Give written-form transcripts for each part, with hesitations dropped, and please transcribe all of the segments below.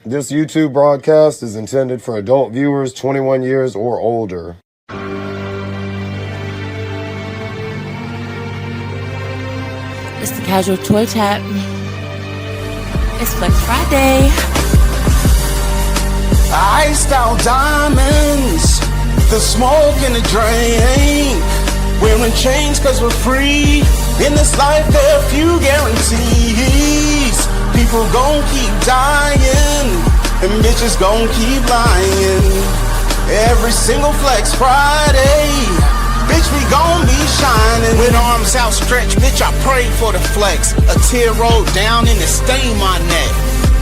This YouTube broadcast is intended for adult viewers 21 years or older. It's the Casual Toy Chat. It's Flex Friday. Iced out diamonds, the smoke in the drain. Wearing chains cause we're free. In this life there are few guarantees. People gon' keep dying, and bitches gon' keep lying. Every single Flex Friday, bitch, we gon' be shining. With arms outstretched, bitch, I prayed for the flex. A tear rolled down and it stained my neck.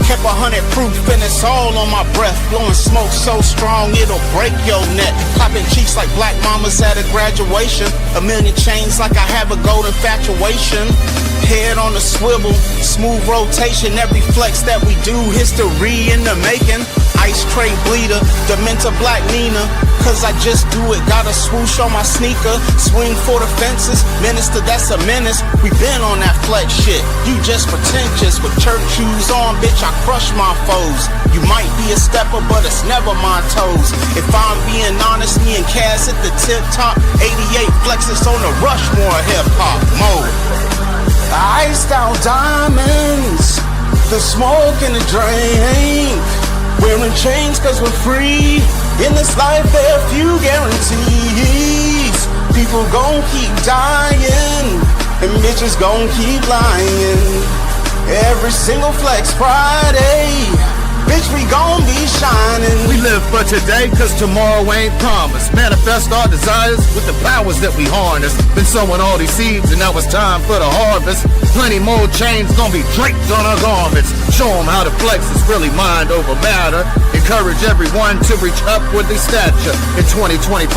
Kept 100 proof and it's all on my breath. Blowing smoke so strong it'll break your neck. Popping cheeks like black mamas at a graduation. A million chains like I have a gold infatuation. Head on the swivel, smooth rotation. Every flex that we do, history in the making. Ice tray bleeder, Dementor Black Nina. Cause I just do it, got a swoosh on my sneaker. Swing for the fences, minister, that's a menace. We been on that flex shit, you just pretentious. With church shoes on, bitch, I crush my foes. You might be a stepper, but it's never my toes. If I'm being honest, me and Cass at the tip top. 88 flexes on the Rushmore hip-hop mode. Iced out diamonds, the smoke in the drain. Wearing chains cause we're free. In this life there are few guarantees. People gon' keep dying, and bitches gon' keep lying. Every single Flex Friday, bitch, we gon' be shining. We live for today cause tomorrow ain't promised. Manifest our desires with the powers that we harness. Been sowing all these seeds and now it's time for the harvest. Plenty more chains gonna be draped on our garments. Show them how to flex is really mind over matter. Encourage everyone to reach up with their stature. In 2025,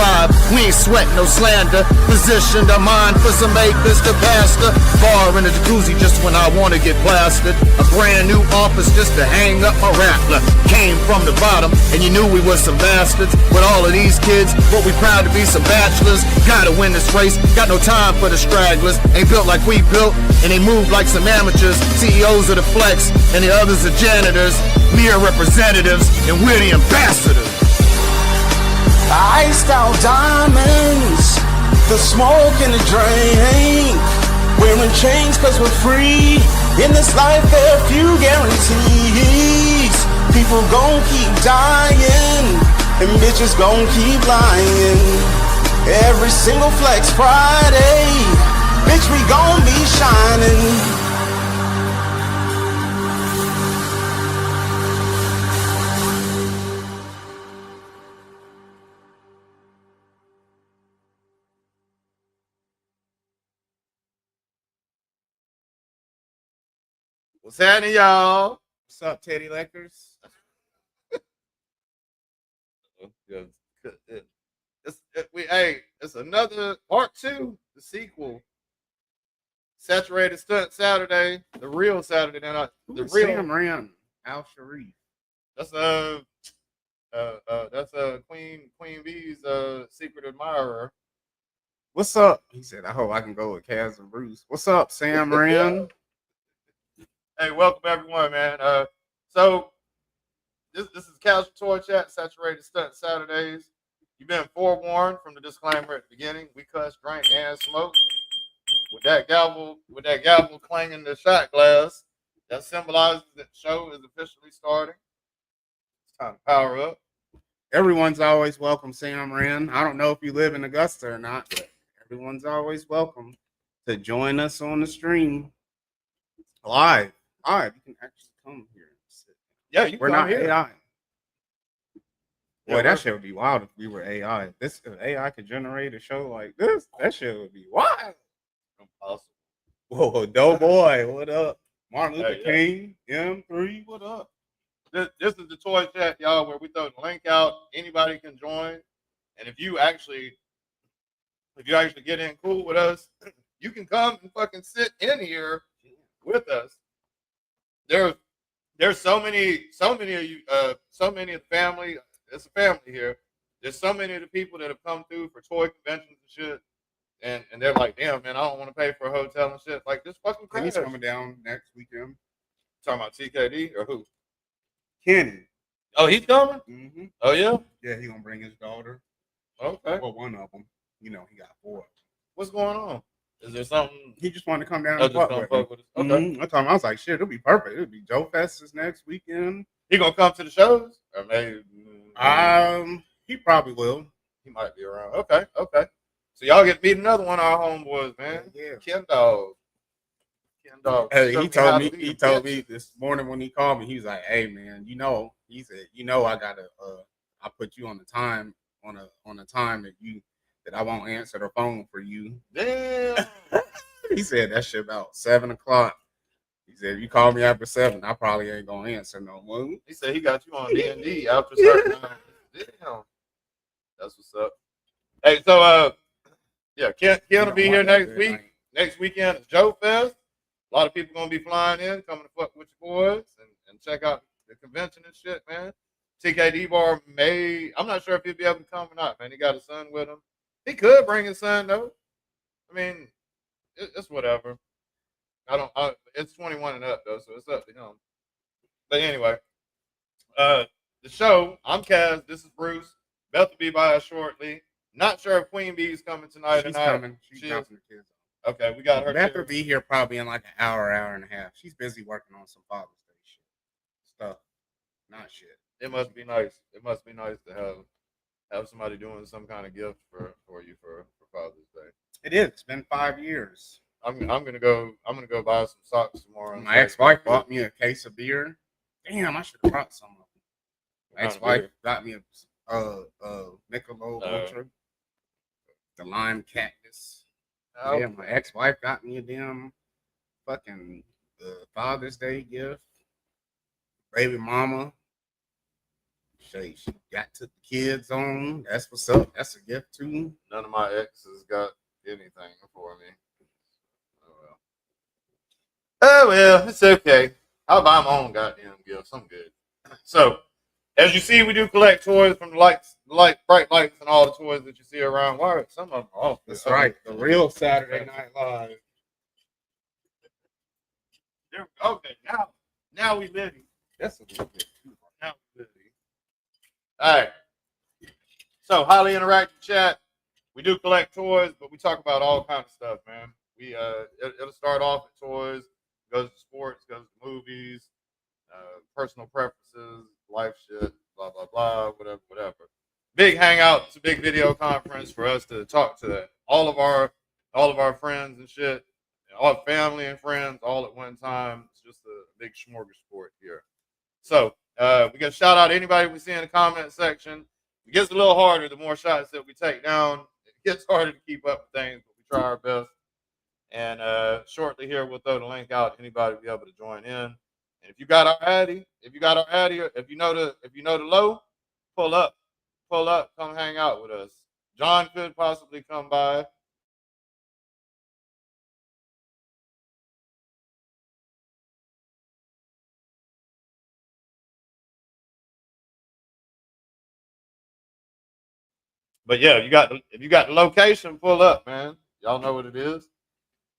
we ain't sweating no slander. Positioned our mind for some acres to pasture. Bar in the jacuzzi just when I wanna get blasted. A brand new office just to hang up my rattler. Came from the bottom and you knew we was some bastards. With all of these kids, but we proud to be some bachelors. Gotta win this race, got no time for the stragglers. Ain't built like we built, and they move like some amateurs. CEOs of the flex, and the others are janitors. We are representatives, and we're the ambassadors. Iced out diamonds, the smoke in the drain. Wearing chains cause we're free. In this life there are few guarantees. People gon' keep dying, and bitches gon' keep lying. Every single Flex Friday, bitch, we gon' be shining. What's happening, y'all? What's up, Teddy Lakers? It's another part 2, the sequel. Saturated Stunt Saturday, the real Saturday night. The real Sam Ram Al Sharif. That's Queen B's secret admirer. What's up? He said, I hope I can go with Kaz and Bruce. What's up, Sam Ram? Hey, welcome everyone, man. So this is Casual Toy Chat, Saturated Stunt Saturdays. You've been forewarned from the disclaimer at the beginning. We cuss, drink, and smoke. With that gavel clanging the shot glass, that symbolizes that the show is officially starting. It's time to power up. Everyone's always welcome, Sam Ram. I don't know if you live in Augusta or not, but everyone's always welcome to join us on the stream. Live. You can actually come here and sit. Yeah, We're not here. AI. Yeah, Boy, that shit would be wild if we were AI. If AI could generate a show like this, that shit would be wild. Impossible. Whoa, Doughboy, what up? Martin Luther Hey, King, M3, what up? This is the Toy Chat, y'all, where we throw the link out. Anybody can join. And if you actually get in cool with us, you can come and fucking sit in here with us. There's so many of you, so many of the family. It's a family here. There's so many of the people that have come through for toy conventions and shit, and they're like, damn, man, I don't want to pay for a hotel and shit. Like, this fucking crash. He's coming down next weekend. Talking about TKD or who? Kenny. Oh, he's coming? Mm-hmm. Oh, yeah? Yeah, he gonna bring his daughter. Okay. Well, one of them. You know, he got 4 of them. What's going on? Is there something? He just wanted to come down Oh, and just fuck gonna with fuck him. with us. Okay. I told him, I was like, shit, it'll be perfect. It'll be Joe Fest this next weekend. He gonna come to the shows? Or maybe He probably will. he might be around. Okay, okay. So y'all get to meet another one of our homeboys, man. Yeah. Ken Dog. Ken Dog. Hey, Show he how told to me. be He a told bitch. me this morning when he called me. He was like, "Hey, man, he said, I gotta. I put you on the time on a time that I won't answer the phone for you." Damn. He said that shit about 7 o'clock. He said, if you call me after 7, I probably ain't gonna answer no more. He said he got you on D&D after certain time. Damn. That's what's up. Hey, so yeah, Ken will be here next week. Next weekend is Joe Fest. A lot of people gonna be flying in, coming to fuck with your boys and check out the convention and shit, man. TKD Bar I'm not sure if he'll be able to come or not, man. He got his son with him. He could bring his son though. I mean, it's whatever. It's 21 and up though, so it's up to him. But anyway, the show. I'm Kaz. This is Bruce. Beth will be by us shortly. Not sure if Queen Bee's coming tonight or She's not. coming. She's She dropping is? the kids. Okay, we got her. Beth will be here probably in like an hour and a half. She's busy working on some Father's Day shit stuff. Not shit. It must be nice. It must be nice to have somebody doing some kind of gift for you for Father's Day. It is. It's been 5 years. I'm gonna go buy some socks tomorrow. My ex-wife bought me a case of beer. Damn, I should have brought some of them. My ex-wife got me a Michelob Ultra, the lime cactus. Oh. Yeah, my ex-wife got me a damn fucking Father's Day gift. Baby mama. She got to the kids on. That's what's up. That's a gift too. None of my exes got anything for me. Oh well, it's okay. I'll buy my own goddamn gifts. I'm good. So, as you see, we do collect toys from the bright lights, and all the toys that you see around. Why are some of them off? That's right. The real Saturday Night Live. Okay, now we living. That's a little bit too much. Now we living. All right. So, highly interactive chat. We do collect toys, but we talk about all kinds of stuff, man. It'll start off with toys, goes to sports, goes to movies, personal preferences, life shit, blah blah blah, whatever. Big hangout, it's a big video conference for us to talk to all of our friends and shit, all family and friends all at one time. It's just a big smorgasbord here. So we got to shout out anybody we see in the comment section. It gets a little harder the more shots that we take down. It gets harder to keep up with things, but we try our best. And shortly here, we'll throw the link out. Anybody will be able to join in. And if you got our Addy, if you know the low, pull up, come hang out with us. John could possibly come by. But yeah, if you got the location, pull up, man. Y'all know what it is.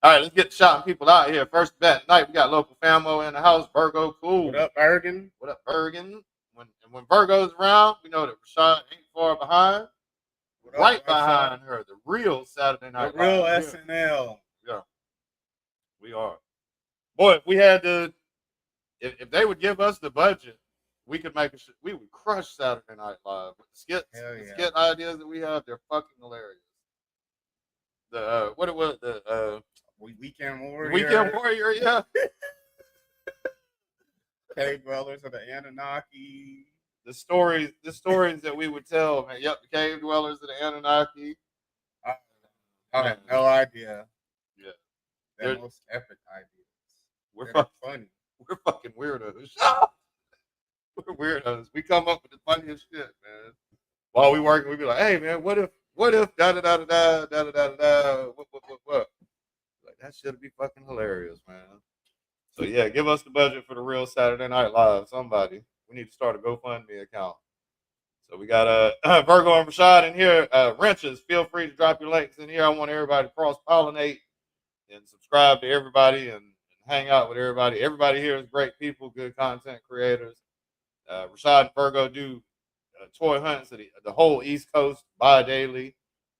All right, let's get shouting people out here. First bet night, we got local famo in the house. Virgo, cool. What up, Bergen? What up, Bergen? When Virgo's around, we know that Rashad ain't far behind. Right behind her, the real Saturday Night The real Live. SNL. Yeah, we are. Boy, if we had if they would give us the budget, we could we would crush Saturday Night Live. With the skit ideas that we have, they're fucking hilarious. The what it was, the Weekend Warrior. Weekend Warrior, yeah. Cave Dwellers of the Anunnaki. The stories that we would tell, man. Yep, the Cave Dwellers of the Anunnaki. I have no idea. Yeah. They're most epic ideas. We're fucking funny. We're fucking weirdos. We're weirdos. We come up with the funniest shit, man. While we working, we be like, hey man, what if da da da da da da da da what? Like that should be fucking hilarious, man. So yeah, give us the budget for the real Saturday Night Live. Somebody. We need to start a GoFundMe account. So we got Virgo and Rashad in here. Wrenches, feel free to drop your links in here. I want everybody to cross-pollinate and subscribe to everybody and hang out with everybody. Everybody here is great people, good content creators. Rashad and Virgo do toy hunts of the whole East Coast bi-daily.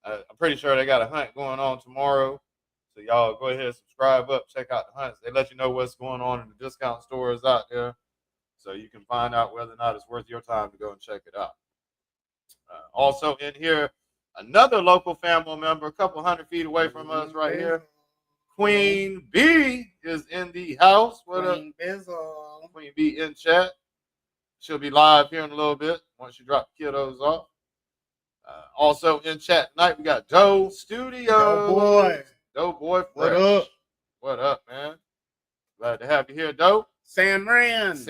I'm pretty sure they got a hunt going on tomorrow. So y'all go ahead and subscribe up, check out the hunts. They let you know what's going on in the discount stores out there, so you can find out whether or not it's worth your time to go and check it out. Also in here, another local family member, a couple 100 feet away from us right here. Queen B is in the house. What up? Queen B in chat. She'll be live here in a little bit once you drop the kiddos off. Also in chat tonight, we got Doe Studios. Doe Boy Fresh. What up? What up, man? Glad to have you here, Doe. Sam Rand.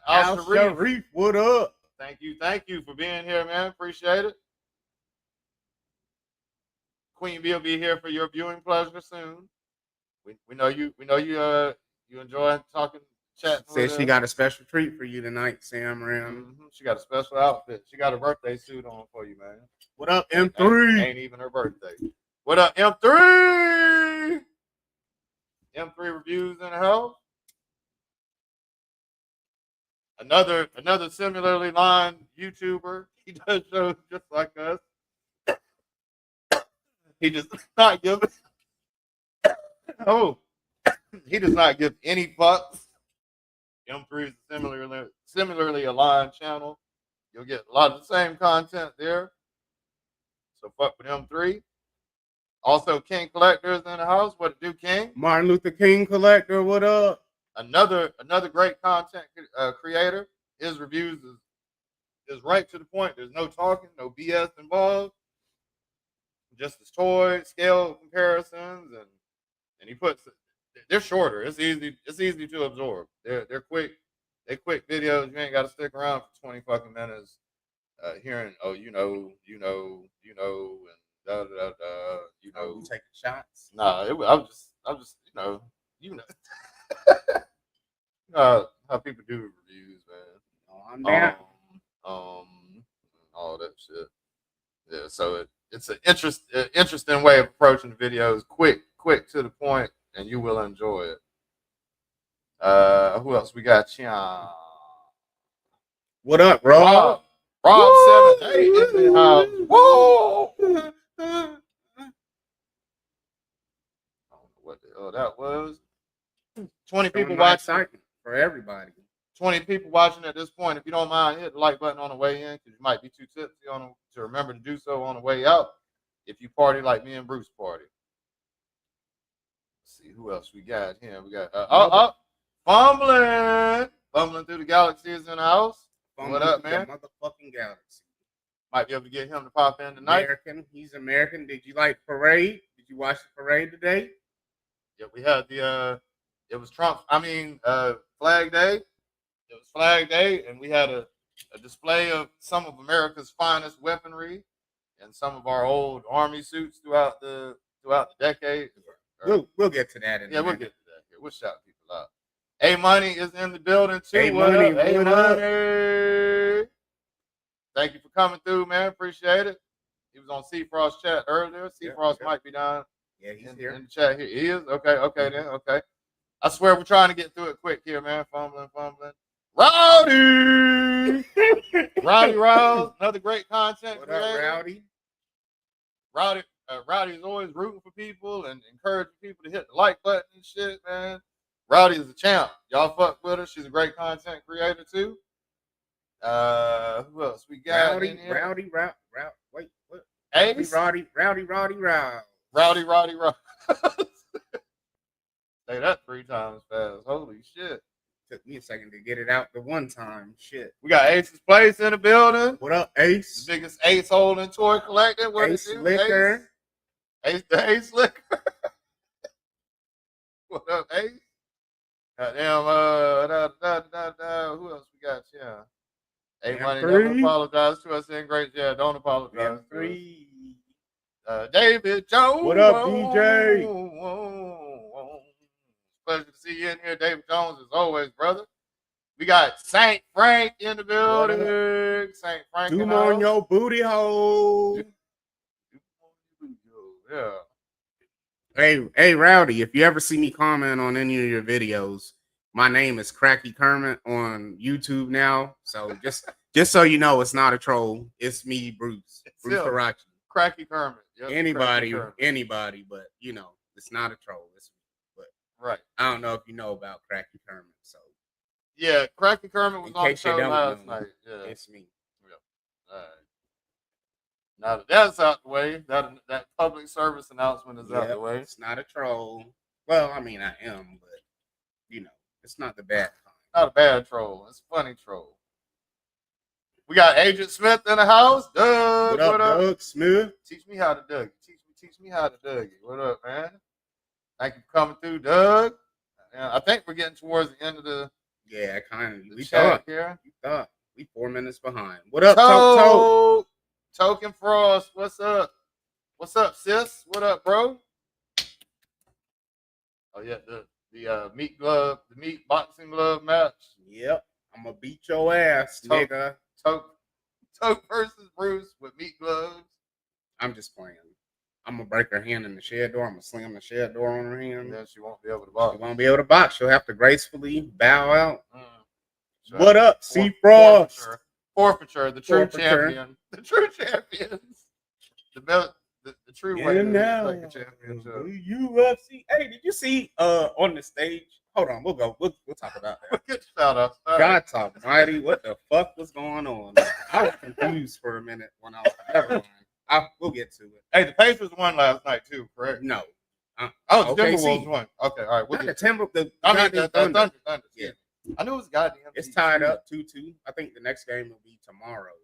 Al Sharif. What up? Thank you for being here, man. Appreciate it. Queen B will be here for your viewing pleasure soon. We know you enjoy talking, chatting. Said she got a special treat for you tonight, Sam Rand. Mm-hmm. She got a special outfit. She got a birthday suit on for you, man. What up, M3? Ain't even her birthday. What up, M3? M3 reviews in the house. Another similarly lined YouTuber. He does shows just like us. He does not give. He does not give any fucks. M3 is a similarly aligned channel. You'll get a lot of the same content there. So fuck with M3. Also, King Collector is in the house. What it do, King? Martin Luther King Collector. What up? Another great content creator. His reviews is right to the point. There's no talking, no BS involved. Just his toy scale comparisons, and he puts. They're shorter. It's easy to absorb. They're quick. They're quick videos. You ain't got to stick around for 20 fucking minutes hearing you know, and da da da da. You taking shots? Nah, I'm just you know how people do reviews, man. Oh, I'm down. All that shit. Yeah, so it's an interesting way of approaching the videos. Quick to the point, and you will enjoy it. Who else we got? What up, Rob? Rob 78 in the house. Whoa! I don't know what the hell that was. 20 people watching for everybody. 20 people watching at this point. If you don't mind, hit the like button on the way in, because you might be too tipsy to remember to do so on the way out. If you party like me and Bruce party. Let's see who else we got here. We got fumbling through the galaxy is in the house. What up, man? Motherfucking galaxy. Might be able to get him to pop in tonight. He's American. Did you like parade? Did you watch the parade today? Yeah, we had it was Flag Day. It was Flag Day, and we had a display of some of America's finest weaponry and some of our old army suits throughout the decade. We'll get to that in a minute. We'll get to that here. We'll shout people out. A Money is in the building too. A Money. Thank you for coming through, man. Appreciate it. He was on Seafrost chat earlier. Seafrost might be down. Yeah, he's here in the chat here. He is? Okay then. Okay. I swear we're trying to get through it quick here, man. Fumbling. Rowdy! Rowdy Rouse, another great content creator. Rowdy is always rooting for people and encouraging people to hit the like button and shit, man. Rowdy is a champ. Y'all fuck with her. She's a great content creator too. Who else we got? Rowdy. Wait, what? Ace? Rowdy. Say that 3 times fast. Holy shit. Took me a second to get it out the one time. Shit. We got Ace's Place in the building. What up, Ace? The biggest Ace holding toy collector. What Ace Liquor. Ace the Ace Liquor. What up, Ace? Goddamn, who else we got? Yeah. A Money, don't apologize to us in great. Yeah, don't apologize. David Jones. What up, DJ? Pleasure to see you in here, David Jones, as always, brother. We got Saint Frank in the building. Saint Frank. Doom on your booty hole. Yeah. Hey, Rowdy, if you ever see me comment on any of your videos, My name is Cracky Kermit on YouTube now. So just so you know, it's not a troll. It's me, Bruce. Bruce Karachi. Cracky Kermit. Yep, Anybody, Cracky Kermit. anybody, but you know, it's not a troll. It's me. But Right. I don't know if you know about Cracky Kermit. So yeah, Cracky Kermit was in on the case you show don't last know, night. Yeah. it's me. All right. Now that that's out the way, that public service announcement is out the way. It's not a troll. Well, I mean, I am, but you know, it's not the bad kind. Not a bad troll. It's a funny troll. We got Agent Smith in the house. Doug, What up, Doug Smith? Teach me how to Doug. Teach me how to Doug. What up, man? Thank you for coming through, Doug. I think we're getting towards the end of the kind of. We chat thought. here. We thought we 4 minutes behind. What up, Toke? Token Frost. What's up? What's up, sis? What up, bro? Oh yeah, the meat boxing glove match. Yep, I'm gonna beat your ass, nigga. Toke versus Bruce with meat gloves. I'm just playing. I'm gonna break her hand in the shed door. I'm gonna slam the shed door on her hand. And then she won't be able to box. She won't be able to box. She'll have to gracefully bow out. What up, C Frost? Forfeiture, the true champion. The true champions. The true championship. UFC. Hey, did you see on the stage? Hold on, we'll talk about that. Good shout out. God almighty, what the fuck was going on? I was confused for a minute when I was never mind. We'll get to it. Hey, the Pacers won last night too, correct? No. The Timberwolves won. Okay, all right. We'll get the Thunder. Yeah. I knew it was goddamn. It's tied up 2-2. I think the next game will be tomorrow.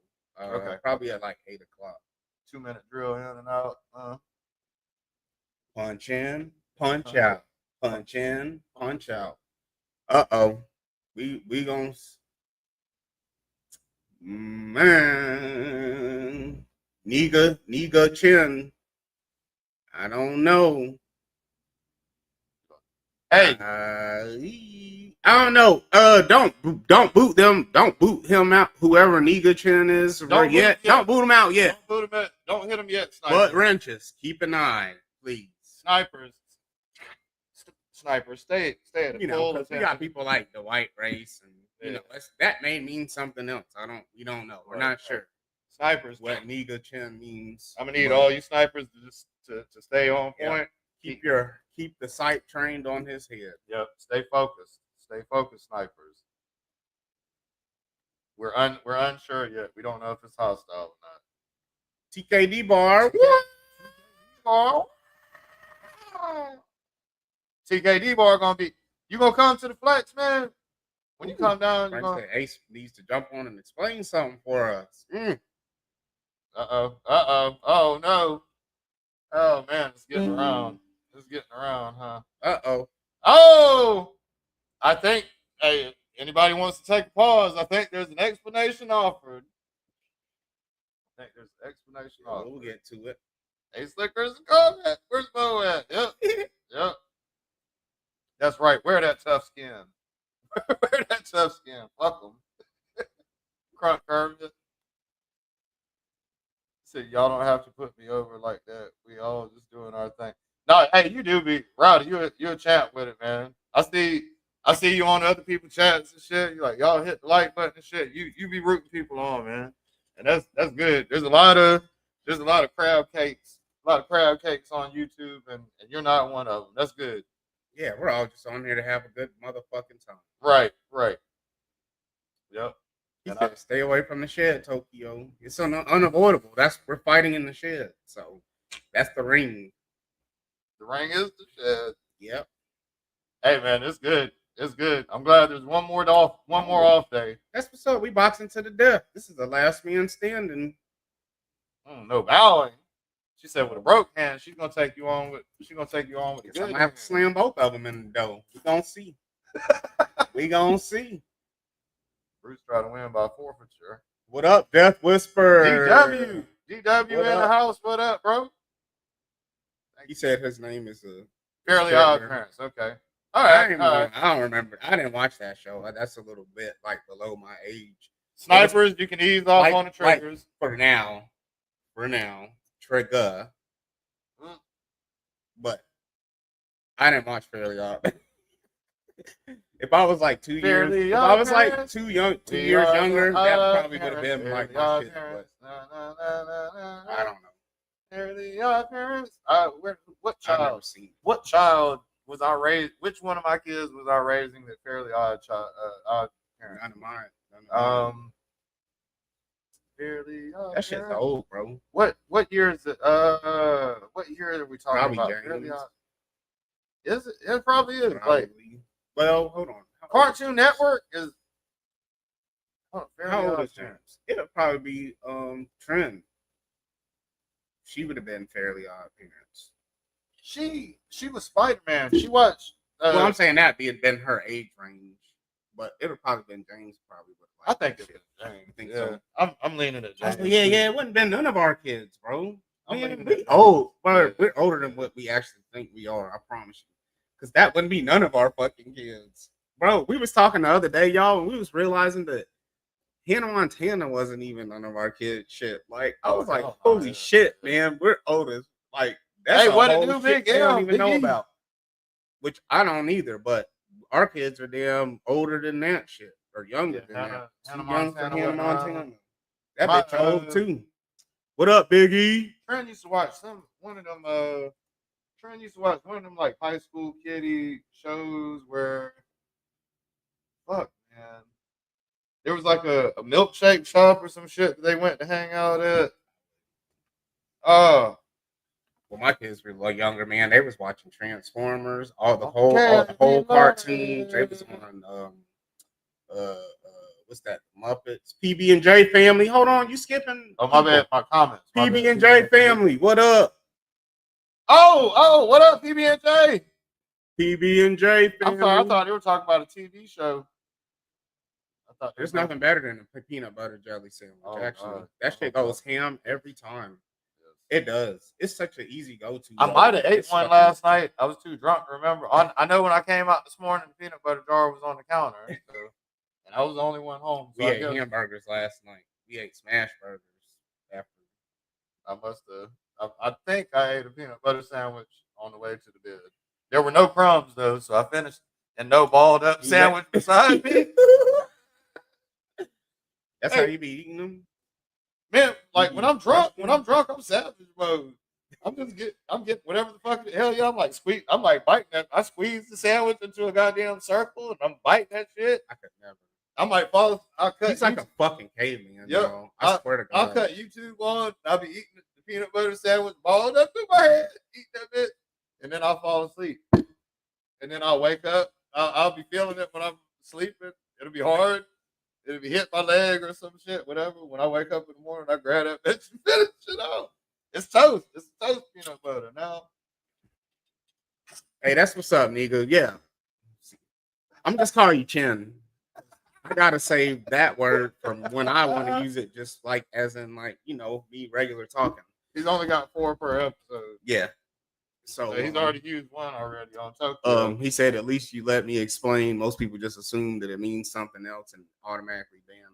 Okay. Probably at like 8 o'clock. 2-minute drill in and out. Punch in, punch out. Punch in, punch out. Uh-oh. We gonna man. Niga Chin. I don't know. Hey. I don't know. Don't boot them. Don't boot him out. Whoever Niga Chin is. Don't boot him out yet. Don't hit him yet. But wrenches. Keep an eye, please. Snipers. Stay at the full attention. We got people like the white race, and that may mean something else. We don't know. We're not sure. Snipers. What Niga Chin means. I'm gonna need all you snipers to stay on point. Keep the sight trained on his head. Yep. Stay focused. Stay focused, snipers. We're unsure yet. We don't know if it's hostile or not. TKD bar. TKD bar gonna be. You gonna come to the flex, man? When you come down, you gonna... Ace needs to jump on and explain something for us. Oh no. Oh man, it's getting around. It's getting around, huh? Oh! I think, hey, anybody wants to take a pause, I think there's an explanation offered. We'll get to it. Hey, Slicker's a comment. Where's Bo at? Yep. Yep. That's right. Wear that tough skin. Wear that tough skin. Fuck them. Crunk Kermit. Said, y'all don't have to put me over like that. We all just doing our thing. No, hey, you do be Rowdy. You're a champ with it, man. I see you on other people's chats and shit. You like y'all hit the like button and shit. You be rooting people on, man, and that's good. There's a lot of crab cakes, on YouTube, and you're not one of them. That's good. Yeah, we're all just on here to have a good motherfucking time. Right. Yep. He said, stay away from the shed, Tokyo. It's unavoidable. We're fighting in the shed, so that's the ring. The ring is the shed. Yep. Hey man, it's good. It's good. I'm glad there's one more off day. That's what's up. We boxing to the death. This is the last man standing. No bowing. She said with a broke hand, she's gonna take you on with a good. I'm gonna have to slam both of them in the dough. We gonna see. We gonna see. Bruce tried to win by forfeiture. What up, Death Whisper? DW in the house. What up, bro? He said his name is Fairly Odd Parents. Okay. All right. I don't remember. I didn't watch that show. That's a little bit like below my age. Snipers, you can ease off on the triggers. For now. Trigger. But I didn't watch Fairly Odd. If I was like 2 years, Fairly if I was like Odd two years We younger, are that the probably would have been like Fairly my Odd shit. Parents. But Na, na, na, na, na. I don't know. Fairly Odd Parents. What I've never child? seen it. What child was I raised? Which one of my kids was I raising that Fairly Odd child? Odd parents. None of mine. None of mine. Fairly Odd That shit's Parents. old, bro. What year is it? What year are we talking Probably about? James. Fairly Odd. Is it? It probably is. Like Probably. Well, hold on. Cartoon Network is. Oh, Fairly How old Odd is James? Parents. It'll probably be Trin. She would have been Fairly Odd Parents. She was Spider-Man. She watched. Well, I'm saying that be been her age range, but it'll probably been James. Probably would. I think it's shit. James. I think Yeah. so. I'm leaning at James. Oh, yeah. It wouldn't been none of our kids, bro. I'm Man, leaning we at old, James. but we're older than what we actually think we are. I promise you, because that wouldn't be none of our fucking kids, bro. We was talking the other day, y'all, and we was realizing that Hannah Montana wasn't even none of our kids. Shit, like I was like, holy shit, man, we're older. Like that's Hey, a what it whole do, shit Big they L, don't even Big know E? about. Which I don't either, but our kids are damn older than that shit or younger than that. Too young for Hannah Montana. That bitch old too. What up, Big E? Trent used to watch one of them like high school kiddie shows where fuck man. There was like a milkshake shop or some shit that they went to hang out at. Well, my kids were a little younger, man. They was watching Transformers, all the whole cartoons. They was on what's that? Muppets, PB and J Family. Hold on, you skipping? Oh my bad, my comments. PB and J Family. What up? Oh, what up, PB and J? PB and J Family. I'm sorry, I thought they were talking about a TV show. There's nothing better than a peanut butter jelly sandwich. Actually, that shit goes ham every time. It does. It's such an easy go-to. I might have ate one last night. I was too drunk to remember. I know when I came out this morning, the peanut butter jar was on the counter. So, and I was the only one home. So we ate hamburgers last night. We ate smash burgers after. I must have. I think I ate a peanut butter sandwich on the way to the bed. There were no crumbs, though, so I finished and no balled up sandwich beside me. That's how you be eating them? Man, like when I'm drunk, I'm savage mode. I'm getting whatever the fuck hell yeah. I'm like biting that. I squeeze the sandwich into a goddamn circle and I'm biting that shit. I could never. I'm like, I'll cut. He's like a fucking caveman. Yep. Yo. I swear to God. I'll cut YouTube on. I'll be eating the peanut butter sandwich, balled up in my head, eat that bit, and then I'll fall asleep. And then I'll wake up. I'll be feeling it when I'm sleeping. It'll be hard. It'll be hit my leg or some shit, whatever. When I wake up in the morning, I grab that bitch and finish it off. It's toast. It's toast peanut butter now. Hey, that's what's up, nigga. Yeah. I'm just calling you Chin. I gotta say that word from when I want to use it, just like as in like, be regular talking. He's only got 4 per episode. Yeah. So he's already used one already on Tokyo. He said, at least you let me explain. Most people just assume that it means something else and automatically ban them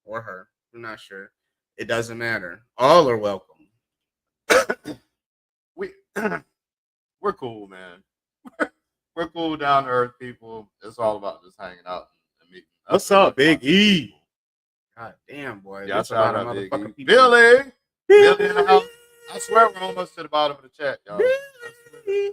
or her. I'm not sure. It doesn't matter. All are welcome. We're cool, man. We're cool, down to earth people. It's all about just hanging out and meeting. What's up, Big E? God damn, boy. Yeah, that's a lot of motherfucking people. Billy in the house. I swear we're almost to the bottom of the chat, y'all.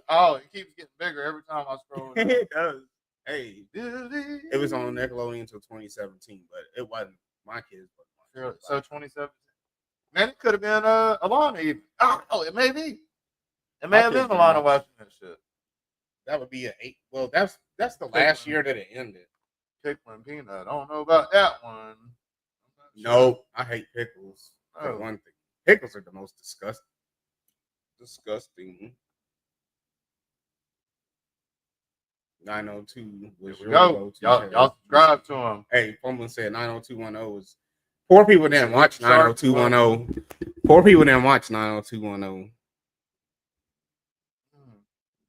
Oh, it keeps getting bigger every time I scroll. It does. Hey, it was on Nickelodeon until 2017, but it wasn't my kids. But so 2017. Man, it could have been Alana even. Oh, it may be. It may have been Alana watching that shit. That would be an 8. Well, that's the last year that it ended. Pickle and peanut. I don't know about that one. No, I hate pickles. For one thing. Pickles are the most disgusting. 902 was your go. Y'all subscribe to him. Hey, Foreman said 90210 was. Poor people didn't watch 90210. Poor people didn't watch 90210.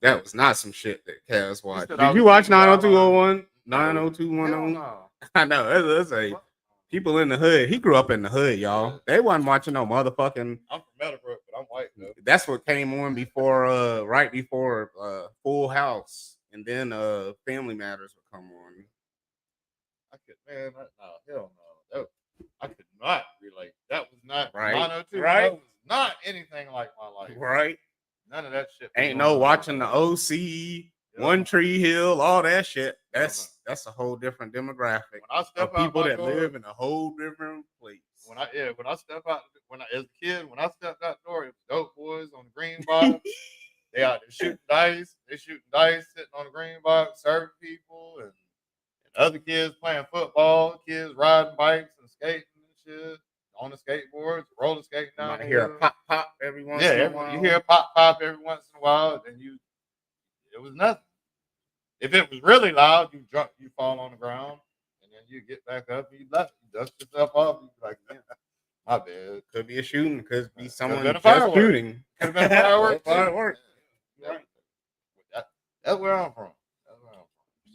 That was not some shit that Kaz watched. Did you watch 90201? 90210? No. I know. That's a people in the hood. He grew up in the hood, y'all. They wasn't watching no motherfucking. I'm from Meadowbrook, but I'm white though. That's what came on before, right before Full House and then Family Matters would come on. I could, man, no, hell no. I could not relate. That was not Right, 902. right. That was not anything like my life. Right? None of that shit. was Ain't going no on. watching the OC, One Tree Hill, all that shit. That's a whole different demographic. When I step of out people my that door, live in a whole different place. when I step out, as a kid, when I stepped out the door, it was dope boys on the green box. They out there shooting dice. They shooting dice, sitting on the green box, serving people, and other kids playing football. Kids riding bikes and skating and shit on the skateboards, roller skating You down might the hear hill. a pop every once in a while. You hear a pop every once in a while, and it was nothing. If it was really loud, you fall on the ground, and then you get back up and you dust yourself off. You be like, man, my bad. Could be a shooting, could be someone been a just firework. shooting. Could have been a firework. Firework. Right. That's where I'm from.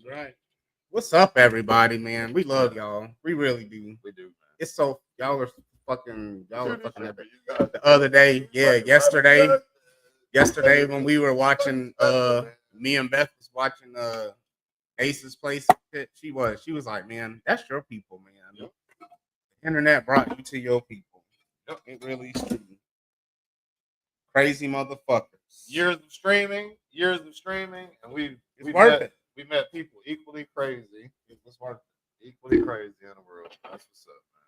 Right. What's up, everybody, man? We love y'all. We really do. We do, man. It's so y'all are fucking epic. The other day, yesterday when we were watching me and Beth was watching Ace's Place, she was like, man, that's your people, man. Yep. The internet brought you to your people. Yep. It really is true. Crazy motherfuckers. Years of streaming, and we met people equally crazy. It was worth it. Equally crazy in the world. That's what's up, man.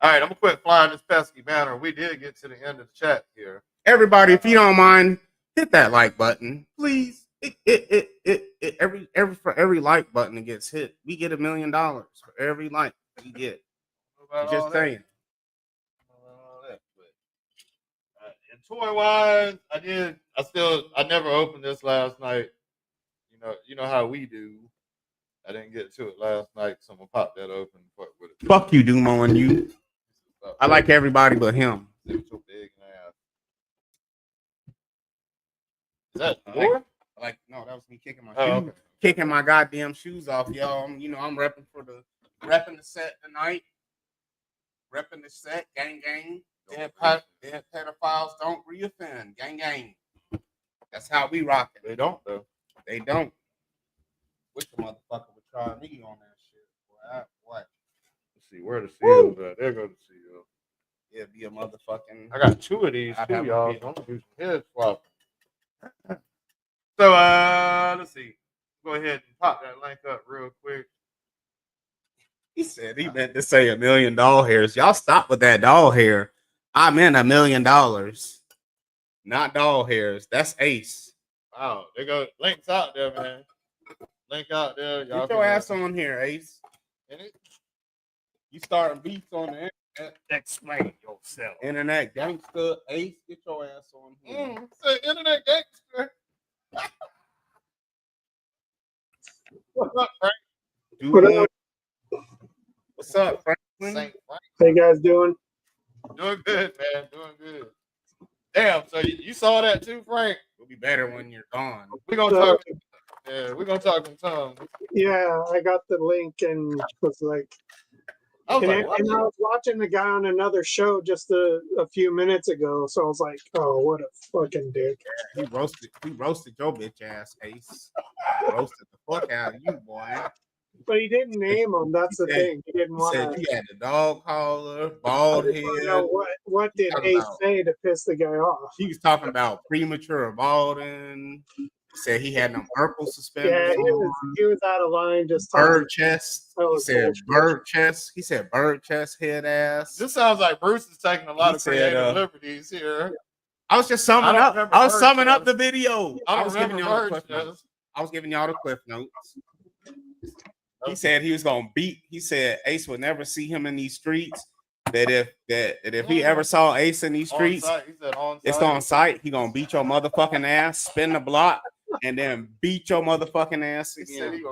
All right, I'm gonna quit flying this pesky banner. We did get to the end of the chat here. Everybody, if you don't mind, hit that like button, please. For every like button that gets hit, we get $1 million for every like we get. Just saying. And toy wise, I never opened this last night. You know how we do. I didn't get to it last night, so I'm gonna pop that open and fuck with it. Fuck you, Dumo, and you. I like everybody but him. Is that more? No, that was me kicking my shoes, kicking my goddamn shoes off, y'all. I'm repping the set tonight. Repping the set, gang. Dead pedophiles don't reoffend, gang. That's how we rock it. They don't though. They don't. Which motherfucker would try me on that shit? What? Let's see where the seals at. There go the seal. It'd be a motherfucking. I got two of these too, y'all. So I'm gonna do some head swapping. So let's see. Go ahead and pop that link up real quick. He said he meant to say $1 million hairs. Y'all stop with that doll hair. I meant $1 million, not doll hairs. That's Ace. Wow, there go links out there, man. Link out there. Y'all get your ass on here, Ace. You starting beats on the internet. Explain yourself. Internet gangster, Ace. Get your ass on here. Say internet gangster. What's up, Frank? What's up, Franklin? How you guys doing? Doing good, man. Doing good. Damn, so you saw that too, Frank? It'll be better when you're gone. We're gonna talk. Yeah, we're gonna talk in tongues. Yeah, I got the link and was like, I was watching the guy on another show just a few minutes ago, so I was like, oh, what a fucking dick. He roasted your bitch ass, Ace. Roasted the fuck out of you, boy. But he didn't name him. That's the thing. He didn't want to. He had the dog collar, bald head. What did Ace say to piss the guy off? He was talking about premature balding. He said he had them purple suspenders. Yeah, he was out of line. Just bird chest. He said bird chest. He said bird chest, head ass. This sounds like Bruce is taking a lot of creative liberties here. I was just summing up. I was summing up the video. I was giving y'all the cliff notes. He said he was gonna beat. He said Ace would never see him in these streets. That if he ever saw Ace in these streets, it's on site. He gonna beat your motherfucking ass, spin the block, and then beat your motherfucking ass again.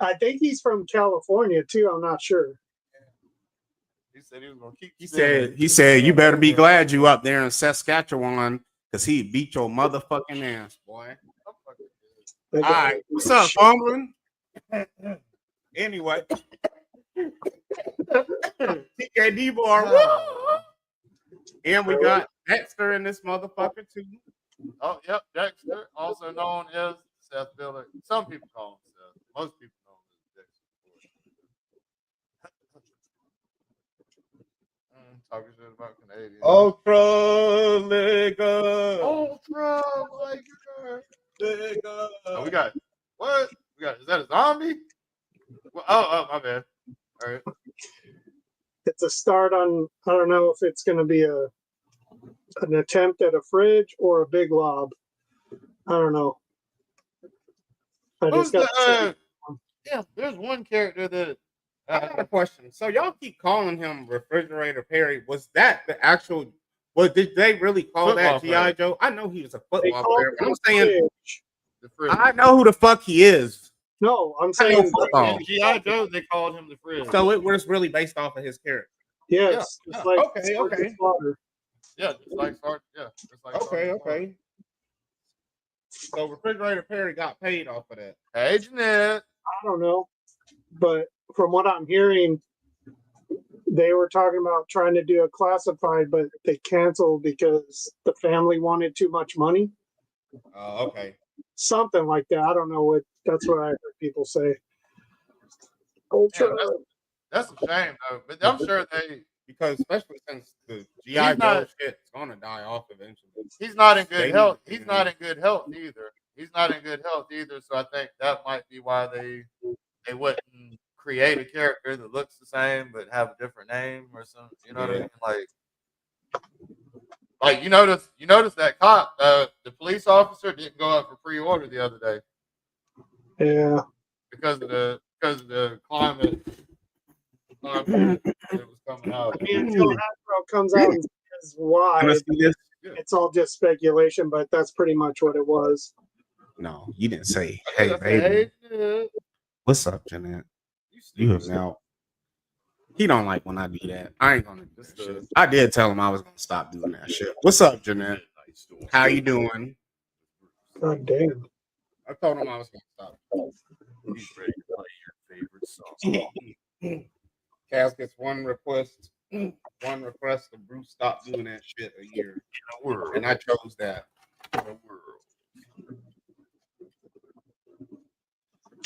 I think he's from California too. I'm not sure. He said he was gonna keep. He said you better be glad you up there in Saskatchewan because he beat your motherfucking ass, boy. All right, what's up, Fumbling? Anyway, TKD bar. And we got Dexter in this motherfucker too. Oh, yep, Dexter, also known as Seth Biller. Some people call him Seth. Most people know him as Dixon. Talking shit about Canadians. Ultra Liga. Ultra Liga. Oh, we got what? We got, is that a zombie? Well, oh, my bad. All right. It's a start on. I don't know if it's going to be an attempt at a fridge or a big lob. I don't know. I Who's just got. yeah, there's one character that. I got a question. So y'all keep calling him Refrigerator Perry. Was that the actual? Well, did they really call Football that G.I. Joe? I know he was a They football call player, it but I'm the saying fridge. I know who the fuck he is. No, I'm I know saying football. In G.I. Joe, they called him the Fridge. So it was really based off of his character. yes. Yeah. It's like Okay, Sergeant okay. Slaughter. Yeah, just like Sarge. Yeah, just like Okay, Sarge. okay. So Refrigerator Perry got paid off of that. Hey, Jeanette. I don't know, but from what I'm hearing, they were talking about trying to do a classified, but they canceled because the family wanted too much money. Okay. Something like that. I don't know what. That's what I heard people say. Ultra. Yeah, that's a shame though. But I'm sure Because especially since the G.I. Joe not- shit's gonna die off eventually. he's not in good They health. need- He's not in good health either. He's not in good health either. So I think that might be why they wouldn't create a character that looks the same but have a different name or something. You know what I mean? Like you notice that cop, the police officer didn't go up for pre-order the other day Yeah. because of the climate that was coming out. I mean, until Hasbro comes out and says why, it's all just speculation. But that's pretty much what it was. No, you didn't say, I hey, said, baby. Jeanette. What's up, Jeanette? You have now. He don't like when I do that. I ain't gonna do that shit. I did tell him I was gonna stop doing that shit. What's up, Jeanette? How you doing? God damn. I told him I was gonna stop. He's ready to play your favorite song. Cass gets one request of Bruce stop doing that shit a year. And I chose that.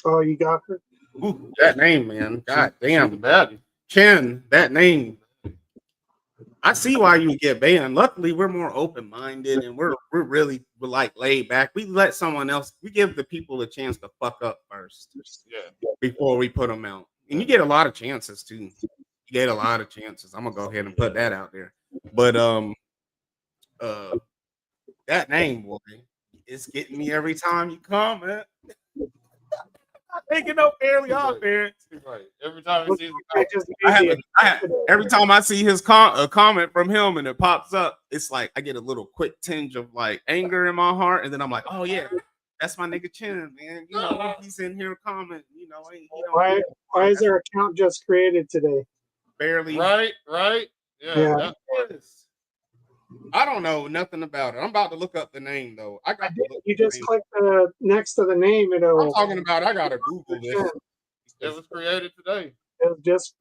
Oh, you got her. Ooh, that name, man. God damn. Bad. Chen, that name. I see why you get banned. Luckily, we're more open-minded and we're like laid back. We let someone else, we give the people a chance to fuck up first. Yeah. Before we put them out. And you get a lot of chances too. You get a lot of chances. I'm gonna go ahead and put that out there. But that name, boy, it's getting me every time you comment. Thinking no fairly off parents. Right. Every time Every time I see his comment from him and it pops up, it's like I get a little quick tinge of like anger in my heart, and then I'm like, oh yeah, that's my nigga Chin, man. You know, he's in here commenting. You know, Why is their account just created today? Barely. Right. Yeah. Yeah. I don't know nothing about it. I'm about to look up the name though. You just click the next to the name. I'm talking about. I gotta Google this. It was created today. It was just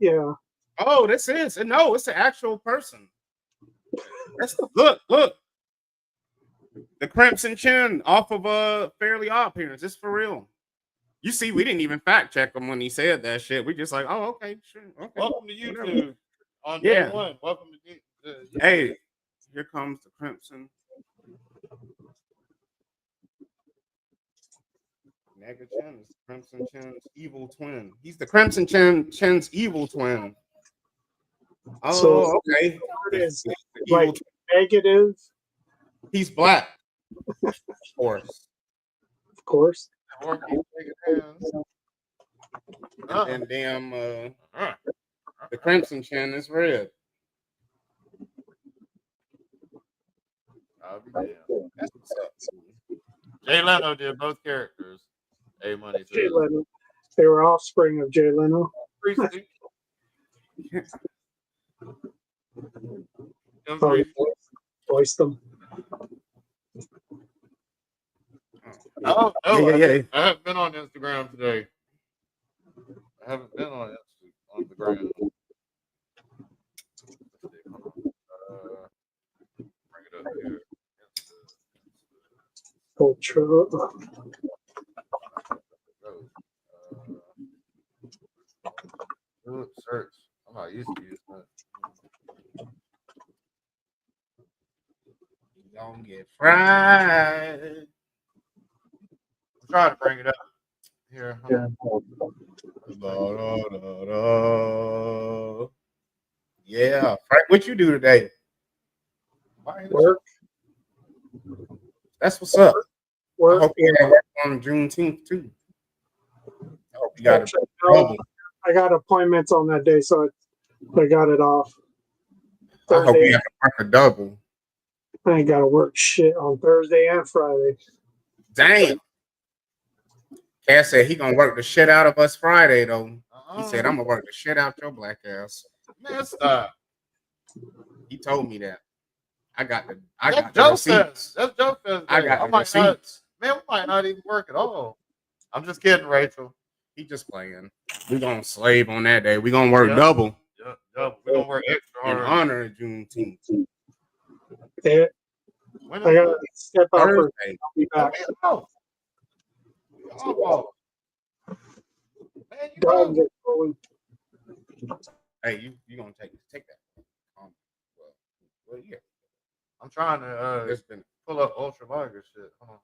Oh, this is no. It's an actual person. Look. The Crimson Chin off of Fairly Odd Parents. It's for real. You see, we didn't even fact check him when he said that shit. We just like, oh, okay, sure. Okay. Welcome to YouTube on day one. Welcome to Hey, here comes the Crimson. Nega Chin is Crimson Chin's evil twin. He's the Crimson Chin's evil twin. Oh, So, okay. it is like negative. He's black. Of course. Of course. And damn, the Crimson Chin is red. That's what's up. Jay Leno did both characters. A-Money too. Jay Leno. They were offspring of Jay Leno. Voiced them. Oh, yeah. I haven't been on Instagram today. I haven't been on the gram. Bring it up here. Ultra. Gonna get fried. I'm trying to bring it up here. Yeah. Yeah, Frank, what you do today? Work, That's what's up. I work. hope you got work on Juneteenth too. I hope you got Actually, it no, double. I got appointments on that day, so I got it off. I hope Thursday, you have to work a double. I ain't got to work shit on Thursday and Friday. Damn. Cass said he gonna work the shit out of us Friday though. He said I'm gonna work the shit out your black ass. Man, stop. He told me that. I got the That's Joe receipts. Fest. That's Joe Fest. I Day. got the might receipts. not. Man, we might not even work at all. I'm just kidding, Rachel. He just playing. We gonna slave on that day. We gonna work double. Yeah, double. We gonna work extra In hard. honor of Juneteenth. Yeah, When I is gotta it? step out for. Thursday. I'll be back. Oh, man, you Dogs know. are going. Hey, you gonna take that? Well, yeah. I'm trying to There's been pull up ultra lager shit. Hold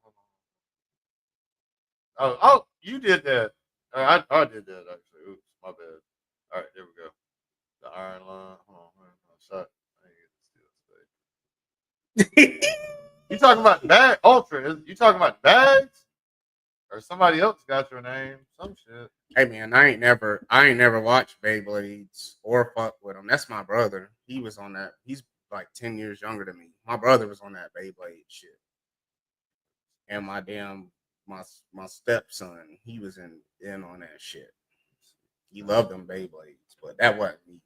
on. Oh, you did that. I did that actually. Oops, my bad. All right, there we go. The iron line. Hold on. Shot. You talking about bag ultra? You talking about bags? Or somebody else got your name? Some shit. Hey man, I ain't never watched Beyblades or fuck with him. That's my brother. He was on that. He's like 10 years younger than me. My brother was on that Beyblade shit. And my stepson, he was in on that shit. He loved them Beyblades, but that wasn't me.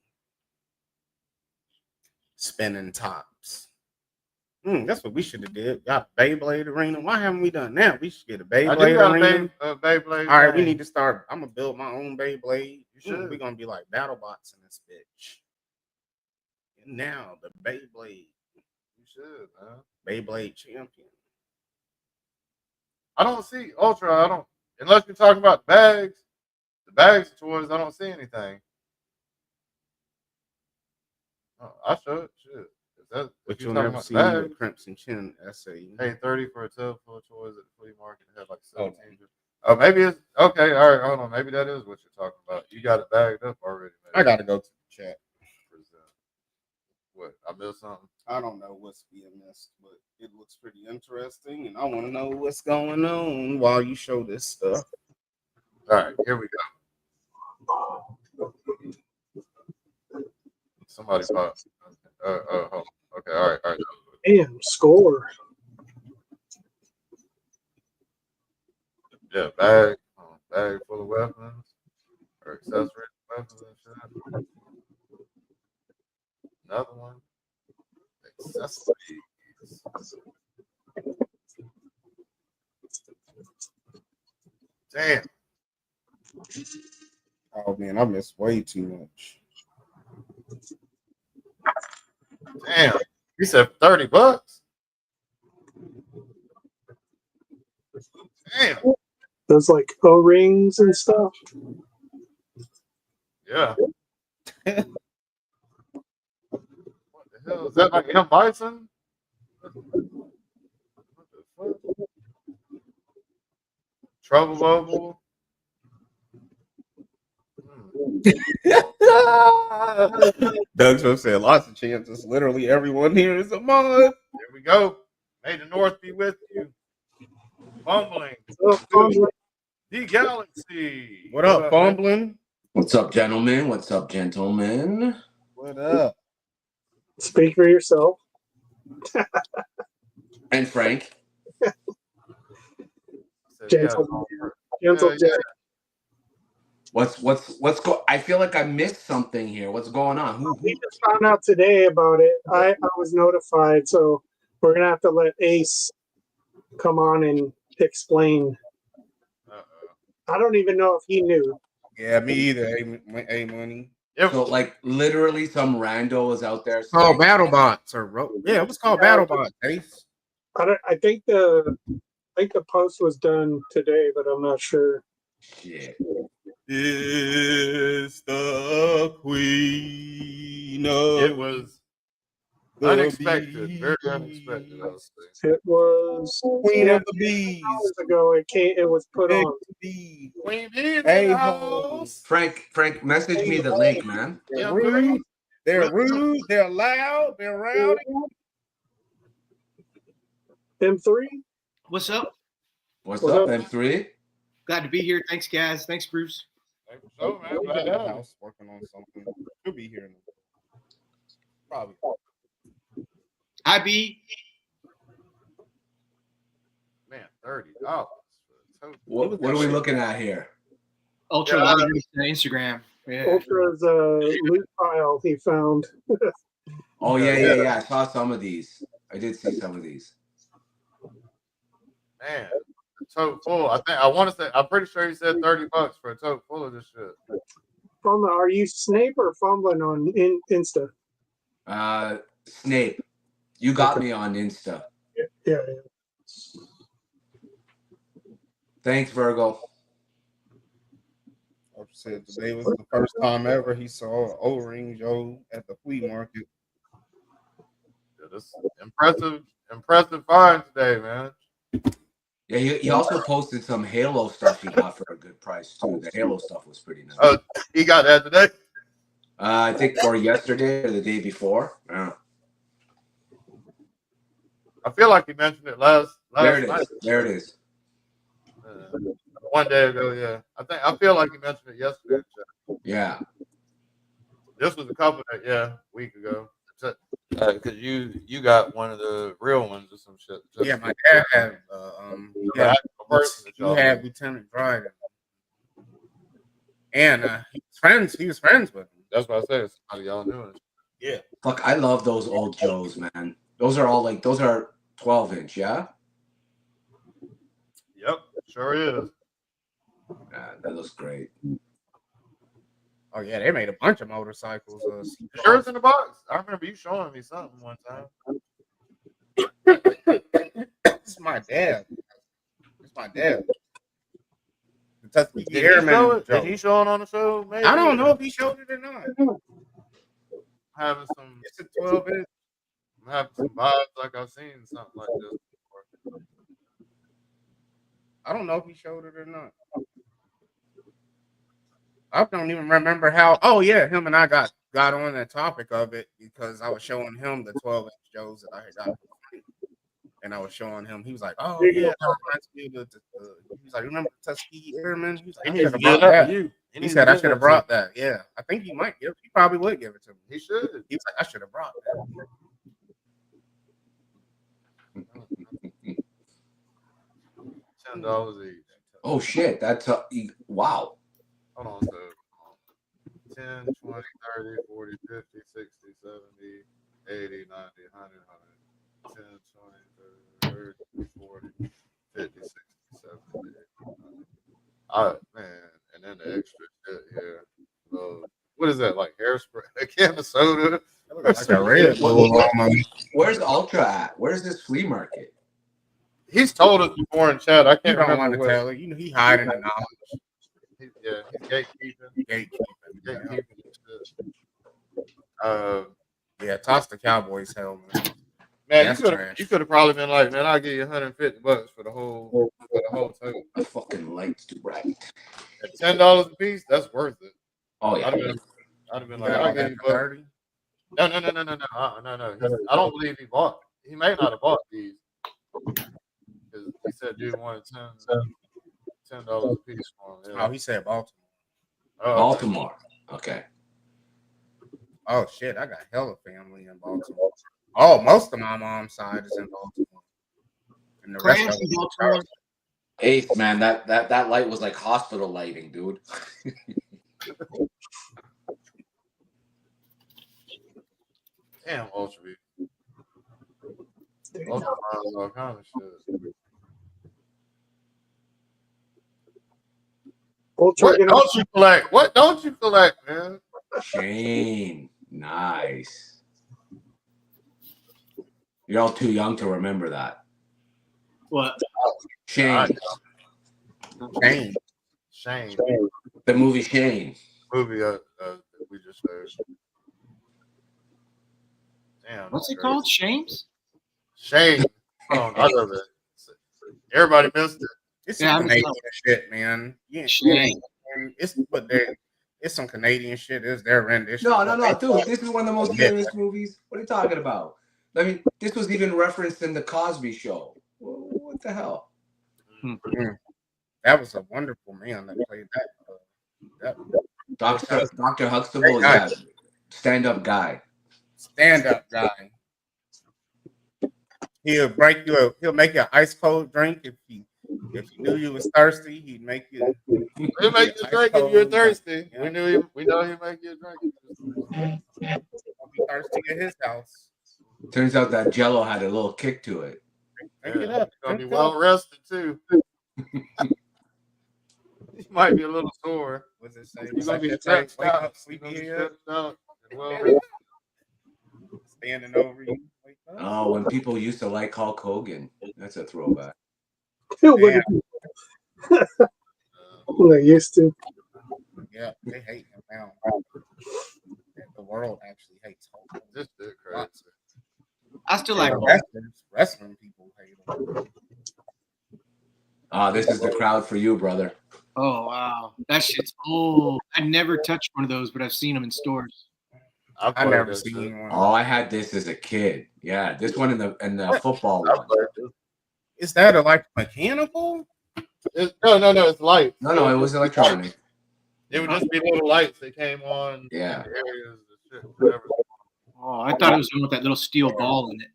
Spinning tops. That's what we should have did. Got Beyblade arena. Why haven't we done that? We should get a Beyblade arena. Beyblade. All right, we need to start. I'm gonna build my own Beyblade. We're gonna be like BattleBots in this bitch. And now the Beyblade. You should, man. Beyblade champion. I don't see ultra. I don't unless you're talking about bags. The bags toys. I don't see anything. Oh, I show it. Shit. But you'll never see me with Crimson Chin essay. Hey, 30 for a tub full of toys at the flea market. It had like 17. Oh, maybe it's okay. All right, hold on. Maybe that is what you're talking about. You got it bagged up already. Maybe. I gotta go to the chat. What? I missed something. I don't know what's being missed, but it looks pretty interesting, and I want to know what's going on while you show this stuff. All right, here we go. Somebody popped. Okay, all right. Damn, score. Yeah, bag full of weapons or accessories, weapons and shit. Another one. Accessories. Damn. Oh man, I missed way too much. Damn. You said $30. Damn. Those like O-rings and stuff. Yeah. What the hell? Is that like M. Bison? What the fuck? Trouble Bubble. Doug's gonna say lots of chances. Literally everyone here is a mod. There we go. May the North be with you. Fumbling. The Galaxy. What up, Fumbling? What's up, gentlemen? What's up, gentlemen? What up? Speak for yourself. And Frank. Gentle Jack. What's go? I feel like I missed something here. What's going on? We just found out today about it. I was notified, so we're gonna have to let Ace come on and explain. I don't even know if he knew. Yeah, me either. A money. So like literally some rando is out there. Called BattleBots yeah, it was called BattleBots. Ace. I think the post was done today, but I'm not sure. Yeah. Is the queen of... It was Unexpected, very unexpected. I would say. It was Queen of the bees. hours ago. It was put Big on. bee. Queen Bee's in Hey the ho. house. Frank, message me the link, man. They're rude. They're rude. They're loud. They're rowdy. M3. What's up? What's What's up, up? M3? Glad to be here. Thanks, guys. Thanks, Bruce. Thanks for showing, man. He's Glad at to the have you. house working on something. He'll be here. Probably. Hi, B. Man, $30. What are we looking at here? Ultra Yeah. Lighters on Instagram. Yeah. Ultra's loot pile he found. Oh yeah. I saw some of these. I did see some of these. Man, tote full. I want to say. I'm pretty sure he said $30 for a tote full of this shit. Are you Snape or fumbling on Insta? Snape, you got me on Insta. Yeah. Thanks, Virgo. I said today was the first time ever he saw an O-ring Joe at the flea market. Yeah, this impressive find today, man. Yeah, he also posted some Halo stuff he got for a good price too. The Halo stuff was pretty nice. Oh, he got that today. I think or yesterday or the day before. Yeah. I feel like he mentioned it last There it night. is. There it is. One day ago, yeah. I feel like he mentioned it yesterday. Yeah. This was a couple of week ago. Because you got one of the real ones or some shit. Yeah, my dad had he had Lieutenant Dryden. And he was friends with him. That's what I said. Somebody y'all knew it. Yeah. Fuck, I love those old Joes, man. Those are 12-inch, yeah? Yep, sure is. Yeah, that looks great. Oh yeah, they made a bunch of motorcycles. Sure, it's in the box. I remember you showing me something one time. It's my dad. It's my dad. The Tuskegee Did Airman. Did he show it on the show? Maybe? I don't know if he showed it or not. Having some. It's a 12-inch. I'm having some vibes like I've seen something like this before. I don't know if he showed it or not. I don't even remember how. Oh yeah, him and I got on that topic of it because I was showing him the 12-inch Joes that I had got, and I was showing him. He was like, "Oh yeah, that reminds me of the." He was like, "Remember the Tuskegee Airmen?" He was like, "I should have brought that." He said, "I should have brought that." Yeah, I think he might give. He probably would give it to me. He should. He was like, "I should have brought that." $10 each. Oh shit, that's wow. Hold on, so 10, 20, 30, 40, 50, 60, 70, 80, 90, 100, 10, 20, 30, 40, 50, 60, 70, 80, 100. Man, and then the extra shit here. What is that, like hairspray? A can of soda? Like a Red Bull almost. Where's Ultra at? Where's this flea market? He's told us before in chat. I He can't don't remember want to what. tell it. You know, he hiding the knowledge. He's gatekeeping. Gatekeeping. Yeah, toss the Cowboys helmet. Man, That's you could have probably been like, man, I'll give you $150 for the whole tote. The fucking lights too bright. At $10 a piece, that's worth it. Oh yeah. I'd have been like, I'll give you $30. No. I don't believe he bought. He may not have bought these. Because he said dude wanted $10 a piece for him. Yeah. Oh, he said Baltimore. Oh, Baltimore. Okay. Oh shit, I got hella family in Baltimore. Oh, most of my mom's side is in Baltimore. And the rest of Baltimore. Eighth, man, that light was like hospital lighting, dude. Damn, Ultra B. Ultra finds all kind of shit. Ultra, What don't you collect? What don't you collect, man? Shane. Nice. You're all too young to remember that. What? Shane. Shane. The movie Shane. Movie we just heard. Damn. What's it that's called? crazy. Shames? Shame. Hold on, I love it. Everybody missed it. It's Yeah, some I'm Canadian shit, man. Shame. It's some Canadian shit. It's their rendition. No, dude. This is one of the most Yeah. famous movies. What are you talking about? I mean, this was even referenced in the Cosby Show. What the hell? That was a wonderful man that played that. Dr. Huxtable, yeah, stand-up guy. Stand-up guy. He'll make you an ice cold drink if you knew you was thirsty. He'd make you. He'll make you a drink if you're thirsty. Yeah. We know he'd make you a drink. I'll be thirsty at his house. Turns out that Jello had a little kick to it. Drink it up. Gonna be Drink it well up. rested too. He might be a little sore. What's it say? You're gonna be Wake stretched out. up, sleepy head. Stretched out and well rested. Standing over you. Wake up. Oh, when people used to like Hulk Hogan. That's a throwback. What they used to. Yeah, they hate him now. The world actually hates Hulk Hogan. This is crazy. I still like Wrestling people hate him. This is the crowd for you, brother. Oh wow, that shit's old. I never touched one of those, but I've seen them in stores. I've never seen one. Oh, I had this as a kid. Yeah, this one in the football one. Is that like mechanical? No, it's light. No, it was electronic. It would just be little lights that came on. Yeah. In the areas and shit, whatever. Oh, I thought it was the one with that little steel ball in it.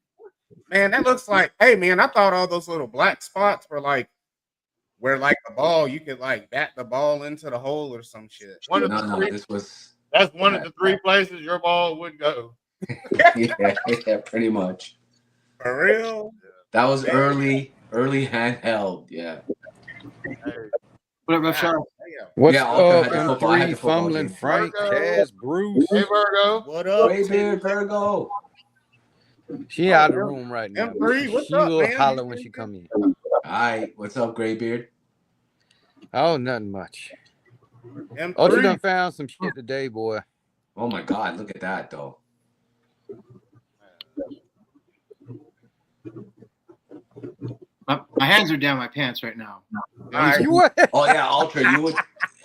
Man, that looks like. Hey, man, I thought all those little black spots were like where like the ball you could like bat the ball into the hole or some shit. That's one of the three places your ball would go. yeah, pretty much. For real? That was early handheld. Yeah. What up, Charles? What's Yeah, Alter up, had the football- I had M3, the football Fumbling team. Frank, Virgo. Cass, Bruce? Hey, Virgo. What up? Graybeard, Virgo. She out of the room right now. M3, what's she up, will man? holler when she come in. All right, what's up, Graybeard? Oh, nothing much. M3. Oh, you done found some shit today, boy. Oh my God, look at that though. My hands are down my pants right now. You what? Oh yeah, Ultra, you would.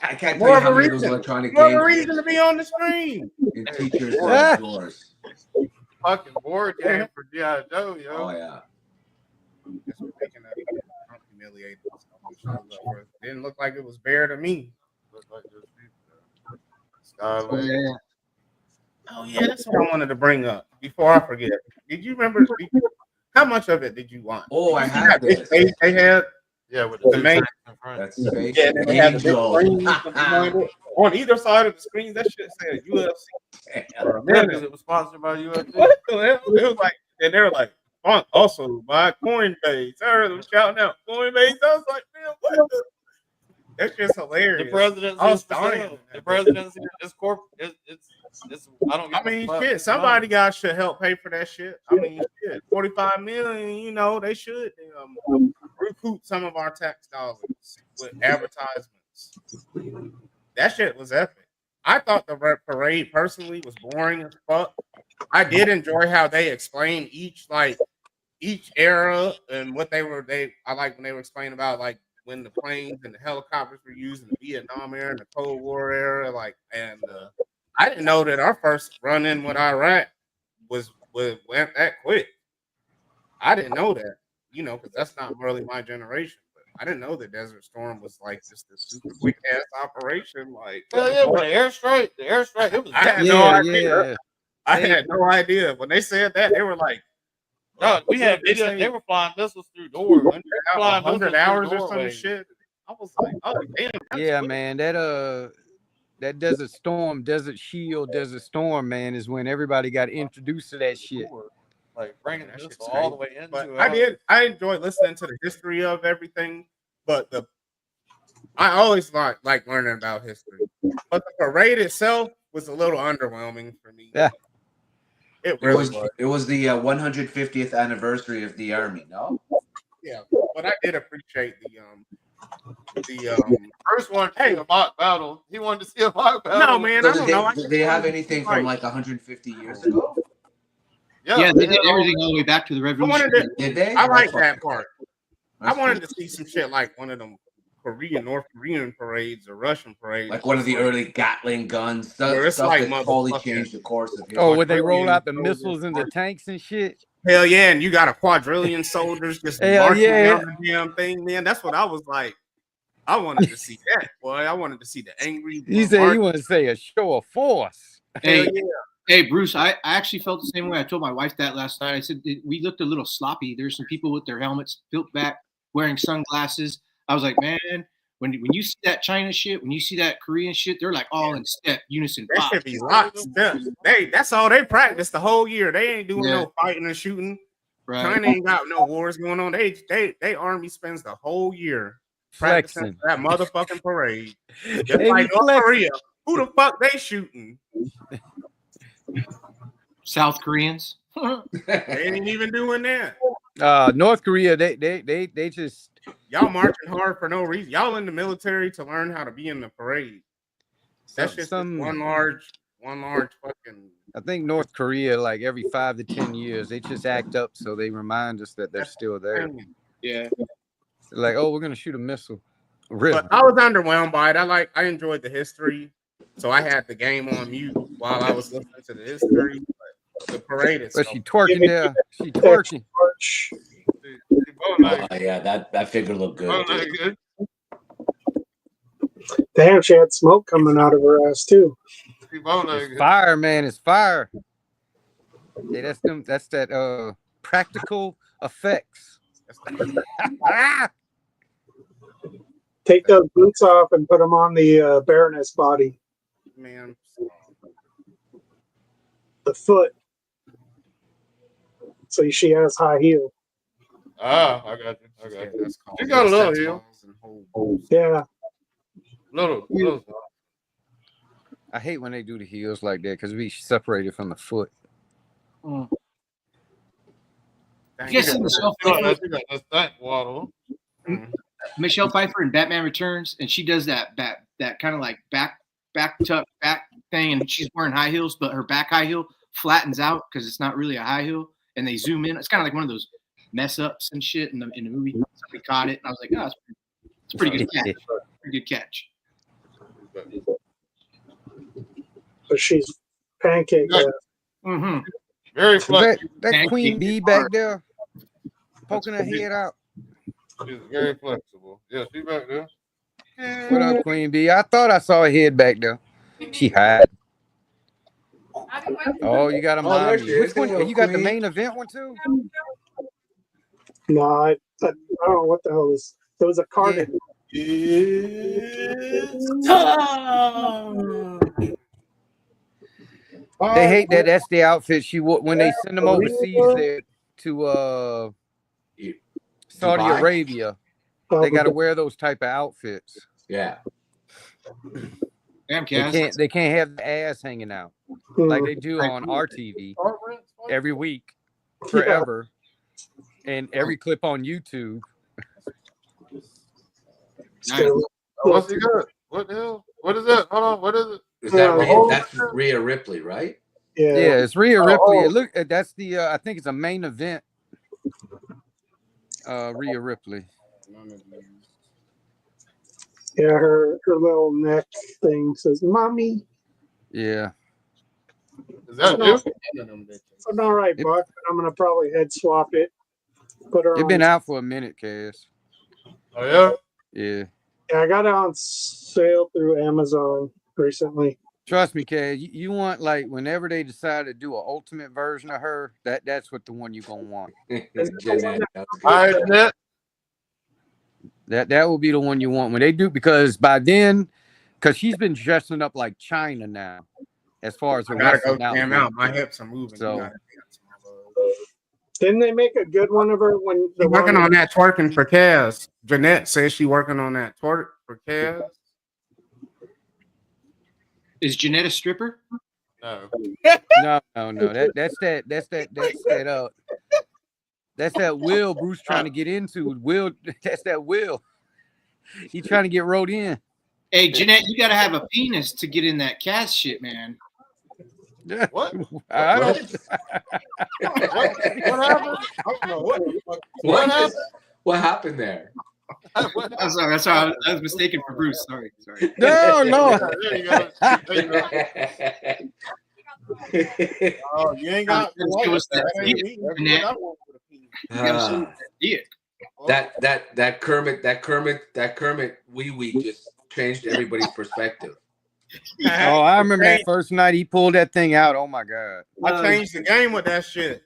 I can't tell More you of how a many of those reason. electronic More of games a reason to be on the screen. in teachers' drawers. Fucking board game for G.I. Joe, yo. Oh yeah. Just making I'm humiliated. Didn't look like it was bare to me. Looked like those people. Skylane. Yeah. Oh yeah, that's what I wanted to bring up before I forget. Did you remember how much of it did you want? Oh, I You see had that big this. face they had. Yeah, with The the main- tanks in front. That's space. Yeah, and they had the big Angel. screens behind it. On either side of the screen, that shit said UFC. For a Yeah, minute. because it was sponsored by UFC. What the hell? It was like, and they were like, also by Coinbase. I heard them shouting out Coinbase. I was like, man, what the? That shit's hilarious. The presidency I was is for dying. sale. The presidency is it's I don't I give a mean, fuck. shit. Somebody should help pay for that shit. I mean, shit. 45 million. You know, they should recoup some of our tax dollars with advertisements. That shit was epic. I thought the parade personally was boring as fuck. I did enjoy how they explained each era and what they were. I like when they were explaining about like when the planes and the helicopters were used in the Vietnam era and the Cold War era. I didn't know that our first run in with Iraq went that quick. I didn't know that, because that's not really my generation. But I didn't know that Desert Storm was like just a super quick ass operation. Like, Hell yeah, with the airstrike, it was. I had no idea. I had no idea when they said that. They were like, no, we had videos. They were flying missiles through doors. 100 hours or some shit. I was like, oh damn. Yeah, man. That Desert Storm, Desert Shield, Desert Storm, man, is when everybody got introduced to that shit. Like bringing that shit all the way into but it. I enjoyed listening to the history of everything, but I always like learning about history. But the parade itself was a little underwhelming for me. Yeah. It really was. It was the 150th anniversary of the Army, no? Yeah, but I did appreciate the first one. Hey, a mock battle. He wanted to see a mock battle. No, man, I don't know. Did they have anything from like 150 years ago? Yeah, they did everything all the way back to the I revolution. wanted to. Did they? I like That's that part. I That's wanted cool. to see some shit like one of them North Korean parades or Russian parades, Like one of just the early Gatling guns, where it's stuff like that totally motherfucking changed the course of history. Oh, when they roll out the quadrillion missiles and the soldiers. tanks and shit. Hell yeah, and you got a quadrillion soldiers just Hell marching yeah. down the damn thing, man. That's what I was like. I wanted to see that, boy. I wanted to see the angry. You say you want to say a show of force. Hell Hey, yeah. hey, Bruce, I actually felt the same way. I told my wife that last night. I said we looked a little sloppy. There's some people with their helmets built back, wearing sunglasses. I was like, man, when you see that China shit, when you see that Korean shit, they're like all in step, unison. That Pop. should be locked up. That's all they practice the whole year. They ain't doing no fighting or shooting. Right. China ain't got no wars going on. They army spends the whole year practicing Flexing. for that motherfucking parade. Just They like be North flexing. Korea. Who the fuck they shooting? South Koreans. They ain't even doing that. North Korea, they just Y'all marching hard for no reason. Y'all in the military to learn how to be in the parade. That's just one large fucking. I think North Korea, like every 5 to 10 years, they just act up so they remind us that they're still there. Yeah. Like, oh, we're gonna shoot a missile. Really? But I was underwhelmed by it. I enjoyed the history, so I had the game on mute while I was listening to the history. But the parade is. But she twerking there. She twerking. Oh, yeah, that figure looked good. Dude. Damn, she had smoke coming out of her ass too. It's fire, man. It's fire. Hey, that's them. That's that practical effects. Take those boots off and put them on the Baroness body. Man, the foot. So she has high heel. Ah, I got you. I got you. That's called She got a little heel. Yeah. Little. I hate when they do the heels like that because we separated from the foot. Mm. You see Michelle Pfeiffer in Batman Returns, and she does that kind of like back tuck back thing, and she's wearing high heels, but her back high heel flattens out because it's not really a high heel, and they zoom in. It's kind of like one of those mess ups and shit in the movie. Somebody caught it, and I was like, oh, it's a pretty good catch. Pretty good catch. But she's pancake. Mm-hmm. Very flexible. That Queen Bee back there poking her head out. She's very flexible. Yeah, she back there. What up, Queen Bee? I thought I saw her head back there. She hide. Oh, you got a mommy. Which one? You got the main event one too? No, I don't know what the hell this. There was a card. They hate that. That's the outfit she wore when they send them overseas there to Saudi Dubai? Arabia. They got to wear those type of outfits. Yeah. Damn, they can't have the ass hanging out like they do on our TV every week, forever, and every clip on YouTube. Nice. What's he got? What the hell? What is that? Hold on. What is it? Is that that's Rhea Ripley, right? Yeah, it's Rhea Ripley. Look, that's the I think it's a main event. Rhea Ripley. Yeah, her little neck thing says "mommy." Yeah. Is that new? It's an all right buck. I'm gonna probably head swap it. Put her. It's been out for a minute, Cass. Oh yeah. Yeah. Yeah, I got it on sale through Amazon recently. Trust me, Cass. You want like whenever they decide to do an ultimate version of her, that's what the one you're gonna want. Jeanette. That will be the one you want when they do, because by then, because she's been dressing up like China now, as far as her I gotta go wrestling jam out. My hips are moving. So didn't they make a good one of her when She's working on that twerking for Kaz? Jeanette says she working on that twerk for Kaz. Is Jeanette a stripper? No. No. That's that Will Bruce trying to get into. Will, that's that Will. He trying to get rode in. Hey, Jeanette, you got to have a penis to get in that cast shit, man. What? I don't. What happened? I don't know what happened. What happened there? I'm sorry. That's why I was mistaken for Bruce. Sorry. No. There you go. Oh, you ain't got Give us that That Kermit wee just changed everybody's perspective. Oh, I remember that first night he pulled that thing out. Oh my god! I changed the game with that shit.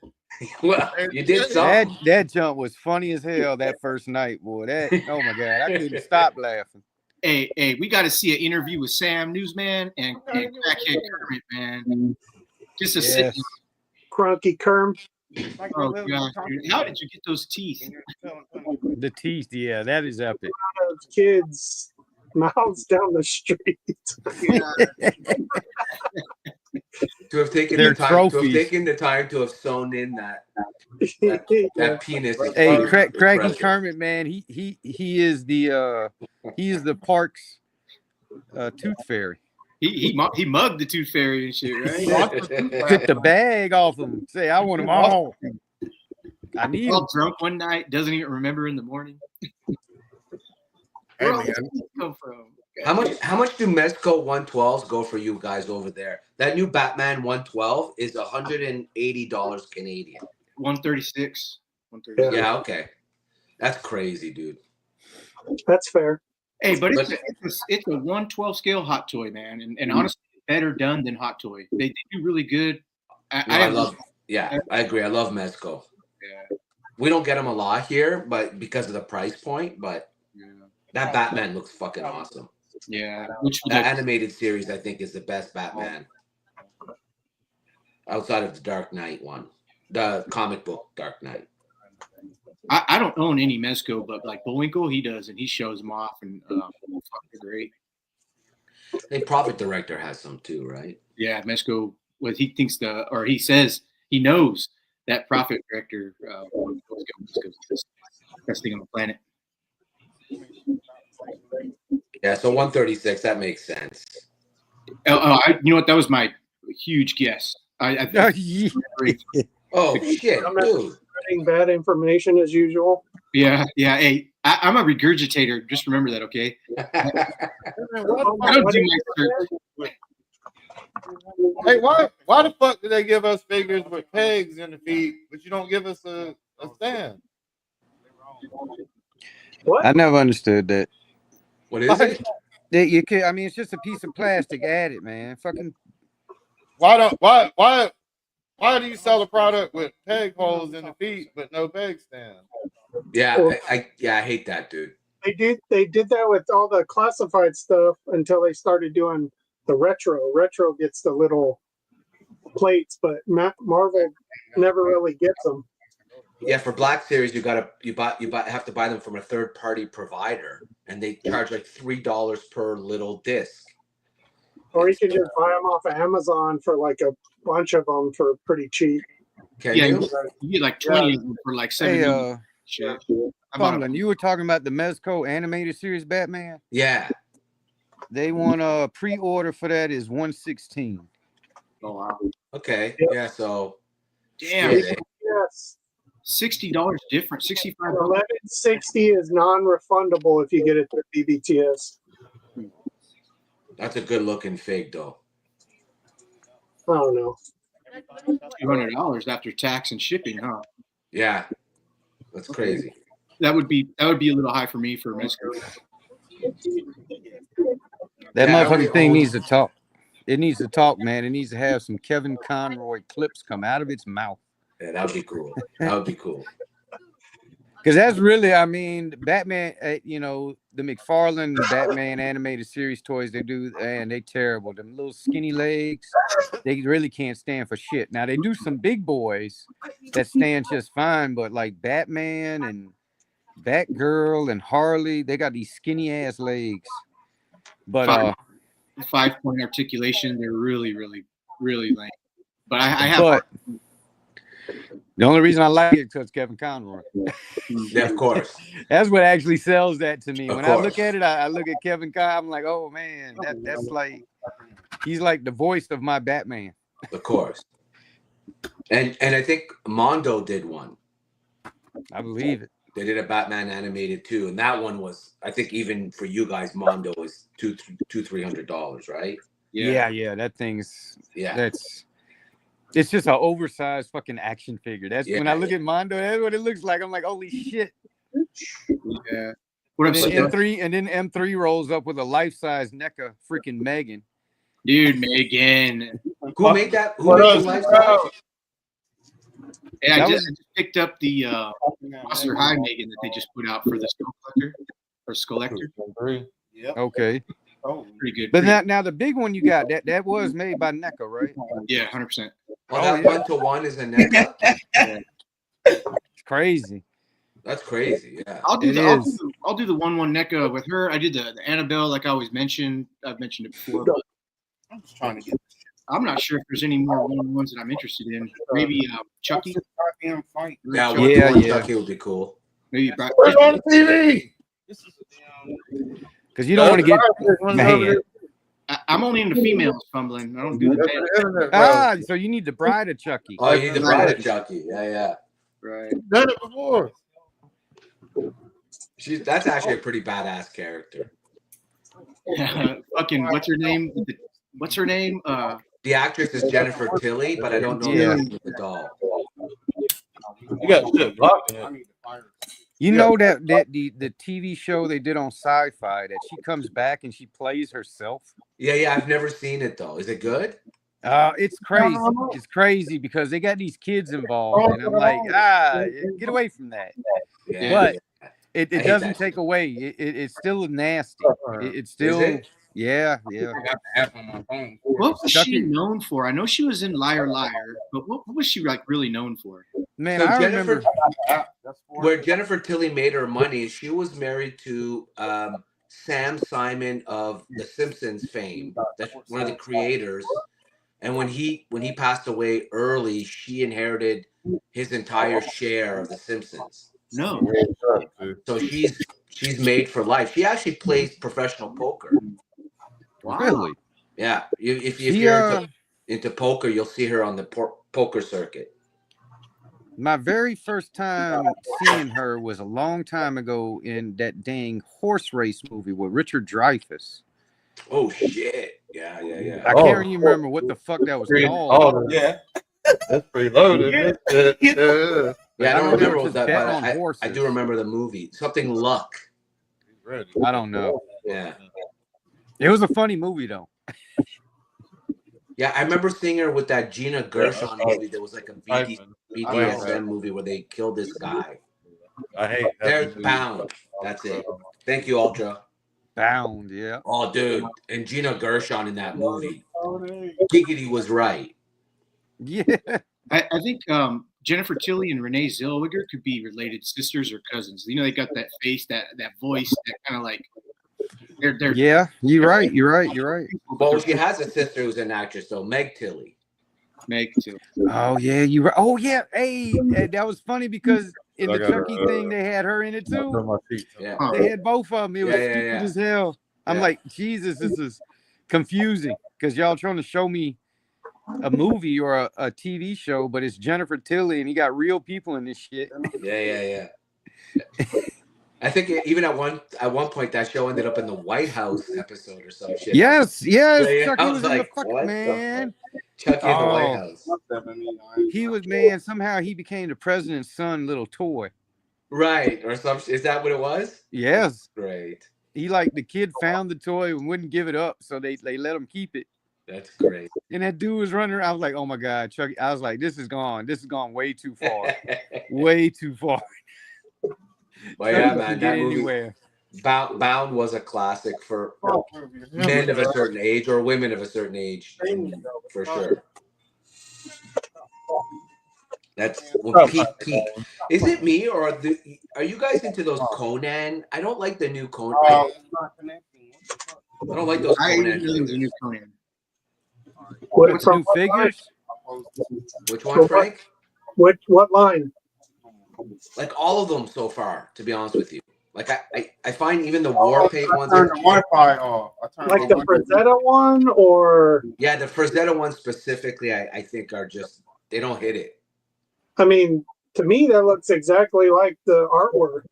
Well, you did something. That jump was funny as hell that first night, boy. Oh my god, I couldn't stop laughing. Hey, we got to see an interview with Sam Newsman and Crackhead Kermit, man. Just a sit. Crunky Kerm. Oh god, dude. How did you get those teeth? The teeth, yeah, that is epic. Of kids' mouths down the street. To have taken Their the time to have sewn in that penis. Hey, Craggy Kermit, man, he is the park's tooth fairy. He mugged the tooth fairy and shit, right? Took the bag off him. Say, I want them all. I need all them. drunk one night, doesn't even remember in the morning. Where all these teeth come from? How much do Mezco 112s go for you guys over there? That new Batman 112 is $180 Canadian. 136. Yeah, okay. That's crazy, dude. That's fair. Hey, but it's a 112 scale hot toy, man, and honestly, better done than Hot Toy. They do really good. I agree. I love Mezco. Yeah. We don't get them a lot here, but because of the price point. But that Batman looks fucking awesome. Yeah, that animated series I think is the best Batman outside of the Dark Knight one, the comic book Dark Knight. I don't own any Mezco, but like Bullwinkle, he does, and he shows them off, and they're great. I think Prophet Director has some too, right? Yeah, Mezco. What he thinks he says he knows that Prophet Director is the best thing on the planet. Yeah, so 136, that makes sense. You know what? That was my huge guess. I think oh shit, dude. Spreading bad information as usual. Yeah. Hey, I'm a regurgitator. Just remember that, okay? I don't do my search. Hey, why the fuck do they give us figures with pegs in the feet, but you don't give us a stand? What? I never understood that. What is it? You can, I mean, it's just a piece of plastic added, man. Fucking. Why do you sell a product with peg holes in the feet but no peg stand? Yeah, I hate that, dude. They did that with all the classified stuff until they started doing the retro. Retro gets the little plates, but Marvel never really gets them. Yeah, for Black Series, you have to buy them from a third party provider, and they charge like $3 per little disc. Or you can just buy them off of Amazon for like a bunch of them for pretty cheap. Can you? You get like 20 of them for like $7. Funland, you were talking about the Mezco animated series Batman? Yeah. They want a pre-order for that is $116. Oh wow. Okay. Yep. Yeah. So. Damn. Yes. $60 different. $65. $11.60 is non-refundable if you get it through BBTS. That's a good looking fig, though. I don't know. $200 after tax and shipping, huh? Yeah. That's crazy. That would be a little high for me for Mezco. That motherfucking thing needs to talk. It needs to talk, man. It needs to have some Kevin Conroy clips come out of its mouth. Yeah, that would be cool. That would be cool. Because that's really, I mean, Batman, the McFarlane Batman animated series toys they do, and they terrible. Them little skinny legs, they really can't stand for shit. Now, they do some big boys that stand just fine, but like Batman and Batgirl and Harley, they got these skinny ass legs. But 5-point articulation, they're really, really, really lame. But I have. The only reason I like it because Kevin Conroy. Yeah, of course. That's what actually sells that to me. Of when course. I look at it, I look at Kevin Conroy. I'm like, oh man, that's like he's like the voice of my Batman. Of course. And I think Mondo did one. I believe it. They did a Batman animated too, and that one was, I think, even for you guys, Mondo was $300, right? Yeah. That thing's it's just an oversized fucking action figure. That's when I look at Mondo, that's what it looks like. I'm like, holy shit. Yeah. What I'm saying, M3 rolls up with a life-size NECA freaking Megan. Dude, Megan. Who made that? Who made the lifestyle? Yeah, I just picked up the Monster High Megan that they just put out for the Skull Collector or Skullector. Yep. Okay. Oh, pretty good. But now the big one you got that was made by NECA, right? Yeah, 100%. Well, that 1-to-1 is a NECA. It's crazy. That's crazy. Yeah, I'll do the 1-1 NECA with her. I did the Annabelle, like I always mentioned. I've mentioned it before. But I'm just trying to get. I'm not sure if there's any more 1-on-1s that I'm interested in. Maybe Chucky. Goddamn fight. Yeah, Chucky would be cool. Maybe Where's on TV? Because you don't want to get man. I'm only into females fumbling. I don't do the so you need the bride of Chucky. Oh, you need the bride of Chucky. Yeah. Right. Done it before. That's actually a pretty badass character. Fucking what's her name? The actress is Jennifer Tilly, but I don't know the doll. You got shit blocking it. You know that the TV show they did on Sci-Fi that she comes back and she plays herself. Yeah. I've never seen it though. Is it good? It's crazy. It's crazy because they got these kids involved, and I'm like, get away from that. But it doesn't take away. It's still nasty. It's still. Yeah. What was she known for? I know she was in Liar Liar, but what was she like really known for? Man, I remember where Jennifer Tilly made her money. She was married to Sam Simon of The Simpsons fame. That's one of the creators. And when he passed away early, she inherited his entire share of The Simpsons. No. So she's made for life. She actually plays professional poker. Wow. Really? Yeah. If you're into poker, you'll see her on the poker circuit. My very first time seeing her was a long time ago in that dang horse race movie with Richard Dreyfuss. Oh shit! Yeah. I can't even remember what the fuck that was called. Yeah, that's pretty loaded. Yeah, I don't remember that, but I do remember the movie. Something Luck. I don't know. Yeah, it was a funny movie though. Yeah, I remember seeing her with that Gina Gershon movie. There was like a BDSM movie where they killed this guy. I hate that. There's Bound. That's it. Thank you, Ultra. Bound, yeah. Oh, dude, and Gina Gershon in that movie. Giggity was right. Yeah, I think Jennifer Tilly and Renee Zellweger could be related sisters or cousins. You know, they got that face, that voice, that kind of like. They're yeah, you're right. Well, she has a sister who's an actress, though, Meg Tilly. Meg Tilly. Oh yeah, you right. Oh yeah, hey, that was funny because in the Chucky thing they had her in it too. Yeah, they had both of them. It was stupid as hell. I'm like, Jesus, this is confusing because y'all trying to show me a movie or a TV show, but it's Jennifer Tilly and you got real people in this shit. Yeah. I think even at one point that show ended up in the White House episode or some shit. Yes. Yeah, Chucky was in the fucking man. Chucky in the White House. He was somehow he became the president's son little toy. Right, or some. Is that what it was? Yes. Great. He the kid found the toy and wouldn't give it up, so they let him keep it. That's great. And that dude was running around. I was like, oh my God, Chucky. I was like, this has gone way too far. Way too far. Well, yeah, man, that movie, Bound was a classic for men of a certain age or women of a certain age, for sure. That's peak. Is it me or are you guys into those Conan? I don't like the new Conan. I don't like those Conan. The new Conan. What's new figures? Which one, Frank? What line? Like all of them so far, to be honest with you. Like I find even the war paint ones Turn are the Wi-Fi off. I turned Like the Frazetta one, or yeah, the Frazetta ones specifically, I think are just they don't hit it. I mean, to me that looks exactly like the artwork.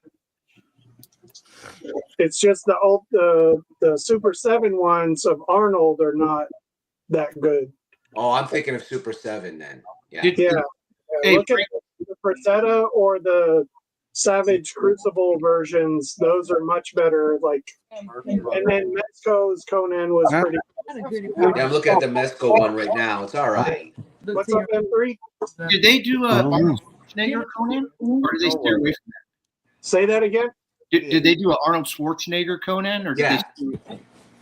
It's just the Super 7 ones of Arnold are not that good. Oh, I'm thinking of Super 7 then. Yeah. Yeah. Hey, Look at the Frazetta or the Savage Crucible versions. Those are much better. Like, and then Mezco's Conan was pretty. Yeah, I'm looking at the Mezco one right now. It's all right. What's up, M3? Did they do a Arnold Schwarzenegger Conan, or did they steer away from that? Say that again. Did they do an Arnold Schwarzenegger Conan, or did Yeah. they?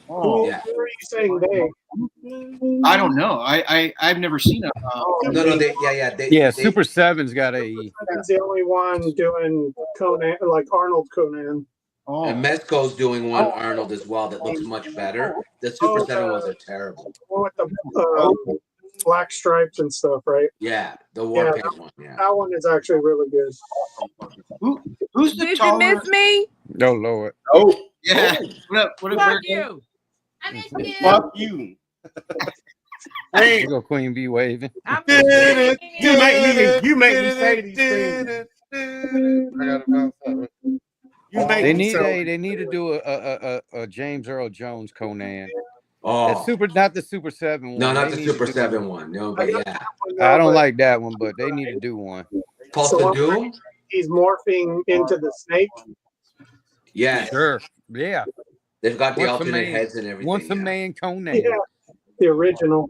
Oh, Yeah. Who are you saying they? I don't know. I've never seen a. No, they Super 7's got a. That's the only one doing Conan, like Arnold Conan. Oh, and Mezco's doing one Arnold as well that looks much better. The Super 7 ones are terrible. With the black stripes and stuff, right? Yeah, the war paint one. Yeah. That one is actually really good. Who's the Did taller? you miss me? Oh Lord. Oh, Yeah. What up? What up? Fuck Eric? you. I miss you. fuck you. Hey, You go Queen Bee waving. I miss you. you make me say these things. I gotta bounce that. You make They me need so. they need to do a James Earl Jones Conan. Oh, Not the Super 7 one. no, not They the need to Super do 7 one. one. No, but yeah. I don't like that one, but they need to do one. Pulse So of I'm Doom? He's morphing into the snake. Yes. Sure. Yeah. They've got the Once a alternate man- heads and everything. Once a yeah. man Conan. Yeah, the original.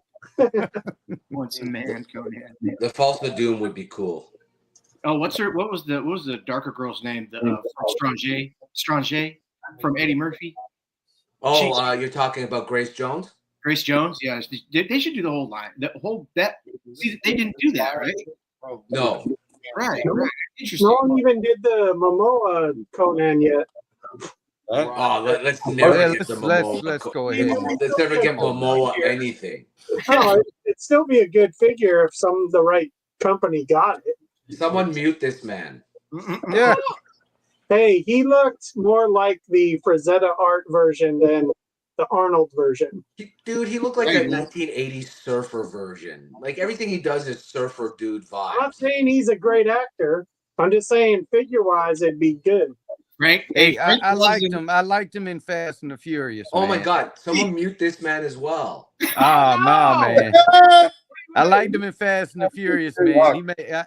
Once a man Conan. The False of Doom would be cool. Oh, what was the darker girl's name? The from Strange from Eddie Murphy. Oh, you're talking about Grace Jones? Grace Jones. Yeah, they should do the whole line. See, they didn't do that, right? No. Right. Interesting. No one even did the Momoa Conan yet. Oh, let's never Yeah, get the Momoa. let's go ahead. Let's never get Momoa anything. No, it'd still be a good figure if the right company got it. Someone mute this man. Yeah. Hey, he looked more like the Frazetta art version than the Arnold version. Dude, he looked like a 1980s surfer version. Like everything he does is surfer dude vibe. I'm not saying he's a great actor. I'm just saying figure-wise, it'd be good. Frank. Hey, I liked him. I liked him in Fast and the Furious. Oh my man. God! Someone mute this man as well. Oh no, man. I liked him in Fast and the Furious, man.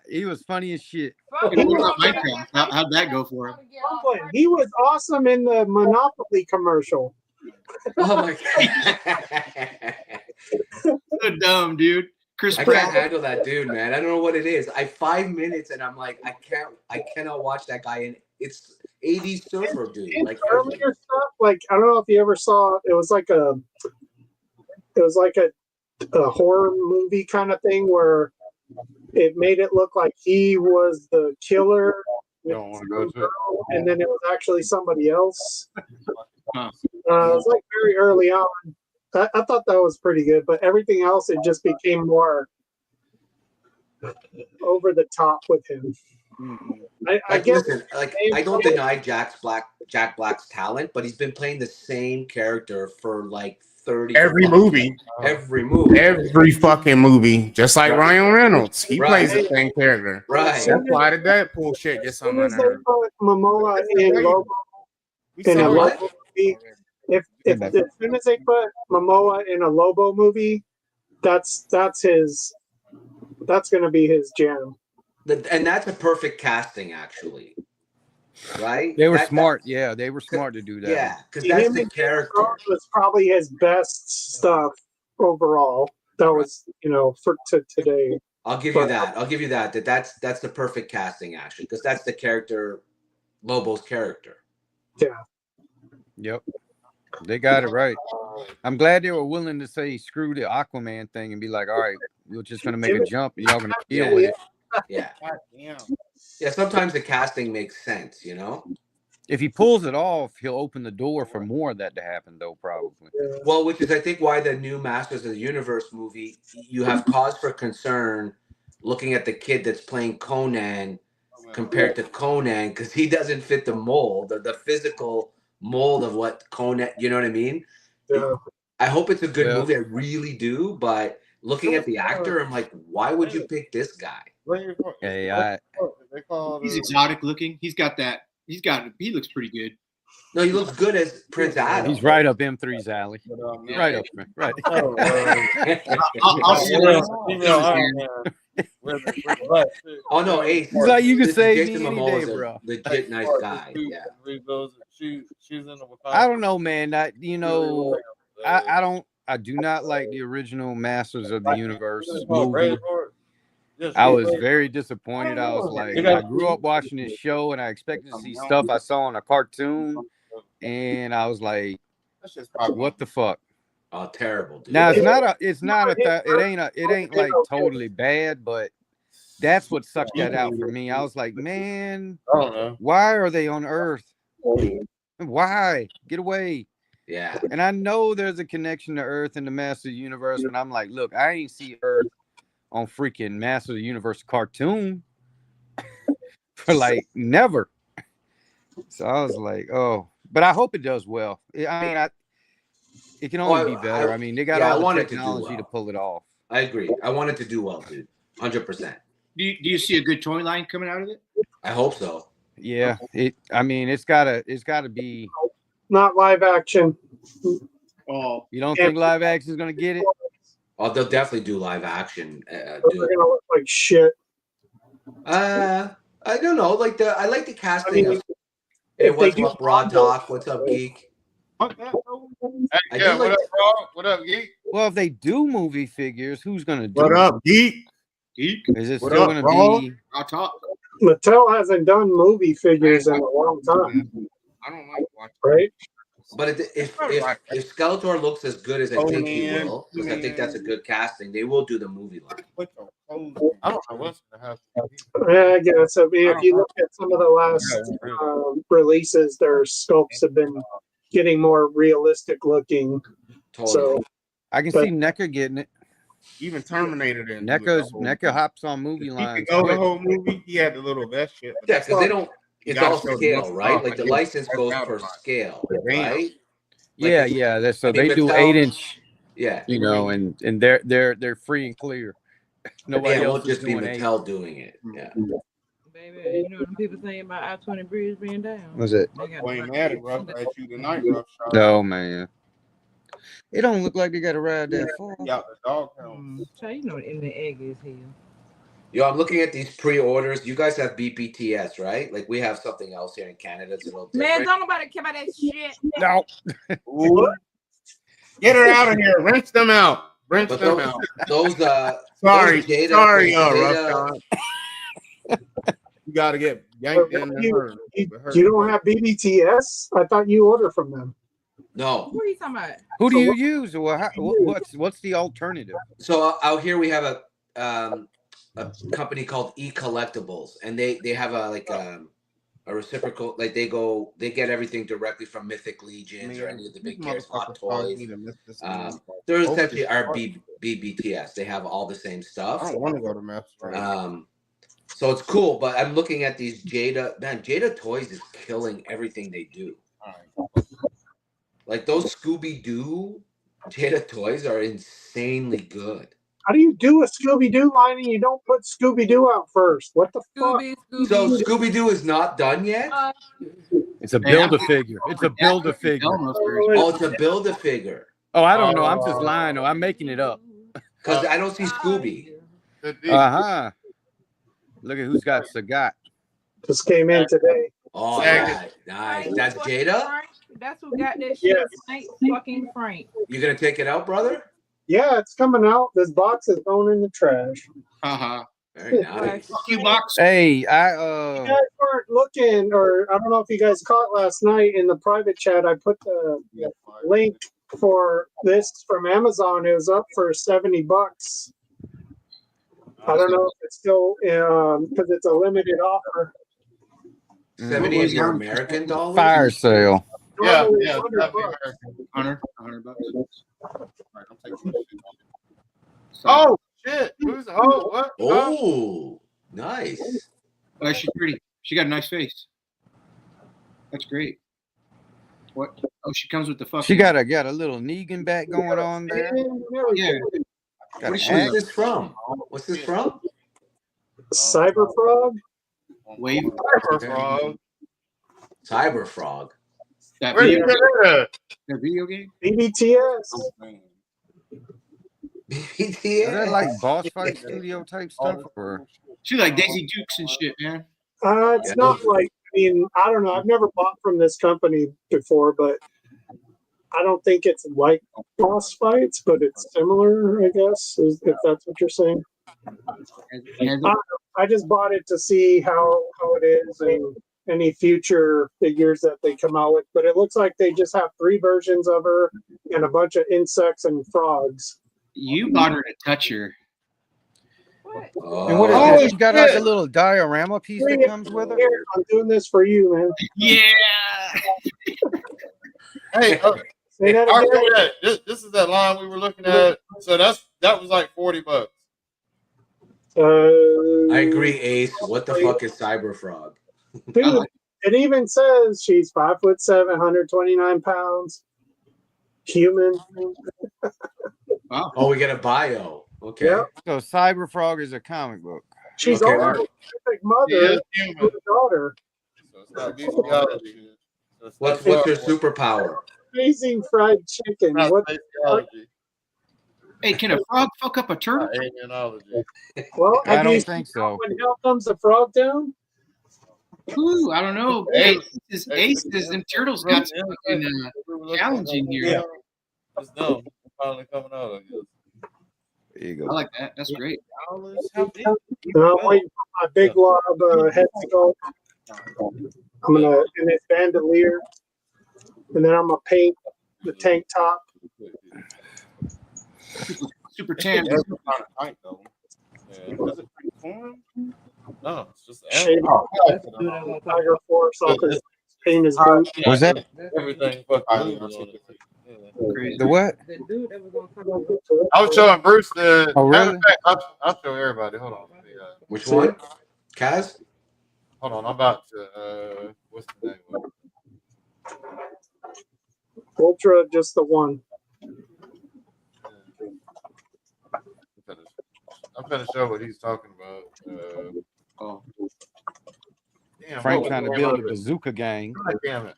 He was funny as shit. What about Minecraft? How'd that go for him? He was awesome in the Monopoly commercial. Oh my God! So dumb, dude. Chris I Pratt. can't handle that dude, man. I don't know what it is. 5 minutes and I'm like, I cannot watch that guy. And it's 80s surfer dude. And Like earlier stuff, like I don't know if you ever saw. It was like a horror movie kind of thing where it made it look like he was the killer, Don't want to go to it. and then it was actually somebody else. Huh. It was like very early on. I thought that was pretty good, but everything else it just became more over the top with him. I guess. Listen, like I don't deny Jack Black's talent, but he's been playing the same character for like 30 Every movie. Every movie. Every fucking movie. Just like Ryan Reynolds. He Right. plays the same character. Right. That's why the Deadpool shit gets As soon on as my they nerves. put Momoa in Lobo, in a what? Lobo movie, if as soon as they put Momoa in a Lobo movie, that's going to be his jam. And that's a perfect casting, actually. Right? They were smart. Yeah, they were smart to do that. Yeah, because that's Him the and character. Rose was probably his best stuff overall. That was, for today. I'll give you that. That's the perfect casting, actually, because that's the character, Lobo's character. Yeah. Yep. They got it right. I'm glad they were willing to say screw the Aquaman thing and be like, all right, we're just gonna make a jump and y'all gonna deal with it. Yeah. God damn. Yeah, sometimes the casting makes sense, you know? If he pulls it off, he'll open the door for more of that to happen, though, probably. Well, which is, I think, why the new Masters of the Universe movie, you have cause for concern looking at the kid that's playing Conan compared to Conan because he doesn't fit the mold, the physical mold of what Conan. You know what I mean? Yeah. I hope it's a good Well, movie. I really do. But looking at the actor, I'm like, why would you pick this guy? hey, They call He's exotic looking. He looks pretty good. No, he looks good as Prince Adam. he's right up M3's alley. Right up, right. I'll see Oh no, Ace. He's like, you can This save Jason me any Momoa day, is a bro. legit nice guy. Yeah. She's in the I don't know, man. I do not like the original Masters of the Universe movie. I was very disappointed. I was like, I grew up watching this show and I expected to see stuff I saw in a cartoon, and I was like, what the fuck? Oh, terrible, dude. Now it ain't like totally bad, but that's what sucked that out for me. I was like, man, why are they on Earth? Why? Get away. Yeah. And I know there's a connection to Earth and the Master of the Universe, but I'm like, look, I ain't see Earth on freaking Master of the Universe cartoon for like never. So I was like, oh, but I hope it does well. I mean, it can only be better. I mean, they got all the technology to pull it off. I agree. I want it to do well, dude. 100%. Do you see a good toy line coming out of it? I hope so. Yeah. It's gotta be. Not live action. Oh, you don't think live action is gonna get it? Oh, they'll definitely do live action. They're gonna look like shit. I don't know. I like the casting. I mean, hey, what's up, Broad Talk? What's up, Geek? What up, Geek? Well, if they do movie figures, who's gonna do What up, Geek? Geek? Is it still gonna be? I'll talk. Mattel hasn't done movie figures in a long time. I don't like watching. Right? But if Skeletor looks as good as I think he will, because I think that's a good casting, they will do the movie line. I don't know what's gonna happen. Yeah, I guess. I mean, if you look at some of the last releases, their sculpts have been getting more realistic looking. Totally. So I can see NECA getting it. Even Terminator didn't. NECA hops on movie lines. He could go the whole movie. He had the little vest shit. Yeah, because they don't. It's all scale, right? Like the license goes per scale, right? Yeah. So they do 8-inch. Yeah, you know, and they're free and clear. Nobody else won't just be Mattel doing it. Yeah. Baby, you know what people saying about I-20 bridge being down? What's it? Wayne mad at you tonight, rough shot. No, man. It don't look like they got to ride that far. Yeah, the dog house. So you know in the egg is here. Yo, I'm looking at these pre-orders. You guys have BPTS, right? Like we have something else here in Canada. It's a little different. Man, don't nobody care about that shit. No. Get her out of here. Rinse them out. Rinse them out. Those sorry, those sorry, Jada, rough shot. You got to get yanked in her. You don't have BBTS? I thought you order from them. No. What are you talking about? Who do you use? Or what's the alternative? So out here we have a company called E-Collectibles, and they have a reciprocal, like they get everything directly from Mythic Legions or any of the big gears, Hot Toys. They're essentially our BBTS. They have all the same stuff. I don't want to go to Master. So it's cool, but I'm looking at these Jada. Man, Jada Toys is killing everything they do. Like those Scooby-Doo Jada Toys are insanely good. How do you do a Scooby-Doo line and you don't put Scooby-Doo out first? What the fuck? So Scooby-Doo is not done yet? It's a Build-A-Figure. It's a Build-A-Figure. Oh, it's a Build-A-Figure. Oh, I don't know. I'm just lying. No, I'm making it up. Because I don't see Scooby. Uh-huh. Look at who's got Sagat. Just came in today. Oh, nice. That's Jada? That's who got that shit. Frank, fucking Frank. You gonna take it out, brother? Yeah, it's coming out. This box is going in the trash. Very nice. Hey, You guys weren't looking, or I don't know if you guys caught last night in the private chat. I put the link for this from Amazon. It was up for $70. I don't know if it's still because it's a limited offer. 70 of your American dollars? Fire sale. Yeah, $100. $100 bucks. Oh shit! Who's what? Oh, nice. Oh, she's pretty. She got a nice face. That's great. What? Oh, she comes with the fucking. She got a little Negan back going on there. Yeah. Got What's an this from? What's this from? Cyber Frog. Wave. Frog. Cyber Frog. That Where video, you get that? that video game. BBTS. Is that like boss fight studio type stuff, or She like Daisy Dukes and shit, man. It's not like, I mean, I don't know. I've never bought from this company before, but I don't think it's like boss fights, but it's similar, I guess, if that's what you're saying. I just bought it to see how it is and any future figures that they come out with. But it looks like they just have 3 versions of her and a bunch of insects and frogs. You bought her to touch her. and what is this? She got like a little diorama piece that comes with her. Here, I'm doing this for you, man. Yeah. Hey, Say that I again. remember that. This is that line we were looking at. So that was like $40. I agree, Ace. What the fuck is Cyber Frog? Dude, it even says she's 5'7", 129 pounds, human. Wow. Oh, we get a bio. Okay. Yeah. So Cyber Frog is a comic book. She's Okay, also all right. a perfect mother to a daughter. So it's not bestiality. So it's What's not her superpower? Amazing fried chicken. not What? bestiality, Hey, can a frog fuck up a turtle? not alienology. Well, I have you don't seen think so. When hell comes the frog down? Ooh, I don't know. Hey, Ace says them turtles got some fucking challenge in here. Yeah. It's them. Finally coming out, I guess. There you go. I like that. That's great. And I'm waiting for my big lob head sculpt. I'm gonna in this bandolier, and then I'm gonna paint the tank top. Super tan. That's kind of tight, though. Yeah. Is it pretty corn? No, it's just Shave animal. Tiger Force off his paint his boot. Was that Everything fucking blue on it. Yeah. the what? The dude that was on top of the I was showing Bruce the. Oh, really? Matter of fact, I'll show everybody. Hold on. Which one? Kaz? Hold on. I'm about to. What's the name of it? Ultra, just the one. I'm gonna show what he's talking about. Oh. Damn, Frank what trying to was build the a name bazooka gang of it? God damn it.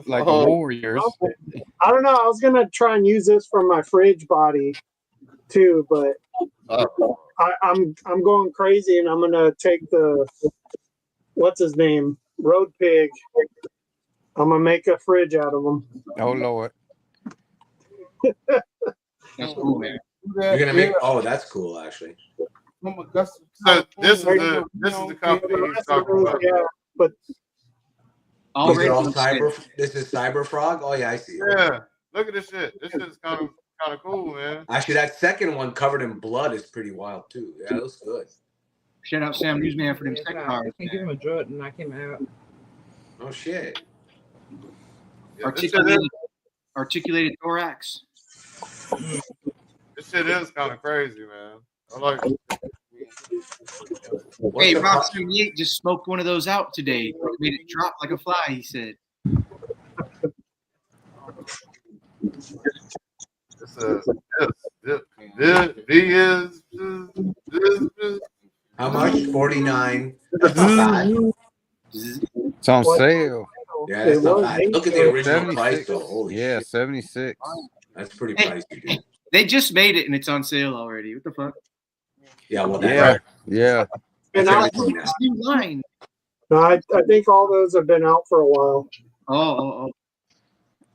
like the Warriors. I don't know. I was gonna try and use this for my fridge body too, but I'm going crazy, and I'm gonna take the what's his name, Road Pig. I'm gonna make a fridge out of him. Oh Lord. That's cool, man. You're gonna make. Oh, that's cool, actually. So this is the company he's talking about. Yeah, but These are all cyber. This is Cyber Frog. Oh yeah, I see. Yeah, look at this shit. This shit is kind of cool, man. Actually, that second one covered in blood is pretty wild too. Yeah, it looks good. Shout out Sam Newsman for them second I cards. can give him a drug and knock him out. Oh shit. Yeah, this, shit is, Articulated thorax. this shit is kind of crazy, man. I like it. Hey, Rob 78 just smoked one of those out today. Made it drop like a fly, he said. This How much? 49. It's on sale. Yeah, that's not bad. Look at the original price though. Holy Yeah, shit. 76. That's pretty Hey. pricey, dude. They just made it and it's on sale already. What the fuck? Yeah, well, Yeah, yeah. and that's I, everything now. It's new line. I think all those have been out for a while. Oh.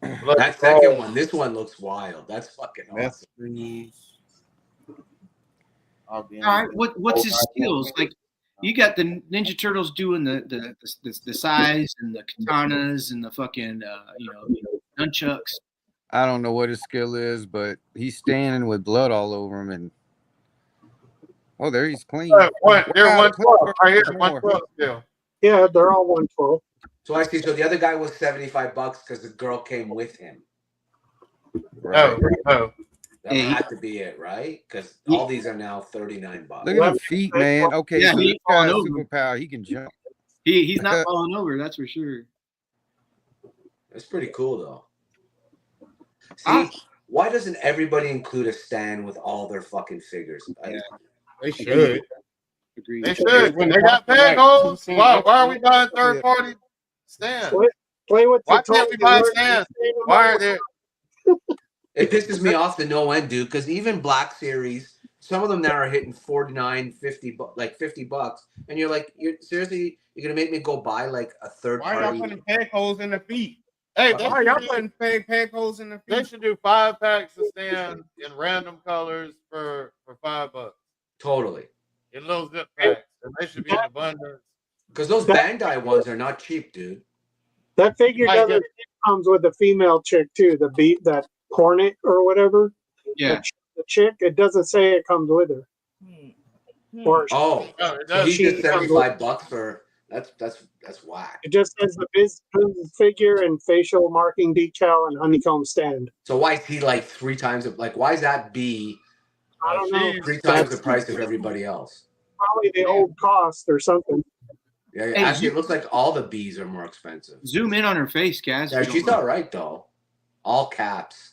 That second one, this one looks wild. That's fucking awesome. All right. What's his skills? Like, you got the Ninja Turtles doing the size and the katanas and the fucking nunchucks. I don't know what his skill is, but he's standing with blood all over him, and there he's clean. They're 112 right here. 112 still. Yeah, they're all 112. So I see. So the other guy was $75 because the girl came with him. Right. No. That would have to be it, right? Because all these are now $39. Look at them feet, man. Okay, Yeah, so he this ain't falling guy's over. superpower. He can jump. He's not falling over, that's for sure. That's pretty cool, though. See, why doesn't everybody include a stand with all their fucking figures? They should. They should. When they got peg holes, why are we buying third party stands? Play with Why the can't we toys buy and stands? learn Why are there? It pisses me off to no end, dude, because even Black Series, some of them now are hitting 49, 50, like $50. And you're like, you're going to make me go buy like a third Why party? y'all putting peg holes in the feet? Hey, why are y'all putting peg holes in the feet? They should do 5 packs of stands in random colors for $5. Totally. In little zip packs. And they should be in abundance. Because those Bandai ones are not cheap, dude. That figure comes with a female chick too. That Hornet or whatever. Yeah. The chick. It doesn't say it comes with her. Or so he's just $75 for that's whack. It just says the biz figure and facial marking decal and honeycomb stand. So why is he like 3 times why is that B? I don't know. 3 times the price of everybody else. Probably the old cost or something. Yeah, actually, it looks like all the B's are more expensive. Zoom in on her face, Kaz. Yeah, she's all right though. All caps.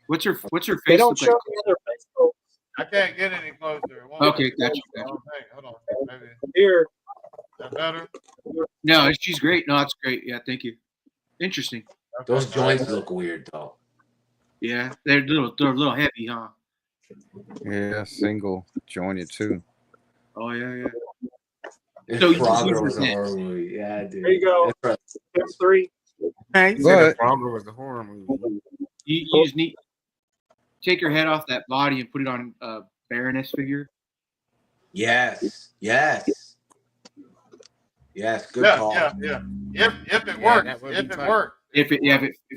What's her face? They don't show look the other face. Folks. I can't get any closer. Okay, gotcha. Hold on. Maybe. Here. Is that better? No, she's great. No, that's great. Yeah, thank you. Interesting. Those joints look weird though. Yeah, they're a little heavy, huh? Yeah, single jointed too. Oh yeah. So Frogger was a horror movie. Yeah, dude. There you go. That's 3. Hey, you said Frogger was a horror movie. You just need take your head off that body and put it on a Baroness figure. Yes. Good call. Yeah. If it works. If it works. If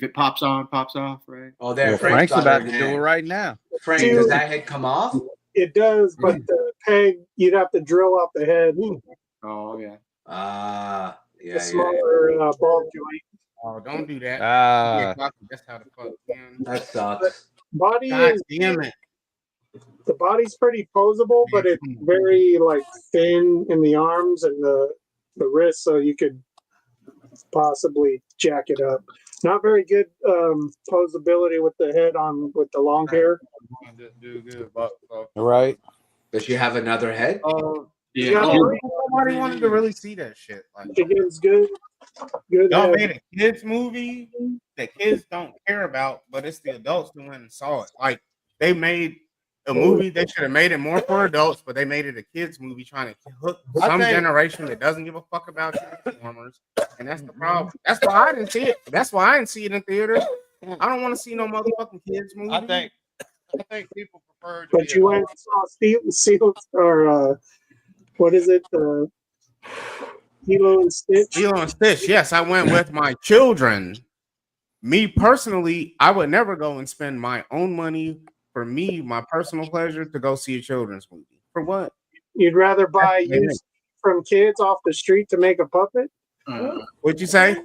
it pops on, pops off, right? Oh, there. Well, Frank's about to do it right now. Frank, does that head come off? It does, but the peg you'd have to drill out the head. Oh yeah. Yeah. The smaller ball joint. Oh, don't do that. That's how the fuck. Man. That sucks. Body God is damn it. The body's pretty posable, but it's very like thin in the arms and the wrist, so you could possibly jack it up. Not very good posability with the head on with the long hair. Right. Does she have another head? Yeah. Nobody wanted to really see that shit. Like, it's good. Y'all made a kids movie that kids don't care about, but it's the adults who went and saw it. Like they made a movie, they should have made it more for adults, but they made it a kids movie trying to hook some generation that doesn't give a fuck about Transformers, and that's the problem. That's why I didn't see it. That's why I didn't see it in theaters. I don't want to see no motherfucking kids movie. I think people prefer. But you went and saw Steel or what is it? Lilo and Stitch. Lilo and Stitch. Yes, I went with my children. Me personally, I would never go and spend my own money for me, my personal pleasure, to go see a children's movie. For what? You'd rather buy used from kids off the street to make a puppet? What'd you say?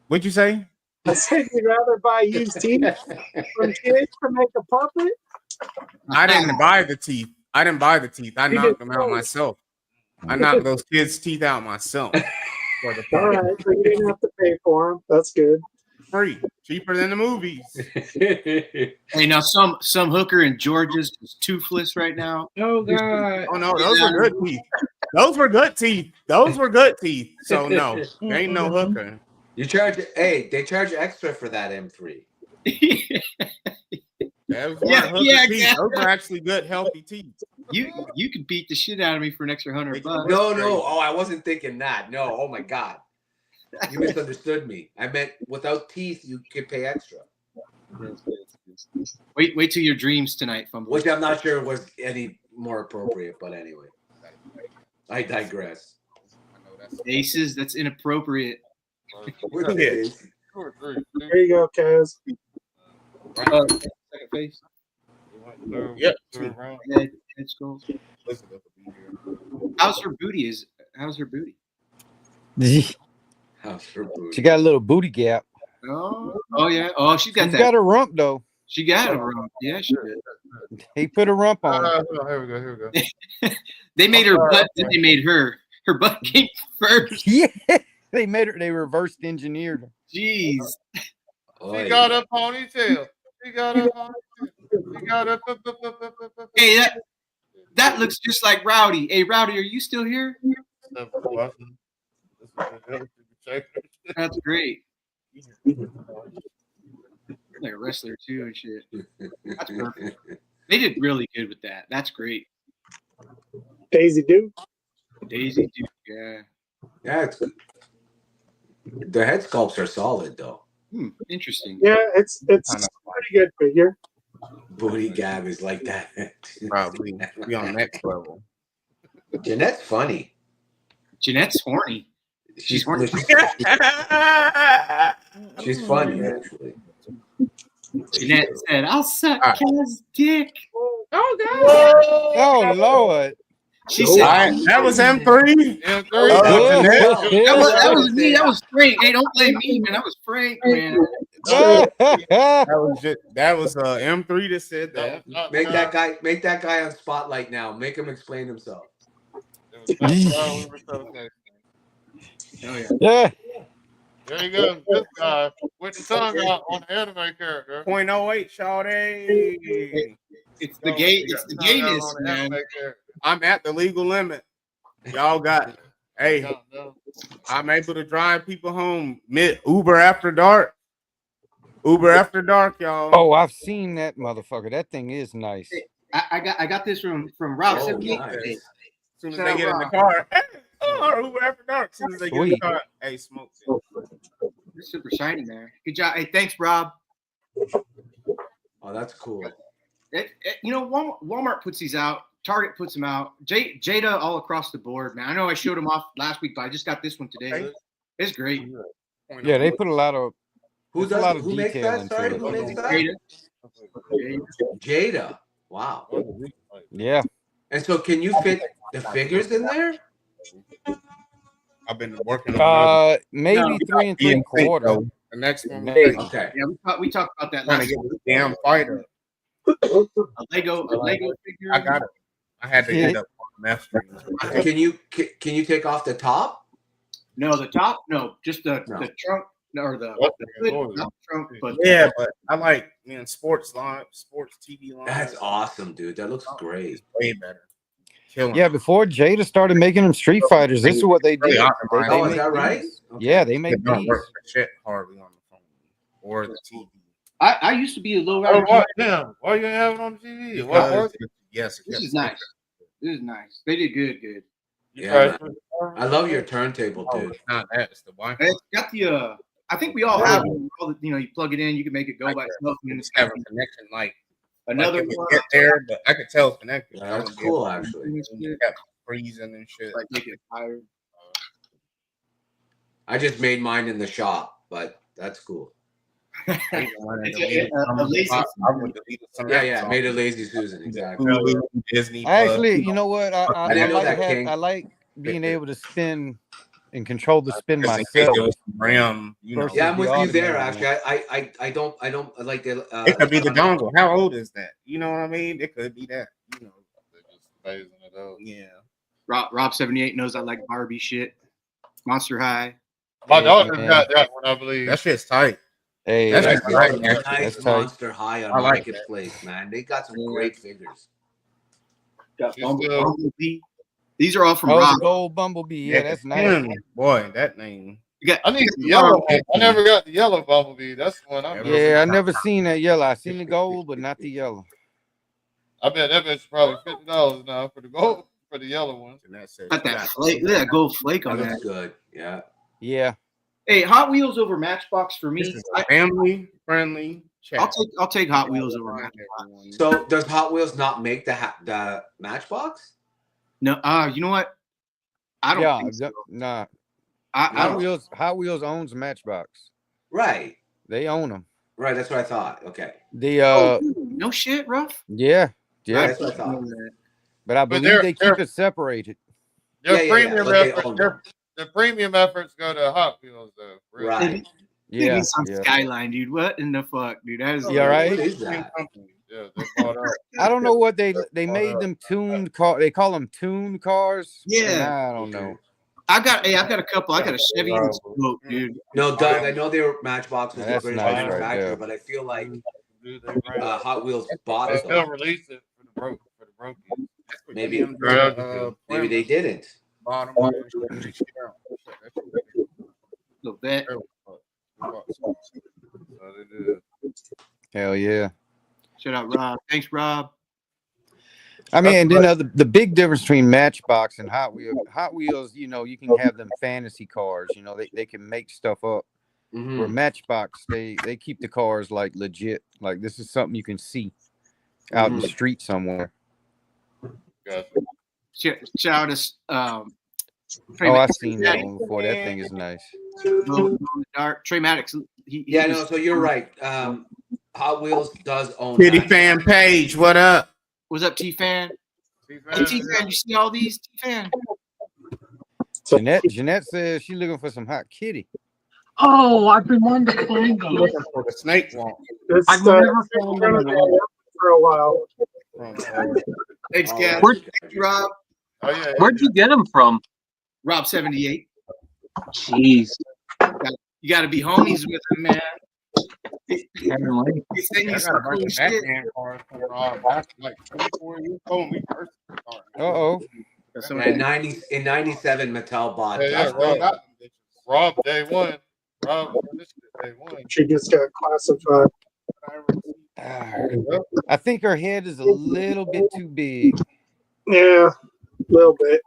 What'd you say? I said you'd rather buy used teeth from kids to make a puppet? I didn't buy the teeth. I knocked them out myself. I knocked those kids' teeth out myself. All right, so you didn't have to pay for them. That's good. Free, cheaper than the movies. Hey, now some hooker in Georgia's is toothless right now. Oh God! Oh no, those were good teeth. Those were good teeth. So no, there ain't no hooker. They charge extra for that M3. Those Those are actually good, healthy teeth. You could beat the shit out of me for an extra $100. No. Oh, I wasn't thinking that. No. Oh my God. You misunderstood me. I meant without teeth, you could pay extra. Wait till your dreams tonight, which I'm not sure was any more appropriate, but anyway, I digress. Aces, that's inappropriate. There you go, Kaz. Second face. Yep. Let's go. How's her booty? How's her booty? She got a little booty gap. Oh yeah. Oh, she's got a rump though. She got a rump. Yeah, she did. He put a rump on her. Here we go. Here we go. They made her butt, then they made her. Her butt came first. Yeah, they made her. They reversed engineered her. Jeez. She got a ponytail. She got a ponytail. She got a. Hey, that looks just like Rowdy. Hey, Rowdy, are you still here? That's great. Like a wrestler too and shit. That's perfect. They did really good with that. That's great. Daisy Duke. Daisy Duke, yeah. Yeah, it's good. The head sculpts are solid though. Interesting. Yeah, it's a pretty good figure. Booty Gab is like that. Probably be on next level. Jeanette's funny. Jeanette's horny. She's horny. She's funny, actually. Jeanette said, "I'll suck Kaz's dick." Oh God! Oh Lord! She said, "That was M3." M3. That was me. That was Frank. Hey, don't blame me, man. That was Frank, man. That was M3 that said that. Make that guy on Spotlight now. Make him explain himself. Oh yeah. There you go. This guy with the tongue out on the anime character. 0.08, shawty. It's the gay. It's the gayness, man. I'm at the legal limit. Y'all got it. Hey, I'm able to drive people home. Uber after dark. Uber after dark, y'all. Oh, I've seen that motherfucker. That thing is nice. I got this from Rob. Oh, Nice. As soon as they get in the car, Uber after dark. As soon as they get in the car, hey, smoke. It's super shiny, man. Good job. Hey, thanks, Rob. Oh, that's cool. You know, Walmart puts these out. Target puts them out. Jada all across the board, man. I know I showed them off last week, but I just got this one today. It's great. Yeah, they put a lot of who makes that? Sorry, who makes that? Jada. Wow. Yeah. And so, can you fit the figures in there? I've been working on maybe 3 3/4. The next one, maybe. Okay. Yeah, we talked about that trying last to get week. this damn fighter. A Lego figure. I got it. I had to end up on the mess. Can you take off the top? No, the top. No, just the trunk or the hood, not the trunk. But yeah, but I like sports TV line. That's awesome, dude. That looks great. It's way better. Yeah, before Jada started making them Street Fighters, this is what they did. Oh, is that right? Okay. Yeah, they make don't these. work for shit hardly on the phone or the TV. I used to be a low Oh, rider. damn. Why you have it on the TV? Yes, This is nice. This is nice. They did good. Yeah, I love your turntable, dude. It's not that. It's the Wi-Fi. It's got the. I think we all have one. You plug it in, you can make it go by itself, and then it's have a connection like another like one. get there, but I could tell it's connected. Yeah, that's cool, actually. It kept freezing and shit. Like make it higher. I just made mine in the shop, but that's cool. I made a Lazy Susan, exactly. Disney. Actually, you know what? I didn't know that, King. I like being able to spin and control the spin Because myself. RAM, Yeah, I'm with you there. Actually, I don't like the. It could be the dongle. How old is that? You know what I mean? It could be that. You know, just phasing it out. Yeah. Rob 78 knows I like Barbie shit. Monster High. My daughter got that one, I believe. That shit's tight. Hey, that's nice that's Monster High on like Marketplace, man. They got some great figures. Got Bumblebee. These are all from Oh, Rob. the gold Bumblebee. Yeah, that's nice. Boy, that name. I need the yellow one. I never got the yellow Bumblebee. That's the one I'm Yeah, I never seen that yellow. I seen the gold, but not the yellow. I bet that bit's probably $50 now for the gold, for the yellow one. Got that flake. Look at that gold flake on That that. looks good. Yeah. Yeah. Hey, Hot Wheels over Matchbox for me. This is a family friendly chat. I'll take Hot Wheels over Matchbox. So does Hot Wheels not make the Matchbox? No, you know what? I don't think so. Nah. I Hot Wheels owns Matchbox. Right. They own them. Right. That's what I thought. Okay. The no shit, Ruff. Yeah. Right, that's what I thought. But I believe they keep it separated. Their premium efforts, their premium efforts go to Hot Wheels, though. Really. Right. Give me Yeah, some yeah. Skyline, dude. What in the fuck, dude? That is You all right? What is that? Yeah, they bought out. I don't know what they made them tuned car. They call them tuned cars, and Yeah. I don't know. I've got a couple. I got a Chevy and a Smoke, dude. No, Doug, I know they were Matchbox was the That's British nice right manufacturer, there. but I feel like Dude, they ran. Hot Wheels bought They them. still released it for the brokies. Maybe maybe they didn't. Bottom Little bit. Hell yeah. Shout out Rob. Thanks, Rob. I mean, and then the big difference between Matchbox and Hot Wheels, you know, you can have them fantasy cars. You know, they can make stuff up. Mm-hmm. Where Matchbox, they keep the cars like legit. Like this is something you can see out in the street somewhere. Shout out Oh, I've seen that one before. That thing is nice. Dark Trey Maddox. No, so you're right. Hot Wheels does own Kitty Matchbox. Fan Page, what up? What's up, T-Fan? Hey, T-Fan, you see all these, T-Fan? Jeanette says she's looking for some hot kitty. Oh, I've been wanting to find those. Looking for the snake one. I've never found them at all. For a while. Thanks, Gab. Where'd- Thank you, Rob. Oh, yeah. Where'd you get them from? Rob 78. Jeez. You got to be homies with him, man. Apparently. He sent you I some got a cool bunch of shit. Batman cars from Rob back like 24 years ago when we first started. In 97, Mattel bought. Yeah, Rob day one. Rob this day one. She just got classified. I think her head is a little bit too big. Yeah, a little bit.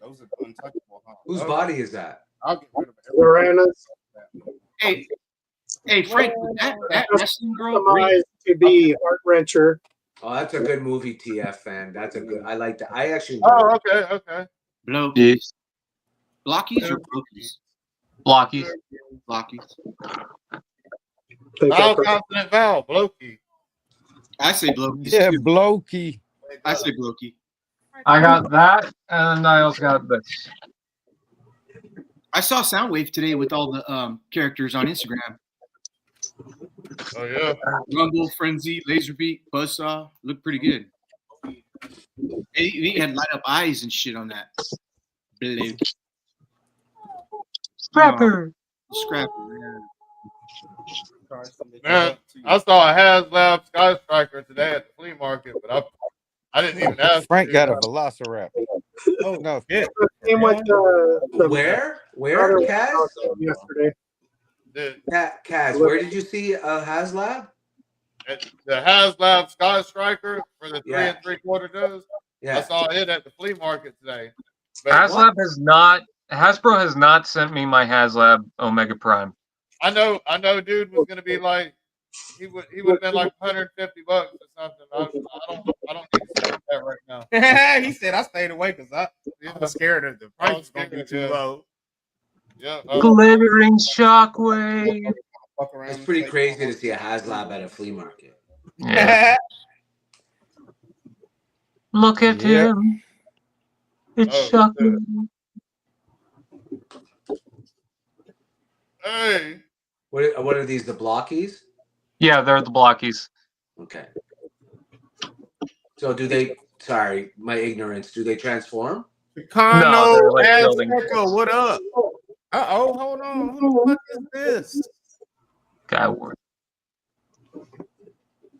Those are untouchable, huh? Whose body is that? I'll get rid of it. Lorena's Hey, Frank, that wrestling girl. customized to be Heart Wrencher. Oh, that's a good movie, TF fan. That's a good. I like that. I actually. Oh, okay. Blockies. Blockies or Blockies? Blockies. Blockies. Vowel, consonant, vowel, blokey. I say Blockies. Yeah, too. blokey. I say Blokey. I got that, and I also got this. I saw Soundwave today with all the characters on Instagram. Oh, yeah. Rumble, Frenzy, Laserbeat, Buzzsaw. Looked pretty good. He had light up eyes and shit on that. Blade. Scrapper. Scrapper, yeah. Man, I saw a HasLab Sky Striker today at the flea market, but I didn't even ask. Frank got a Velociraptor. Oh, No, yeah. Same with the Where, other Kaz? yesterday. Kaz, where did you see HasLab? The HasLab Sky Striker for the 3 Yeah. 3/4 dose. Yeah. I saw it at the flea market today. HasLab Hasbro has not sent me my HasLab Omega Prime. I know, dude was gonna be like, he would have been like $150 or something. I don't need to spend that right now. He said I stayed away because I was scared of the price was gonna be too low. Yeah. Glittering Shockwave. Fuck around. It's pretty crazy to see a HasLab at a flea market. Yeah. Look at him. It's shocking. Hey. What are these? The Blockies? Yeah, they're the Blockies. Okay. So do they? Sorry, my ignorance. Do they transform? Chicano, they're like building Azteca, what up? Uh-oh, hold on. Who the fuck is this? Guy Ward.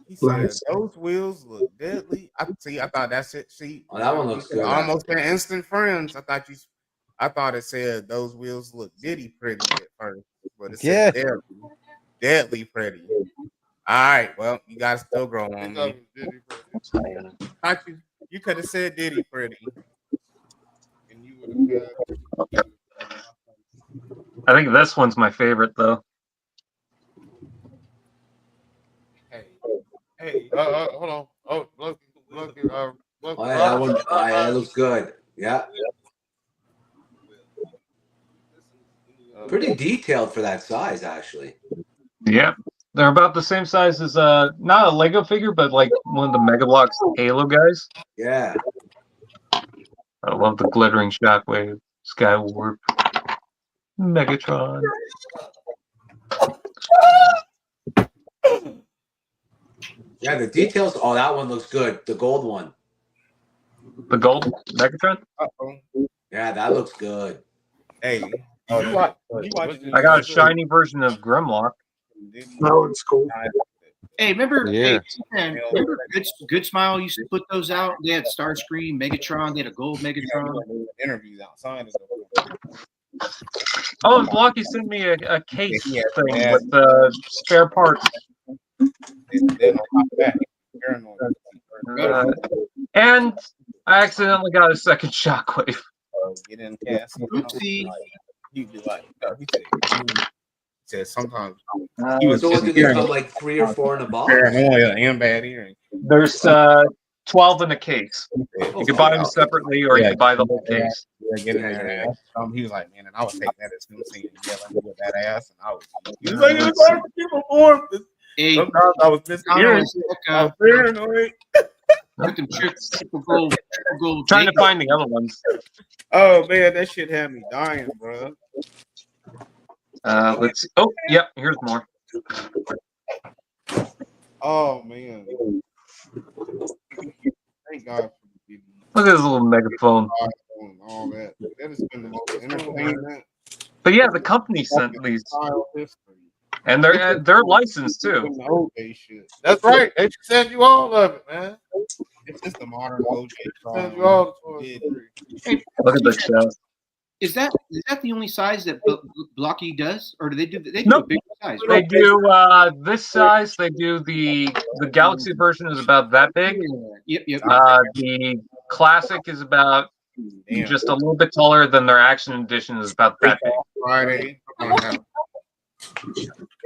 He said those wheels look deadly. I thought that's it. See, Oh, that one looks good. Almost been instant friends. I thought it said those wheels look diddy pretty at first, but it said deadly pretty. All right, well, you guys still grow on me. You could have said diddy pretty, and you would have. I think this one's my favorite, though. Hey, hold on. Oh, look. Oh, yeah, that one. That looks good. Yeah. Pretty detailed for that size, actually. Yeah. They're about the same size as not a Lego figure, but like one of the Mega Bloks Halo guys. Yeah. I love the glittering Shockwave, Sky Warp. Megatron. Yeah, the details. Oh, that one looks good. The gold one. The gold Megatron? Yeah, that looks good. Hey, Oh, I got a shiny version of Grimlock. That one's cool. Hey, remember? Yeah. Hey, remember Good Smile used to put those out. They had Starscream, Megatron. They had a gold Megatron. Interviews outside. Oh, and Blocky sent me a case Yeah, thing yeah. with spare parts. And I accidentally got a second shockwave. Get in Cassie. Oopsie. He'd be like, no, he said sometimes So what, do they come like 3 or 4 in a box? paranoia and bad hearing. There's 12 in a case. You can buy them separately, or you can buy the whole case. Yeah, get in there. He was like, man, and I would take that as him saying yelling with that ass, and I was. He was like, it's hard for people for him. Hey, sometimes I was mishearing. I was paranoid. With them triple gold. Trying to find the other ones. Oh man, that shit had me dying, bro. Let's see. Oh, yep, here's more. Oh man. Thank God for giving me Look at this little megaphone. all that. That has been the most entertainment. But yeah, the company sent these, style history. and they're licensed too. The OJ shit. That's right. They should send you all of it, man. It's just the modern OJ Send you all style. the Look at the chest. Is that the only size that Blocky does, or do they do? They do Nope. a bigger size. They Right? do this size. They do the Galaxy version is about that big. Yep. The classic is about Damn. just a little bit taller than their action edition is about that big. Friday, they're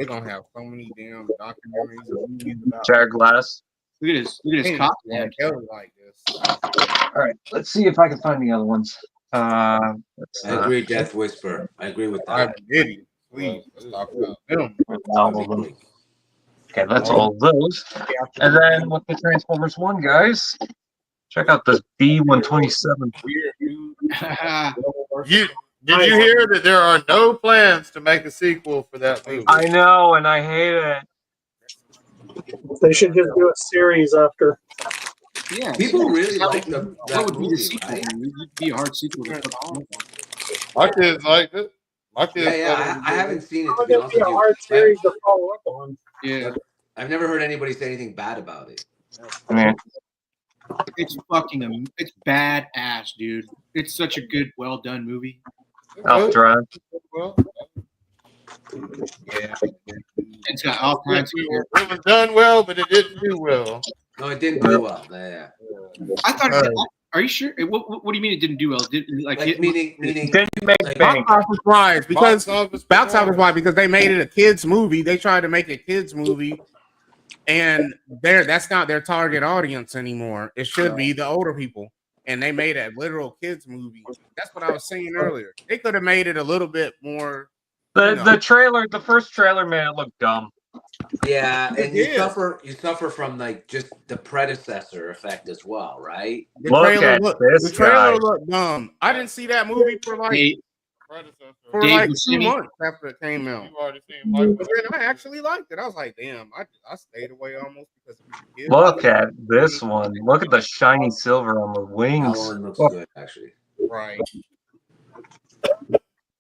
gonna have so many damn documentaries and movies about Jared Glass. Look at his cock. Yeah, Kelly like this. All right, let's see if I can find the other ones. I agree, Death Whisper. I agree with that. Diddy, please, let's talk about them. All of them. Okay, that's all of those. And then with the Transformers 1, guys, check out this B-127. Did you hear that there are no plans to make a sequel for that movie? I know, and I hate it. They should just do a series after. Yeah, People really like that that would be the movie, sequel. right? It would be a hard sequel to put. My kids liked it. My kids. Yeah, I haven't seen it, How to be would honest be with a you. hard series to follow up on? Yeah, I've never heard anybody say anything bad about it. Man, it's it's badass, dude. It's such a good, well done movie. I'll try. Yeah, It's got all kinds of characters. It was done well, but it didn't do well. No, it didn't do well. Yeah. I thought. Are you sure? What do you mean it didn't do well? Did Like it, meaning Didn't make like, bank. box office wise, because Box office why? Because they made it a kids movie. They tried to make a kids movie, and that's not their target audience anymore. It should be the older people, and they made a literal kids movie. That's what I was saying earlier. They could have made it a little bit more. The trailer, the first trailer made it look dumb. yeah, and It is. you suffer from like just the predecessor effect as well, right? The Look trailer at looked, this the trailer guy. looked dumb. I didn't see that movie for like Dave, for Dave like 2 Buscemi. months after it came out. You've already seen Michael. But then I actually liked it. I was like, damn, I stayed away almost because of the kids. Look at this one. Look at the shiny silver on the That wings. one looks Oh, good, actually. Right.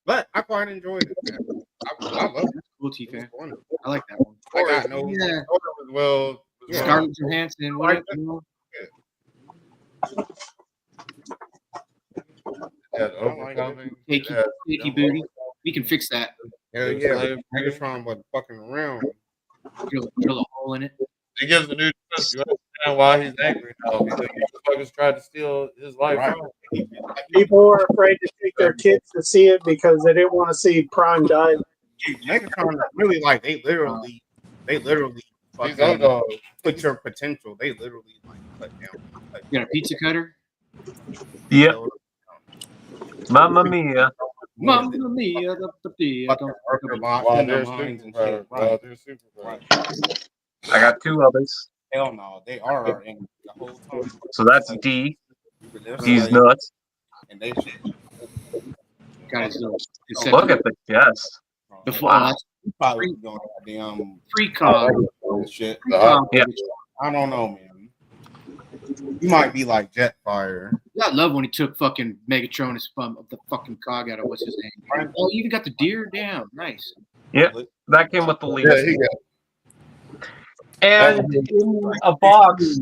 But I quite enjoyed it, man. I love it. cool T fan. It's fun. I like that one. I got no. Yeah, Well, Yeah. Scarlett Johansson. What? that overcoming. Achy booty. We can fix that. Hell yeah, Megatron wasn't fucking around. Drill a hole in it. It gives a new twist. You understand why he's angry now. Because the motherfuckers tried to steal his life Right. from him. People are afraid to take their kids to see it because they didn't want to see Prime die. Megatron is really like they literally He's fucking underdog. put your potential. They literally like cut down. You got a pizza cutter? yep. Mamma mia. Mamma mia, Fucking Arthur Box While and they're their minds and super shit. Right. right. I got 2 others. Hell no, they are our enemy the whole time. So that's D. They're He's like- nuts. and they shit. Got his little Look at the chest. Wow. You probably going goddamn free cog shit. Yeah. I don't know, man. You might be like Jetfire. I love when he took fucking Megatronus from the fucking cog out of what's his name. Oh, you even got the deer? Damn, nice. Yeah, that came with the lead. Yeah, he got. And in a box,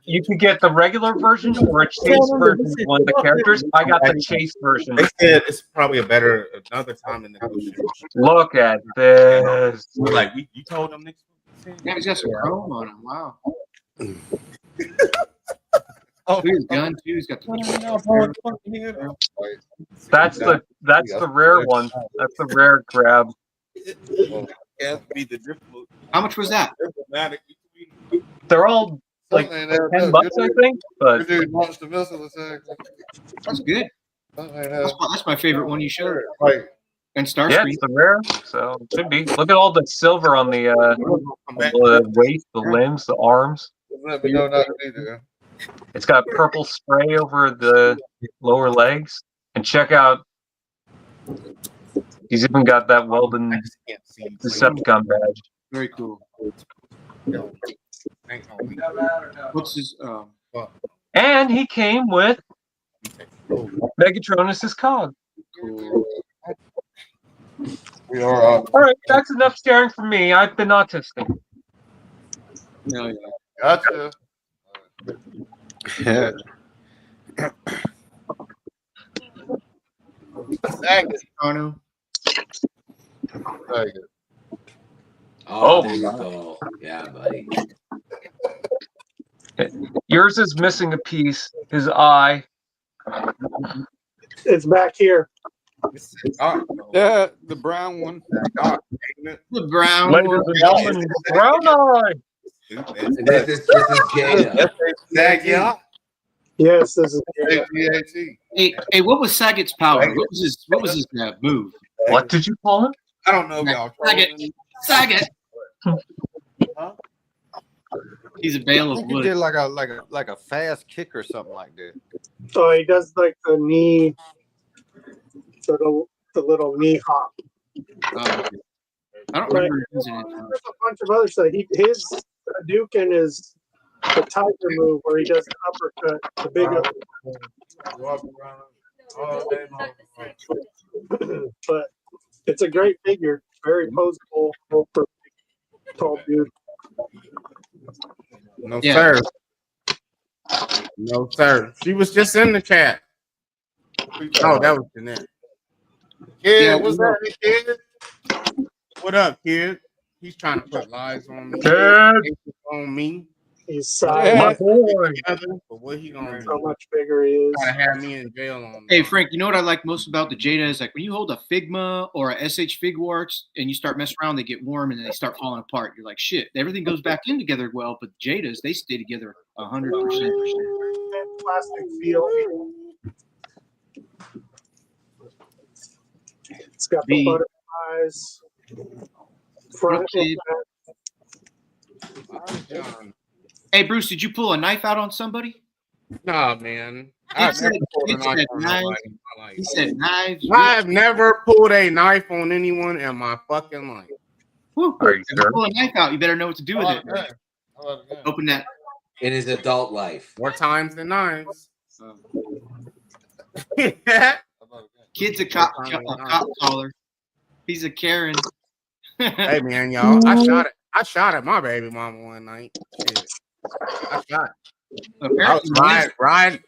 you could get the regular version or a chase version of one of the characters. I got the chase version. They said it's probably another time in negotiation. Look at this. Like you told them next week. Yeah, he's got some chrome on him. Wow. Oh, he's gun too. He's got the. That's the rare one. That's the rare crab. How much was that? They're all like $10, I think. But Dude launched the missile attack. That's good. That's my favorite one you showed. Right. And Starscream. yeah, it's the rare, so it should be. Look at all the silver on the waist, the limbs, the arms. Let me know not to be there. It's got purple spray over the lower legs. And check out, he's even got that welded Decepticon badge. Very cool. What's his? And he came with Megatronus's cog. Cool. We are. All right, that's enough staring for me. I've been autistic. No, yeah. Gotcha. Yeah. Thank you. Arno. Thank you. Oh, there you go. Yeah, buddy. Yours is missing a piece. His eye. It's back here. Yeah, the brown one. The brown Ladies one. and gentlemen, brown eye. This is Jada. Yes, this is. Hey, what was Saget's power? What was his move? What did you call him? I don't know, y'all. Saget. He's a bale of He wood. did like a fast kick or something like that. So he does like the knee, the little knee hop. I don't But remember using it. there's a bunch of other stuff. His Hadouken is the tiger move where he does the uppercut, the big uppercut. But it's a great figure, very posable for a tall dude. No, Yeah. sir. No, sir. She was just in the chat. Oh, that was Jeanette. Kid, Yeah, what's that, kid? What up, kid? He's trying to put lies on me. Kid. On me. He's My boy. But what he gonna how do? much bigger he is. Gotta have me in jail on Hey Frank, you know what I like most about the Jada is like when you hold a Figma or a SH Figuarts and you start messing around, they get warm and then they start falling apart. You're like, shit, everything goes back in together well, but Jadas, they stay together 100%. Plastic feel. It's got the butterflies. Front and back. Hey Bruce, did you pull a knife out on somebody? Nah, man. He said knives. I've never pulled a knife on anyone in my fucking life. Woo. Are you If you sure? pull a knife out, you better know what to do with it. Open that. In his adult life. More times than knives. Kid's a cop caller. He's a Karen. Hey man, y'all. I shot at my baby mama one night. Shit. I shot. I was riding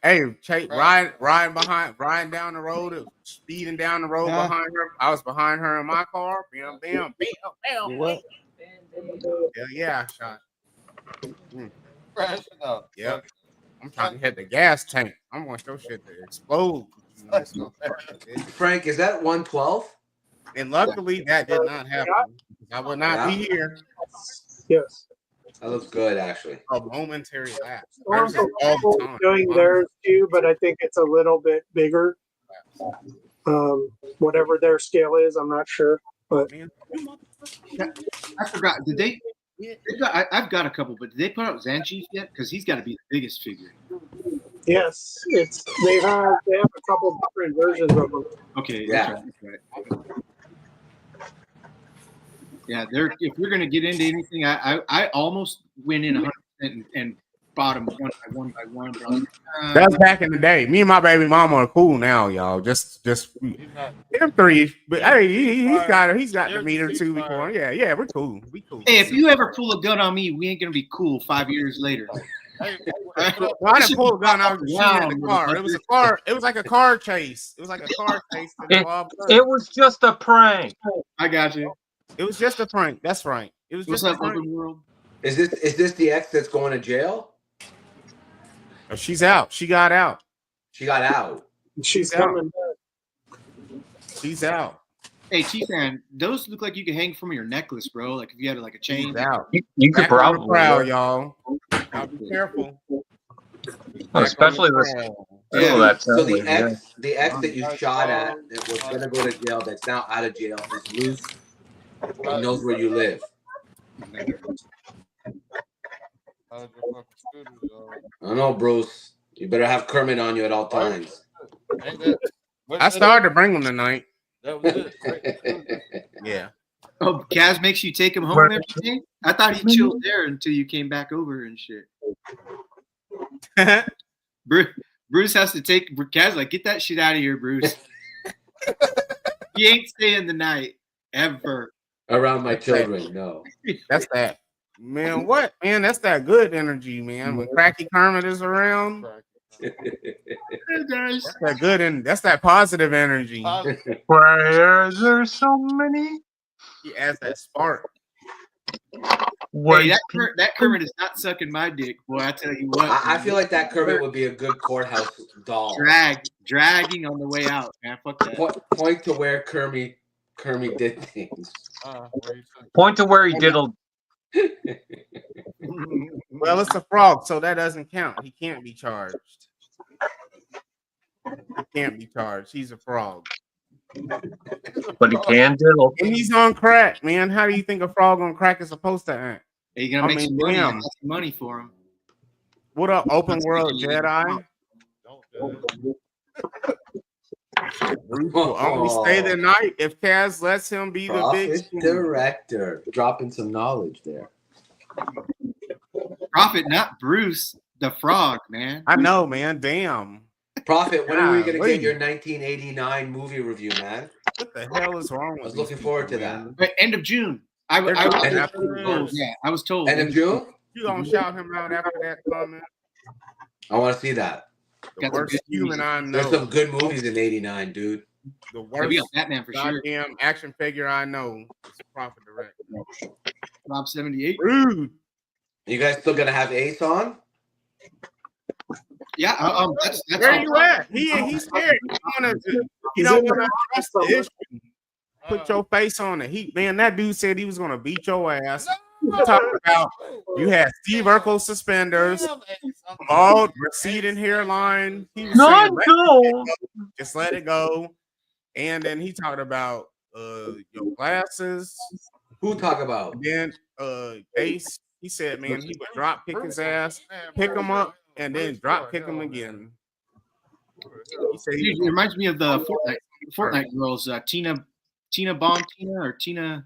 down the road, speeding down the road behind her. I was behind her in my car. Bam, bam, bam, bam. Yeah, I shot. Yeah. I'm trying to hit the gas tank. I want your shit to explode. Frank, is that 112? And luckily that did not happen. I would not be here. Yes. That looks good, actually. A momentary lapse. Storm's Hers is all the time. doing theirs too, but I think it's a little bit bigger. Whatever their scale is, I'm not sure. But I forgot. Did they? I've got a couple, but did they put out Zangief yet? Because he's got to be the biggest figure. Yes, they have a couple different versions of them. Okay, Yeah. that's right. Yeah, if we're gonna get into anything, I almost went in 100% and bought them one by one. But I was like, That's back in the day. Me and my baby mama are cool now, y'all. Just them three. But hey, he's got the meter too before. Yeah, we're cool. We cool. Hey, if you ever pull a gun on me, we ain't gonna be cool 5 years later. Well, I didn't pull a gun. I was shooting at the car. It was a car. It was like a car chase. It was like a car chase. It was just a prank. I got you. It was just a prank. That's right. It was What's just up, a prank. open world? Is this the ex that's going to jail? Oh, she's out. She got out. She got out. She's out. coming back. She's out. Hey, T-Fan, those look like you could hang from your necklace, bro. Like if you had like a chain. She's out. You could Back on the probably, prowl, y'all. Now be careful. especially with Yeah. So the ex that you shot at that was gonna go to jail, that's now out of jail, is loose. He knows where you live. I don't know, Bruce. You better have Kermit on you at all times. I started to bring him tonight. That was it. Yeah. Oh, Kaz makes you take him home every day? I thought he chilled there until you came back over and shit. Bruce has to take Kaz like, get that shit out of here, Bruce. He ain't staying the night ever. Around my children, no. That's that. Man, what? Man, that's that good energy, man. When Cracky Kermit is around. That's that good and that's that positive energy. why there's so many? He adds that spark. Hey, that Kermit is not sucking my dick, boy. I tell you what. I feel like that Kermit would be a good courthouse doll. Dragging on the way out, man. Fuck that. Point to where Kermit did things. Point to where he diddled. Well, it's a frog, so that doesn't count. He can't be charged. He can't be charged. He's a frog. But he can diddle. And he's on crack, man. How do you think a frog on crack is supposed to act? Are you gonna make some money for him? What up, open world Jedi? Only stay the night if Kaz lets him be the big director. Dropping some knowledge there. Prophet, not Bruce, the frog, man. I know, man. Damn. Prophet, when are we gonna get your 1989 movie review, man? What the hell is wrong with I was looking forward to that. But end of June. I was told. Yeah, I was told. End of June? You gonna shout him out after that comment? I want to see that. The worst human I know. There's some good movies in '89, dude. The worst Batman for sure. Goddamn action figure I know is Prophet Direct. Rob 78. Rude. You guys still gonna have Ace on? Yeah. That's where you at? He's scared. He don't want to trust the issue. Put your face on it. Man, that dude said he was gonna beat your ass. Talking about you had Steve Urkel suspenders, bald, receding hairline. He was saying, just let it go. And then he talked about your glasses. Who talk about? And then Ace, he said, man, he would drop kick his ass, pick him up, and then drop kick him again. He said it reminds me of the Fortnite girls, Tina Bomb Tina or Tina.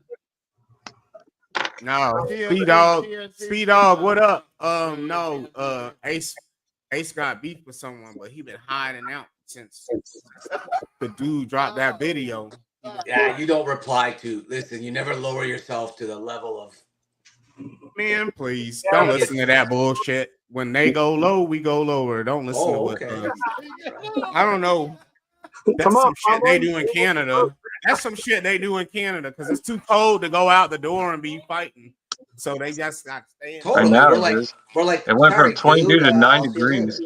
No, Speed Dog, what up? No, Ace got beef with someone, but he been hiding out since the dude dropped that video. Yeah, you don't reply to. Listen, you never lower yourself to the level of. Man, please don't listen to that bullshit. When they go low, we go lower. Don't listen to what. I don't know. That's some shit they do in Canada. That's some shit they do in Canada because it's too cold to go out the door and be fighting. So they just got to stay in. Totally. We're like it went from 22 to 9 degrees.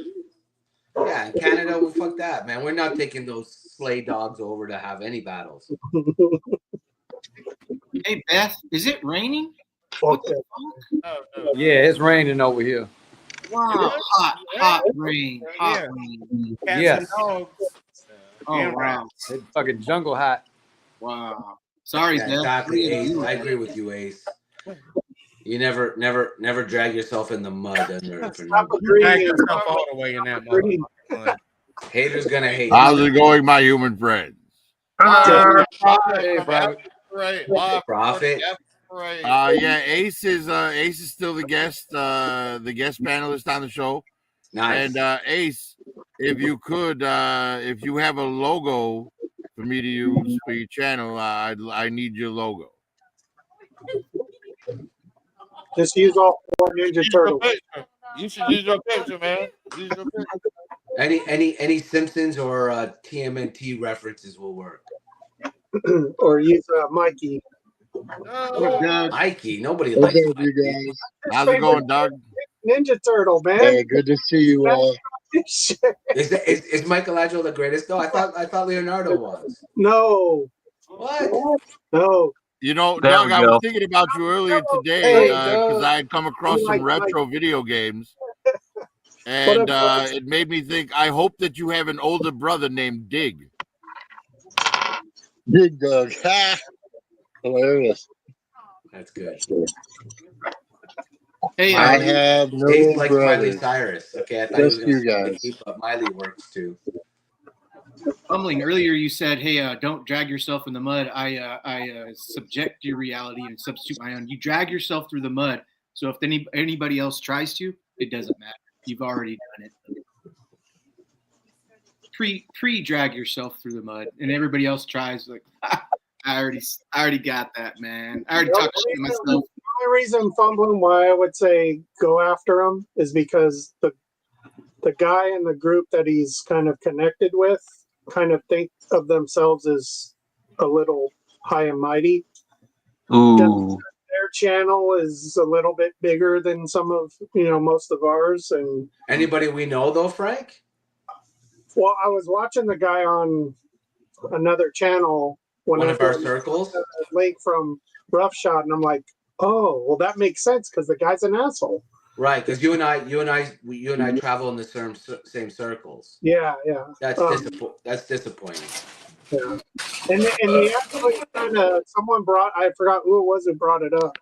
Yeah, in Canada, well, fuck that, man. We're not taking those sleigh dogs over to have any battles. Hey, Beth, is it raining? Yeah, it's raining over here. Wow, hot rain. Hot rain. Yes. Oh, wow. It's fucking jungle hot. Wow. Sorry, yeah, Beth. Exactly, Ace. I agree with you, Ace. You never drag yourself in the mud under for Stop no. agreeing. yourself all the way in that Agreeing. motherfucker. Haters gonna hate. How's it going, my human friends? Hey, Private. Right. Live Profit. Right. Yeah, Ace is still the guest panelist on the show. Nice. And Ace, if you could, if you have a logo for me to use for your channel, I need your logo. Just use all 4 Ninja Turtles. You should use your picture, man. Use your picture. Any Simpsons or TMNT references will work. Or use Mikey. Mikey, nobody likes What's up, Mikey. you guys? How's it going, Doug? Ninja Turtle, man. Hey, good to see you all. Is Michelangelo the greatest? No, I thought Leonardo was. No. What? No. You know, There Doug, we I go. was thinking about you earlier today because Doug. I had come across some retro video games. And it made me think, I hope that you have an older brother named Dig. Big Doug. Ha! Hilarious. That's good. Hey, I have no Ace likes Miley brothers. Cyrus. Okay, I thought Just he was you going to guys. keep up. Miley works too. Fumbling earlier, you said, "Hey, don't drag yourself in the mud." I subject your reality and substitute my own. You drag yourself through the mud. So if anybody else tries to, it doesn't matter. You've already done it. Pre drag yourself through the mud, and everybody else tries. Like, I already got that, man. I already talked shit to myself. The only reason, Fumbling, why I would say go after him is because the guy in the group that he's kind of connected with kind of think of themselves as a little high and mighty. Ooh. Their channel is a little bit bigger than some of most of ours. And Anybody we know though, Frank? well, I was watching the guy on another channel. One of our circles. A link from Roughshot, and I'm like, oh, well, that makes sense because the guy's an asshole. Right, because you and I travel in the same circles. Yeah. That's disappointing. Yeah. And they actually kind of someone brought, I forgot who it was who brought it up,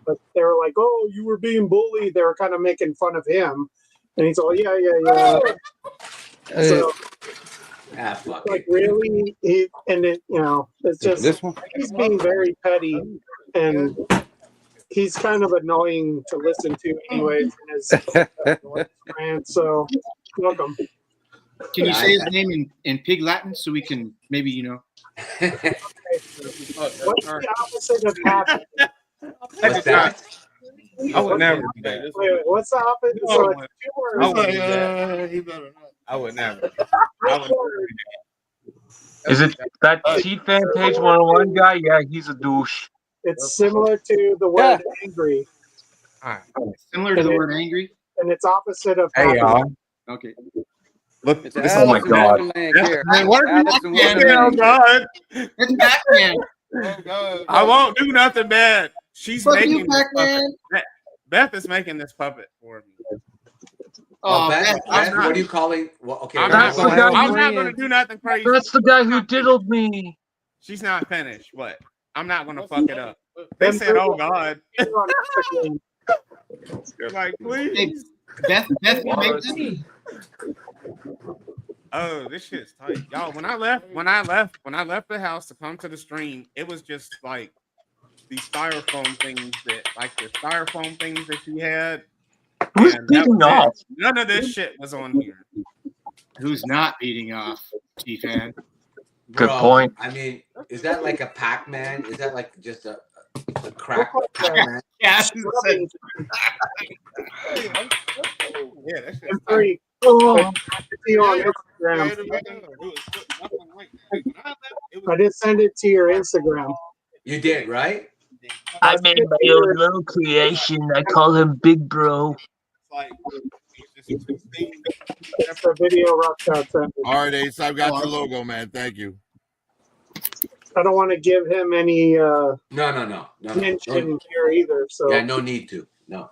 but they were like, oh, you were being bullied. They were kind of making fun of him, and he's all, yeah. So. Fuck like really, it's just This one? he's being very petty, and he's kind of annoying to listen to, anyways. In his rant. So, welcome. Can you say his name in Pig Latin so we can maybe What's the opposite of happy? What's that? I would never do that. Wait, what's the opposite? So it's 2 words. I wouldn't do that. He better not. I would never. Is it that T-Fan Page 101 guy? Yeah, he's a douche. It's similar to the word angry. similar to the word angry? And it's opposite of Hey, happy. y'all. Okay. Look, It's this Oh my Alice in God. Wonderland here. Man, what are you Alice in doing? Wonderland. Oh, God. It's Batman. Oh, God. I won't do nothing bad. She's Fuck making you, this Batman. puppet. Beth is making this puppet for me. Oh, Beth, Beth, what are you calling? Well, okay, I'm That's not the guy going who- to do nothing crazy. That's the guy who diddled me. She's not finished, but I'm not going to fuck it up. They said, oh, God. You're like, please. Beth, you make this? Oh, this shit's tight, y'all. When I left the house to come to the stream, it was just like these styrofoam things that she had. Who's And that beating was it. off? None of this shit was on here. Who's not beating off, T-Fan? Good point. I mean, is that like a Pac-Man? Is that like just a crack Pac-Man? Yeah. Yeah, that's And 3. Oh. See you on Instagram. I just send it to your Instagram. You did, right? I made my own little creation. I call him Big Bro. It's the video Rockshot sent me. All right, Ace, I've got your logo, man. Thank you. I don't want to give him any No. mention here either. So Yeah, no need to. No.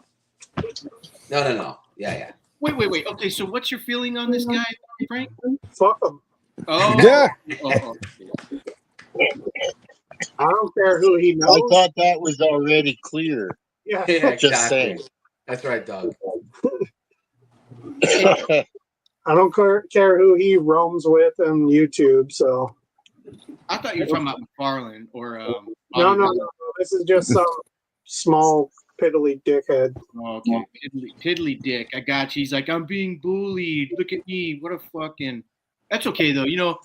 Yeah. Wait. Okay, so what's your feeling on this guy, Frank? fuck him. Oh. Yeah. Oh. I don't care who he I knows. thought that was already clear. Yeah. Yeah, Just exactly. saying. That's right, Doug. I don't care who he roams with on YouTube. So I thought you were talking about McFarlane or no. This is just some small piddly dickhead. Oh, okay, piddly dick. I got you. He's like, I'm being bullied. Look at me. What a fucking. That's okay though. You know,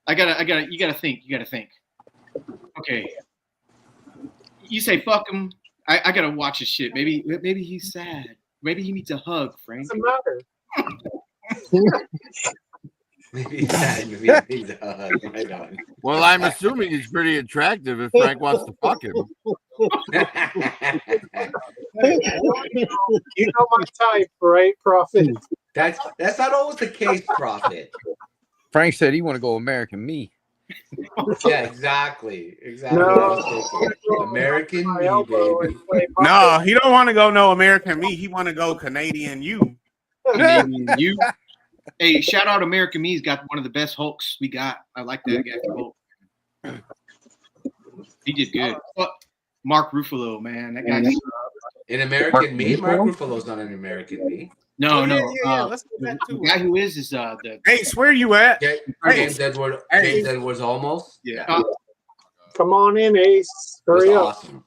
I gotta. You gotta think. Okay. You say fuck him. I gotta watch his shit. Maybe he's sad. Maybe he needs a hug, Frank. What's the matter? Maybe he's sad. Maybe he needs a hug. Right on. Well, I'm assuming he's pretty attractive if Frank wants to fuck him. You know my type, right, Prophet? That's not always the case, Prophet. Frank said he want to go American Me. Yeah, exactly. Exactly. No. American Me, baby. No, he don't want to go no American Me. He want to go Canadian You. Canadian You. Hey, shout out American Me's got one of the best Hulks we got. I like that guy for Hulk. He did good. Mark Ruffalo, man, that guy. In American Me, Mark Ruffalo's not an American Me. No. Let's do that too. The guy who is the. Hey, where you at? James Edwards almost. Yeah. Come on in, Ace. Hurry up. Awesome.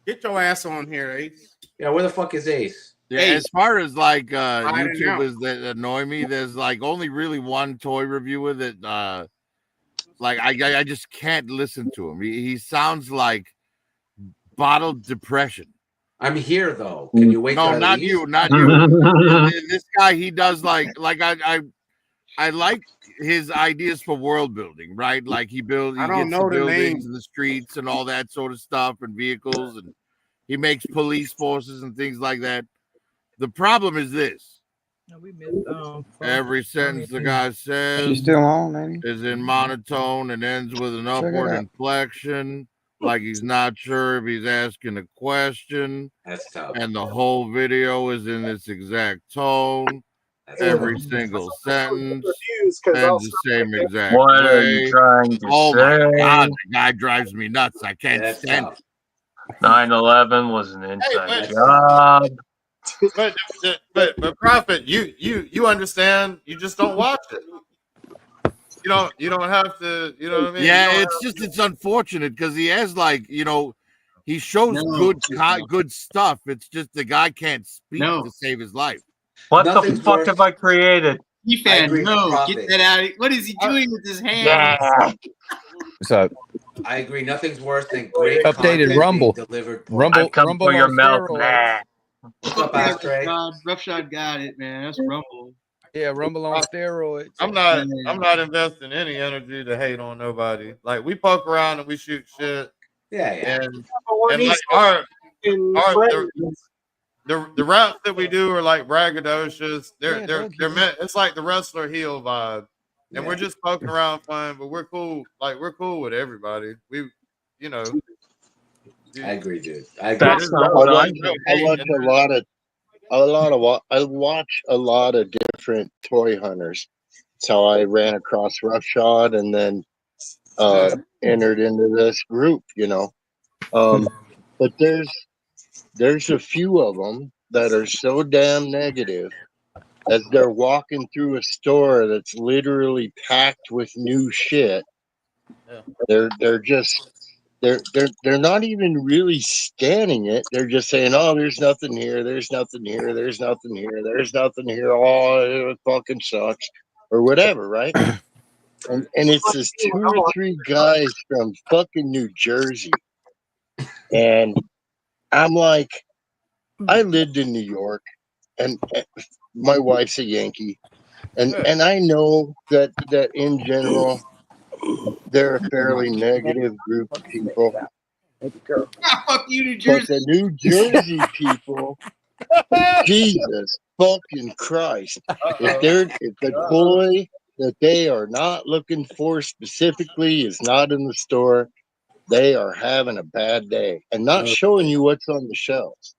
Get your ass on here, Ace. Yeah, where the fuck is Ace? Yeah, as far as like Hiding out. YouTubers that annoy me, there's like only really one toy reviewer that like I just can't listen to him. He sounds like bottled depression. I'm here though. Can you wait? No, not you, not you. This guy, he does like I like his ideas for world building, right? Like he gets the buildings and the streets and all that sort of stuff and vehicles, and he makes police forces and things like that. The problem is this. We missed, every sentence the guy says She's still on, ain't is in monotone and ends with an upward inflection, like he's not sure if he's asking a question. That's tough. And the whole video is in this exact tone. Every single sentence ends the same exact What are way. you trying to Oh say? my God, the guy drives me nuts. I can't stand it. 9/11 was an inside job. But Prophet, you understand? You just don't watch it. You don't have to. You know what I mean? Yeah, it's unfortunate because he has he shows good stuff. It's just the guy can't speak to save his life. What the fuck have I created? Get that out of here. What is he doing with his hands? Yeah. What's up? I agree. Nothing's worse than great Updated Rumble. Delivered. Rumble. I've come for your milk, man. What's up, Ashtray? Roughshod got it, man. That's Rumble. Yeah, Rumble on steroids. I'm not investing any energy to hate on nobody. Like we poke around and we shoot shit. Yeah. And like the raps that we do are like braggadocious. They're meant. It's like the wrestler heel vibe, and we're just poking around fun. But we're cool. Like we're cool with everybody. I agree, dude. I agree. That's not what I watch a lot of different toy hunters. That's how I ran across Roughshod and then entered into this group, but there's a few of them that are so damn negative as they're walking through a store that's literally packed with new shit. They're not even really scanning it. They're just saying, "Oh, there's nothing here. There's nothing here. There's nothing here. There's nothing here. Oh, it fucking sucks," or whatever, right? And it's just 2 or 3 guys from fucking New Jersey, and I'm like, I lived in New York, and my wife's a Yankee, and I know that in general, they're a fairly negative group of people. Fuck you, New Jersey. But the New Jersey people, Jesus fucking Christ! If the toy that they are not looking for specifically is not in the store, they are having a bad day and not showing you what's on the shelves.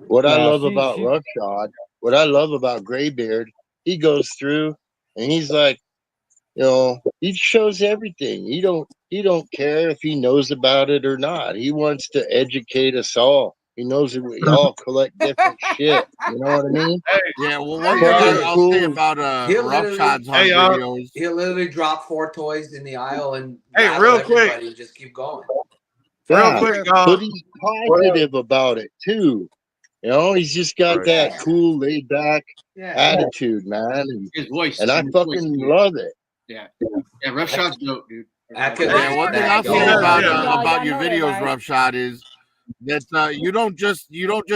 What I love about Roughshod, what I love about Graybeard, he goes through and he's like, he shows everything. He don't care if he knows about it or not. He wants to educate us all. He knows that we all collect different shit. You know what I mean? Yeah, well, one Hey, thing y'all. I'll say about He'll Roughshods Hey, hunt y'all. videos. He'll literally drop 4 toys in the aisle and Hey, rattle real quick. everybody and just keep going. Real Yeah, quick, y'all. but he's positive about it too. You know, he's just got that Yeah. cool, laid back Yeah. attitude, man, His voice. and I his voice, fucking dude. love it. Yeah. Yeah, Rough Shot's dope, dude. Yeah, one thing I'll say Yeah, about yeah. about your videos, Roughshot, is that you don't just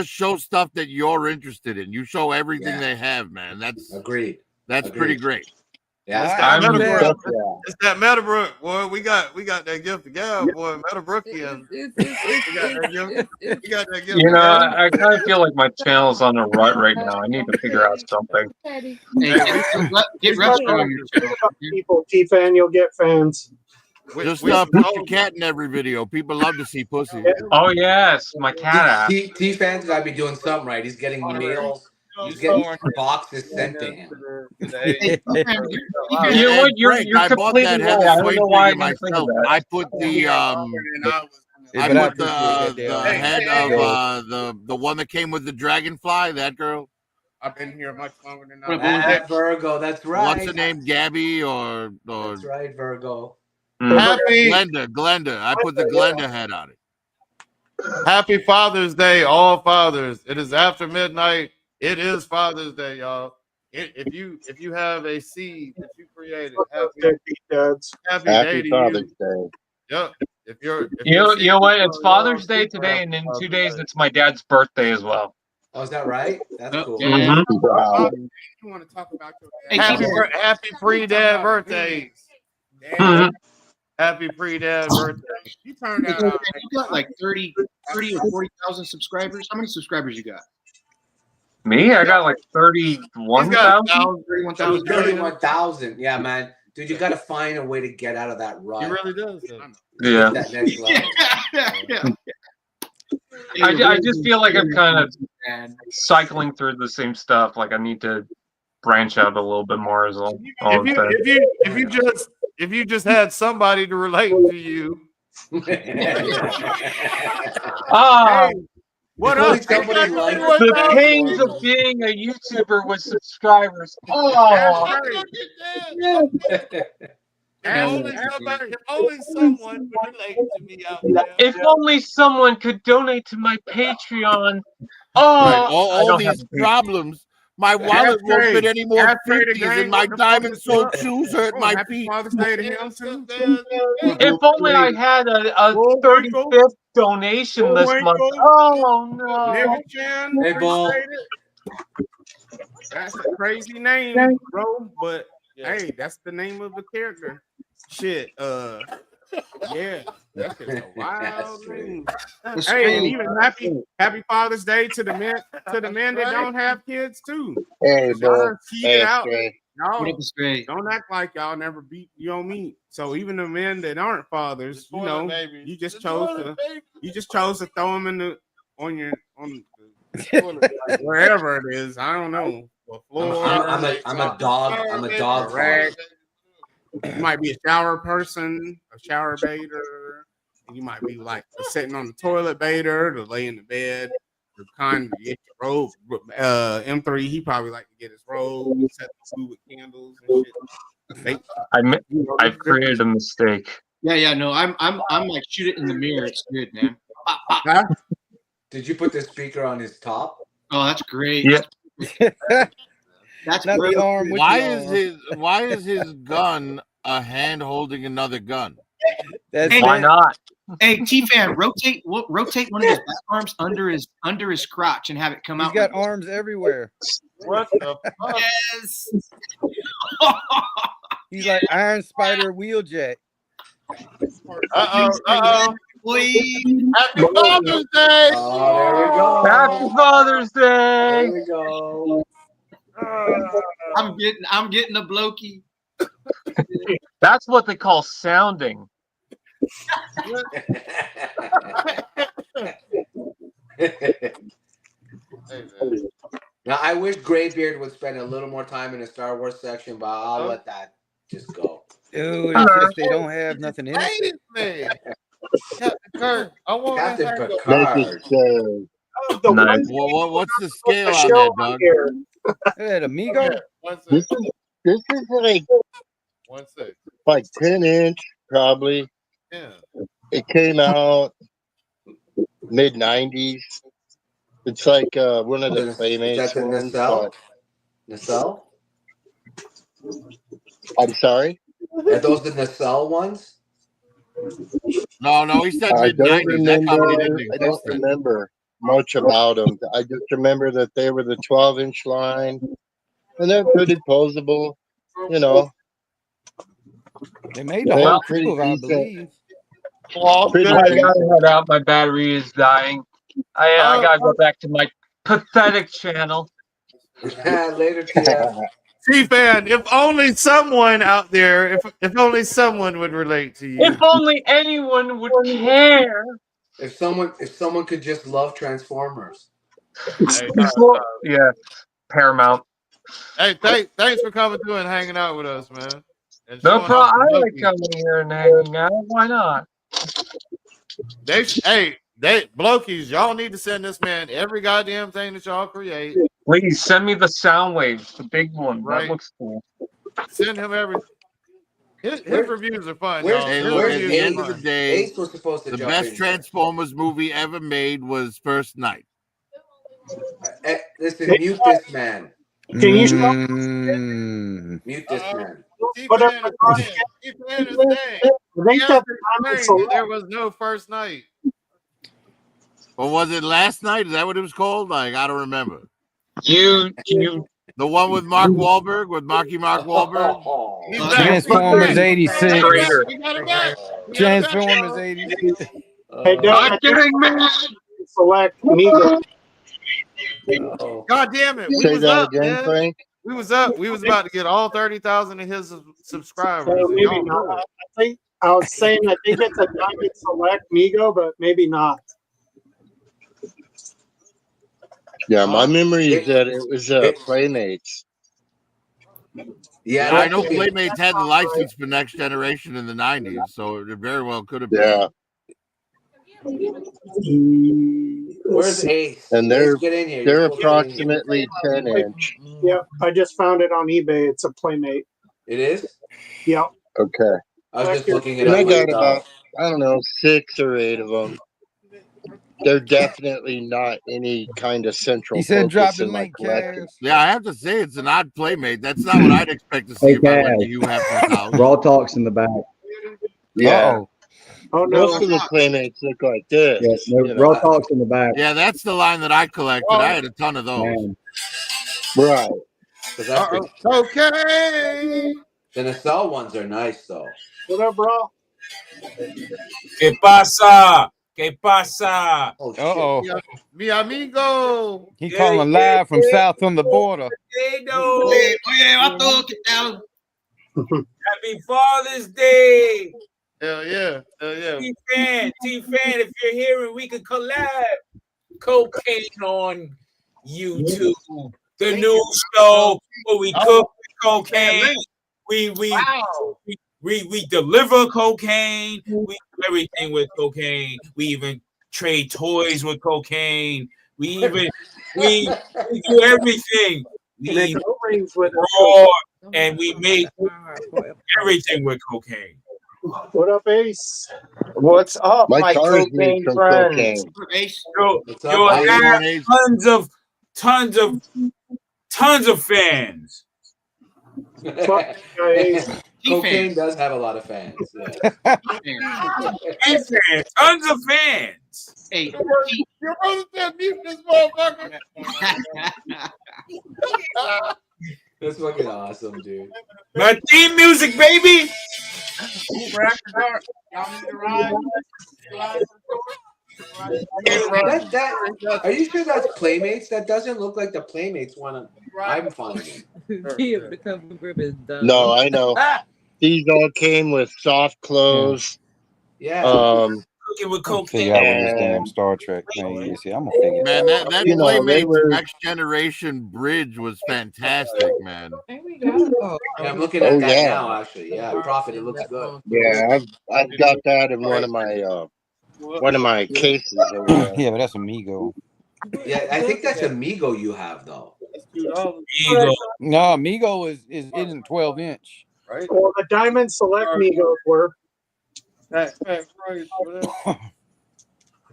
show stuff that you're interested in. You show everything they have, man. That's Agreed. pretty great. Yeah, It's that Meadowbrook. It's that Meadowbrook, boy. We got that gift to give, boy. Meadowbrookian. We got that gift. We got that gift. You know, to I kind of feel like my channel's on a rut right now. I need to figure out something. Hey, Get Rough Shot on your channel. People, T-Fan, you'll get fans. Just put your cat in every video. People love to see pussy. Oh yes, my cat ass. T-Fan's got to be doing something right. He's getting meals. He's getting boxes sent to him. You know what? You're I bought completely that right. head I to don't swing know why I figure didn't think of myself. that. I put the Yeah, I but I put appreciate that, the Dale. head Yo. of the one that came with the dragonfly. That girl. I've been here much longer than That Virgo, that's right. What's her name? Gabby or That's right, Virgo. Happy Glenda. I put the Glenda head on it. Happy Father's Day, all fathers. It is after midnight. It is Father's Day, y'all. If you have a seed that you created, happy day to Father's you. Day. Yep. If you're You know what? It's Father's Day today, and in 2 days it's my dad's birthday as well. Oh, is that right? That's cool. Mhm. Wow. You want to talk about your happy pre-dad birthday. Mhm. Happy pre-dad birthday. You turned out You got like 30 or 40,000 subscribers. How many subscribers you got? Me? I got like 31,000. 31,000. 31,000. Yeah, man. Dude, you got to find a way to get out of that rut. He really does. Yeah. That next level. I just feel like I'm kind of cycling through the same stuff. Like I need to branch out a little bit more. Is all I'm saying. If you just had somebody to relate to you. What Only up? somebody like The pains of being a YouTuber with subscribers. Oh, If only someone would relate to me out there. if only someone could donate to my Patreon. Oh, Right. I All don't have these a Patreon. problems. My wallet won't fit any more 50s, and my diamond-soled shoes hurt my feet. Father's Day to him too. If only I had a 35th donation this month. Oh no! Nigga Chan, Hey, Bull. appreciate it. That's a crazy name, bro. But hey, that's the name of the character. Shit. Yeah, that's just a wild name. Hey, and even happy Father's Day to the men that don't have kids too. Hey, Y'all bro. done cheated Hey, out. Stray. Y'all don't act like y'all never beat me. So even the men that aren't fathers, you know, you just chose to throw them on the toilet, like, wherever it is. I don't know. The floor. I'm a dog. I'm a dog rack. You might be a shower person, a shower baiter. And you might be like sitting on the toilet baiter, to lay in the bed, the kind to get your robe. M3, he probably like to get his robe, set the food with candles and shit. I've created a mistake. Yeah, no, I'm like shoot it in the mirror. It's good, man. Did you put the speaker on his top? Oh, that's great. Yeah. That's not great. the arm. With Why the is his gun a hand holding another gun? Why not? Hey, T-Fan, rotate one of his back arms under his crotch and have it come out. He's got arms everywhere. What the fuck? Yes. He's like Iron Spider Wheeljack. Uh-oh. Happy Father's Day! Oh, there we go. Happy Father's Day! There we go. I'm getting a blokey. That's what they call sounding. Now I wish Graybeard would spend a little more time in the Star Wars section, but I'll let that just go. Dude, it's just they don't have nothing in it. Captain Kirk. I want Captain Make Picard. it The Nice. one What's the scale on show that, on Doug? here. Hey, Amigo. This is like 1/6. like 10-inch probably. Yeah. It came out mid '90s. It's like one of the Is Playmates that the ones, nacelle? but Nacelle? I'm sorry. Are those the nacelle ones? No, he said I mid don't '90s. That company remember. didn't I don't exist then. remember much about them. I just remember that they were the 12-inch line, and they're pretty posable. You know, They made the they're whole pretty crew, I decent. believe. Well, Pretty I decent. gotta head out. My battery is dying. I gotta go back to my pathetic channel. Later, TF. T-Fan, if only someone out there, if only someone would relate to you. If only anyone would care. If someone could just love Transformers. Hey, Yeah, Paramount. hey, thanks for coming through and hanging out with us, man. And No showing off problem. the I like Loki. coming here and hanging out. Why not? They Blokies, y'all need to send this man every goddamn thing that y'all create. Please send me the sound waves, the big one. Right. That looks cool. Send him everything. His reviews are fun, where's- y'all. Hey, His look, at reviews the are end of the fun. day, Ace was supposed to the jump best in here. Transformers movie ever made was First Night. Listen, mute this man. Can you show Mute this man. whatever the cost T-Fan is saying. I think He has that to Diamond explain that Select. there was no first night. Or was it Last Night? Is that what it was called? Like, I don't remember. You The one with Mark Wahlberg, with Mark Wahlberg. He's back. Transformers He's back. 86. Traitor. We got it back. Transformers 86. Hey, Doug, I think kidding me. Select Migo. God damn it. We Say was that up, again, man. Frank. We was up. We was about to get all 30,000 of his subscribers. So and maybe y'all not. blew it. I think I was saying I think it's a Diamond Select Migo, but maybe not. Yeah, my memory is that it was Playmates. Yeah, I know Playmates had the license for Next Generation in the '90s, so it very well could have been. Yeah. Where's Ace? And they're Ace, get in here. they're You're supposed to get in here. approximately 10-inch. Yeah, I just found it on eBay. It's a Playmate. It is? Yeah. Okay. I was just looking it And up I got myself. about, I don't know, 6 or 8 of them. They're definitely not any kind of central He said drop focus the in my link, collection. Cass. Yeah, I have to say it's an odd Playmate. That's not what I'd expect to see Hey, if I went to Cass. Hugh Hefner's house. Raw Talk's in the back. Yeah. Uh-oh. Oh no. Most of the Playmates look like this. Yeah, no, you know. Raw Talk's in the back. Yeah, that's the line that I collected. I had a ton of those. Man. Right. Okay. The nacelle ones are nice, though. What up, bro? ¿Qué pasa? ¿Qué pasa? Oh, Uh-oh. Mi amigo. He calling live from south on the border. Oye, vato, ¿qué tal? Happy Father's Day. Hell yeah. Hell yeah. T-Fan, if you're here and we could collab. Cocaine on YouTube. The new show where we cook with cocaine. We deliver cocaine. We do everything with cocaine. We even trade toys with cocaine. We do everything. We Make no rings with raw and we make everything with cocaine. What up, Ace? What's up, My my cars made cocaine from friends? cocaine. You'll have tons of fans. Cocaine does have a lot of fans. Yeah. Tons of fans. Hey, You're supposed to mute this motherfucker. That's fucking awesome, dude. My theme music, baby. Are you sure that's Playmates? That doesn't look like the Playmates one I'm finding. The cover grip is done. No, I know. These all came with soft clothes. Yeah. With I'll figure out what this damn Star Trek thing is. I'm gonna figure Man, it out. that You know, they Playmates were- Next Generation bridge was fantastic, man. Yeah, I'm looking at that now, actually. Yeah, Prophet, it looks good. Yeah, I've got that in one of my cases over there. Yeah, but that's Amigo. Yeah, I think that's Amigo you have though. That's $2. Ego. No, Migo isn't 12-inch. Right? Well, the Diamond Select Migos were. Fat price, whatever.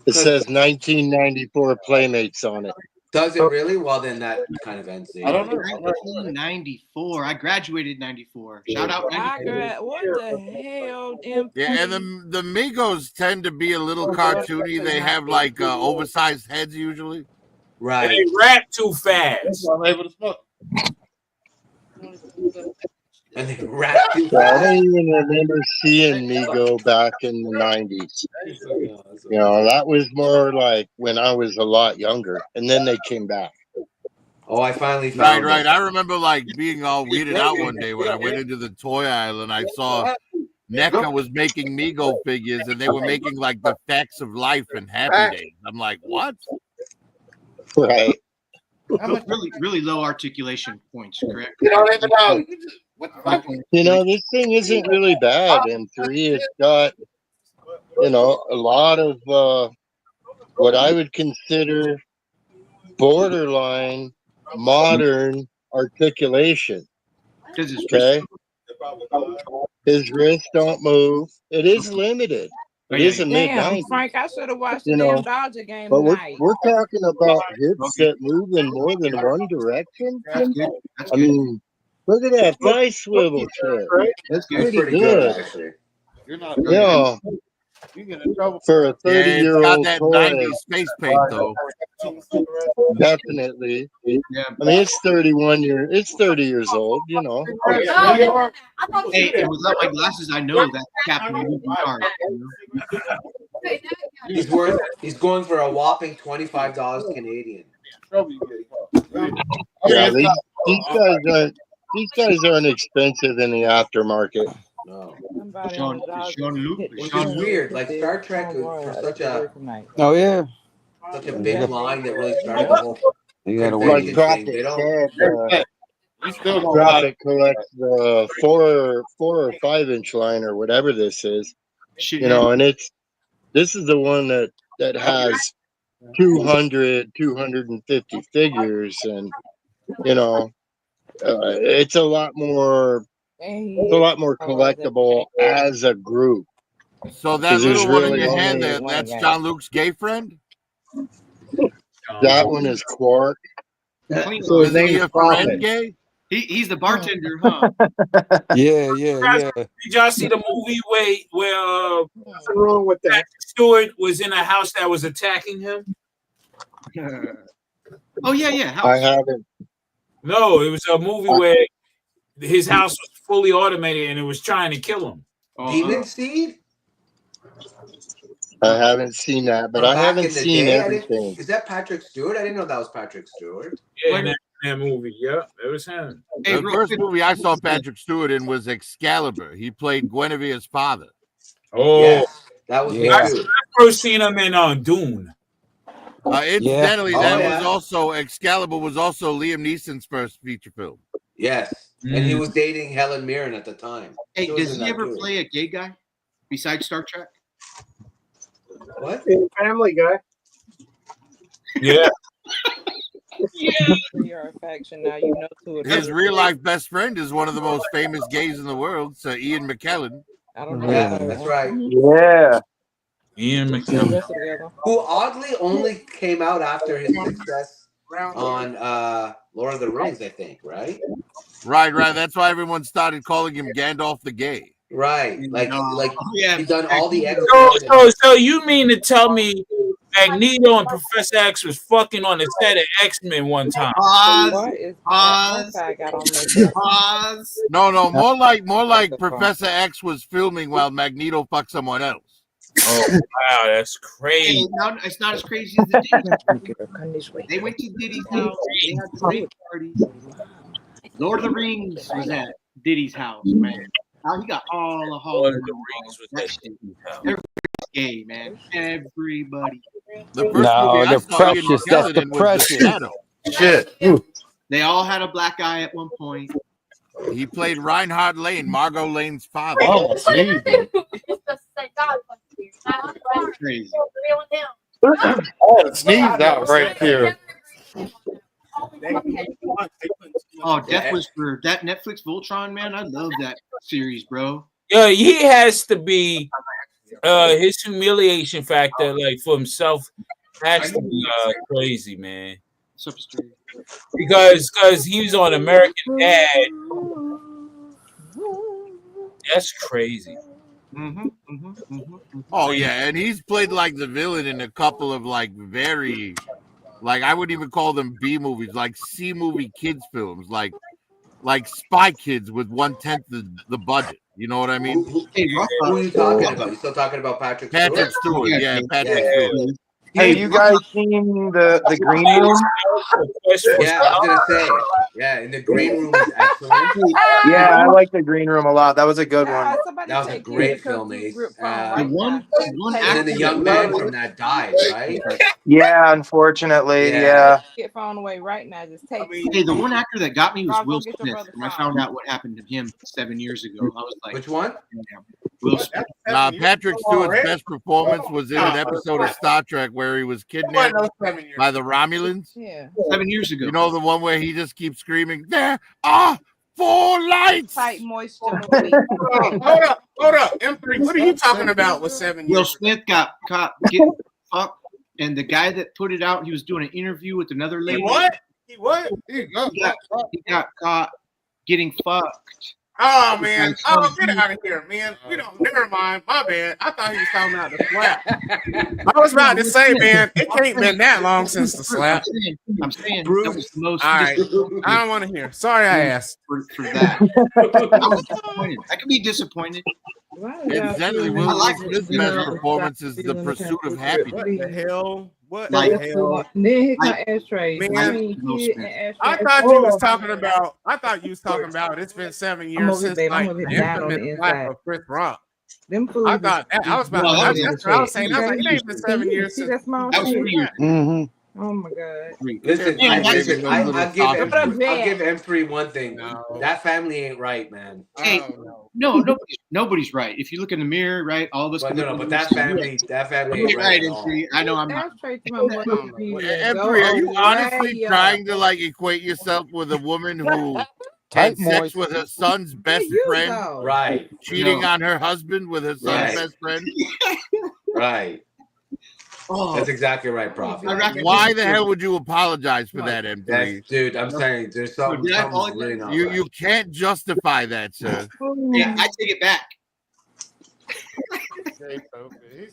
It says 1994 Playmates on it. Does it really? Well, then that kind of ends the. I don't know. 1994. I graduated in 94. Shout out 94. What the hell? MP? Yeah, and the Migos tend to be a little cartoony. They have like oversized heads usually. Right. They rap too fast. That's why I'm able to smoke. And they rap too Yeah, I fast. don't even remember seeing Migo back in the 90s. You know, that was more like when I was a lot younger, and then they came back. Oh, I finally found Right. it. I remember like being all weirded out one day when I went into the toy aisle and I saw NECA was making Migo figures and they were making like the Facts of Life and Happy Days. I'm like, what? Right. Really low articulation points, correct? You don't even know. What the fuck? You know, this thing isn't really bad, M3. It's got, you know, a lot of what I would consider borderline modern articulation. Okay? His wrists don't move. It is limited. It is a mid Damn, 90s. Frank, I should have watched the You damn know, Dodger game but tonight. we're talking about hips that move in more than one direction. I mean, look at that thigh swivel shit. That's pretty good. actually. You're not. You know, You get in trouble for a Yeah, it's got 30-year-old that toy, 90s space paint though. definitely. I mean, it's 30 years old, you know. Hey, and without my glasses, I know that Captain moving card. He's going for a whopping $25 Canadian. Yeah, these guys aren't expensive in the aftermarket. No. Jean-Luc. Which is weird. Like Star Trek for such a Oh yeah. such a big line that really started the whole You gotta Like convention thing. Traffic They said, don't. Traffic collects the 4 or 5 inch line or whatever this is. You know, and this is the one that has 250 figures, and you know, it's a lot more collectible as a group. So that There's little one in really your hand only there, that's John Luke's gay friend? that one is Quark. So his Is he name's a friend Prophet. gay? He's the bartender, huh? Yeah. Did y'all see the movie where Nothing wrong with that. Stewart was in a house that was attacking him? Oh yeah. I haven't. No, it was a movie where his house was fully automated and it was trying to kill him. Demon Seed? I haven't seen that, but From I back haven't in the seen day, everything. Is that Patrick Stewart? I didn't know that was Patrick Stewart. Yeah, in that movie. Yeah, it was him. The first movie I saw Patrick Stewart in was Excalibur. He played Guinevere's father. Oh, Yes, that was me I too. first seen him in Dune. Incidentally, Yeah. that Oh, was also Excalibur was also Liam Neeson's first feature film. Yes, and he was dating Helen Mirren at the time. Hey, She was does in he that ever too. play a gay guy besides Star Trek? What? In Family Guy. Yeah. For your affection, now you know to it. His real life best friend is one of the most famous gays in the world, Sir Ian McKellen. I don't know. Yeah, that's right. Yeah. Ian The McKellen. rest together. Who oddly only came out after his success on Lord of the Rings, I think, right? Right. That's why everyone started calling him Gandalf the Gay. Right. Like yeah. he done all the X. So you mean to tell me Magneto and Professor X was fucking on the set of X-Men one time? What is I got on my No, more like Professor X was filming while Magneto fucked someone else. Oh wow, that's crazy. It's not as crazy as the They went to Diddy's house. They had the same parties. Lord of the Rings was at Diddy's house, man. How he got all the Hollywood. Lord of the Rings was at Diddy's house. Everybody's gay, man. Everybody. The first movie I the saw Ian precious. That's McKellen the in was precious. The Shadow. Shit. They all had a black eye at one point. He played Reinhard Lane, Margot Lane's father. Oh, Jesus. Crazy. I had a sneeze out right here. Oh, Death Whisperer, that Netflix Voltron, man, I love that series, bro. Yeah, he has to be his humiliation factor, like for himself, has to be crazy, man. Because he was on American Dad. That's crazy. Oh yeah, and he's played like the villain in a couple of like very, like I wouldn't even call them B movies, like C movie kids films, like Spy Kids with 1/10 the budget. You know what I mean? Who are you talking about? You still talking about Patrick Stewart? Patrick Stewart, yeah, Patrick Stewart. Hey, you guys seen the green room? Yeah, I was gonna say. Yeah, in the green room is excellent. Yeah, I like the green room a lot. That was a good one. That was a great film, Ace. One and then the young man from that died, right? Yeah, unfortunately, yeah. Get phone away right now. Just take. Hey, the one actor that got me was Rob, go Will get your Smith. brother When I found out what happened to him 7 years ago, I was like, which one? Will Smith. Patrick Stewart's best performance was in an episode of Star Trek where he was kidnapped by the Romulans. Yeah. 7 years ago. You know the one where he just keeps screaming, "There are 4 lights!" Tight moisture. Hold up. M3, what are you talking about with 7 years? Will Smith got caught getting fucked, and the guy that put it out, he was doing an interview with another lady. He what? He got caught getting fucked. Oh man! Oh, get out of here, man! We don't. Never mind. My bad. I thought he was talking about the slap. I was about to say, man, it can't been that long since the slap. I'm saying that was the most. All right, I don't want to hear. Sorry, I asked for that. I was disappointed. I could be disappointed. Incidentally, Will Smith's best performance is The Pursuit of Happiness. What the hell? What Like- the hell? Then here come ashtrays. Man, I mean, kid and ashtrays. I thought you was talking about. It's been 7 I'm years over since here, babe. I'm like over the here dying on the infamous slap inside. of Chris Rock. Them fools. I thought I was about. No, that That's was what I was saying. I was like, it ain't been 7 years See since. that small That was shit? 3 years. Mm-hmm. Oh my god. Listen, Yeah, I'll give What up, M3 one thing. No. That family ain't right, man. Hey, Oh, no, nobody's right. If you look in the mirror, right, all of us. But can no, look but in that the family mirror. ain't right at all. M3. I know I'm not. Ashtray to my mother. M3, are you honestly trying to like equate yourself with a woman who had Tight sex moist. with her son's best friend, Right, cheating No. on her husband with her son's Right. best friend? right. Oh, That's exactly right, Prophet. Why the hell would you apologize for that, M3? That's, dude, I'm saying there's something, Did I something's apologize? really not You right. you can't justify that, sir. yeah, I take it back.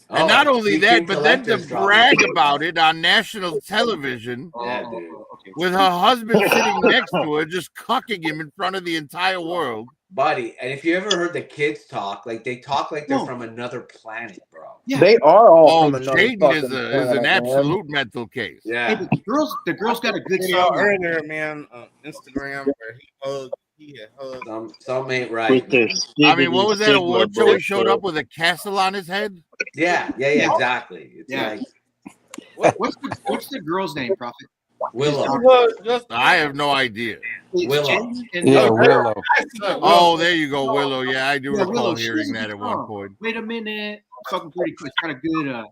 And not only see, that, King but then to Collector's dropping. brag about it on national television Yeah, dude. Okay. with her husband sitting next to her, just cucking him in front of the entire world. Buddy, and if you ever heard the kids talk, like they talk like they're No. from another planet, bro. Yeah. They are all Oh, from another Jaden fucking is an planet, man. absolute mental case. Hey, Yeah. but the girls got a good video song. earlier, man, on Instagram where he had hugged. Something ain't With right. their I mean, what was that Sigma award show he showed bullshit. up with a castle on his head? Yeah, exactly. It's Yeah. like What's the girl's name, Prophet? Willow. I have no idea. It's Willow. Jaden and Yeah, Willow. Oh, there you go, Willow. Yeah, I do Yeah, recall Willow, she hearing has a that at good one song. point. Wait a minute. Fucking pretty cool. It's got a good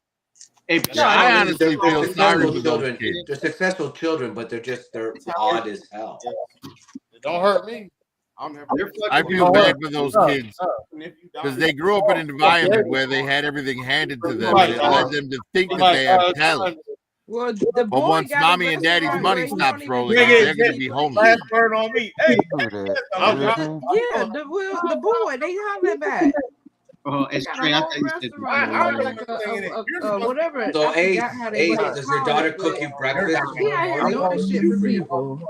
hey, but Yeah, I honestly feel sorry successful for those children. kids. They're successful children, but they're odd as hell. It don't hurt me. I'll never. I feel bad for those kids because they grew up in an environment where they had everything handed to them and it led them to think that they have talent. Well, the But boy once got mommy a and daddy's restaurant money where he stops don't rolling, even- they're going to be homeless. Last word on me. Hey, Yeah, the boy, they holler back. oh, it's Got a straight. I whole thought you said restaurant, whatever. So, I Ace, forgot how they Ace, what they does your call daughter it, cook but you breakfast? He out here doing shit for people.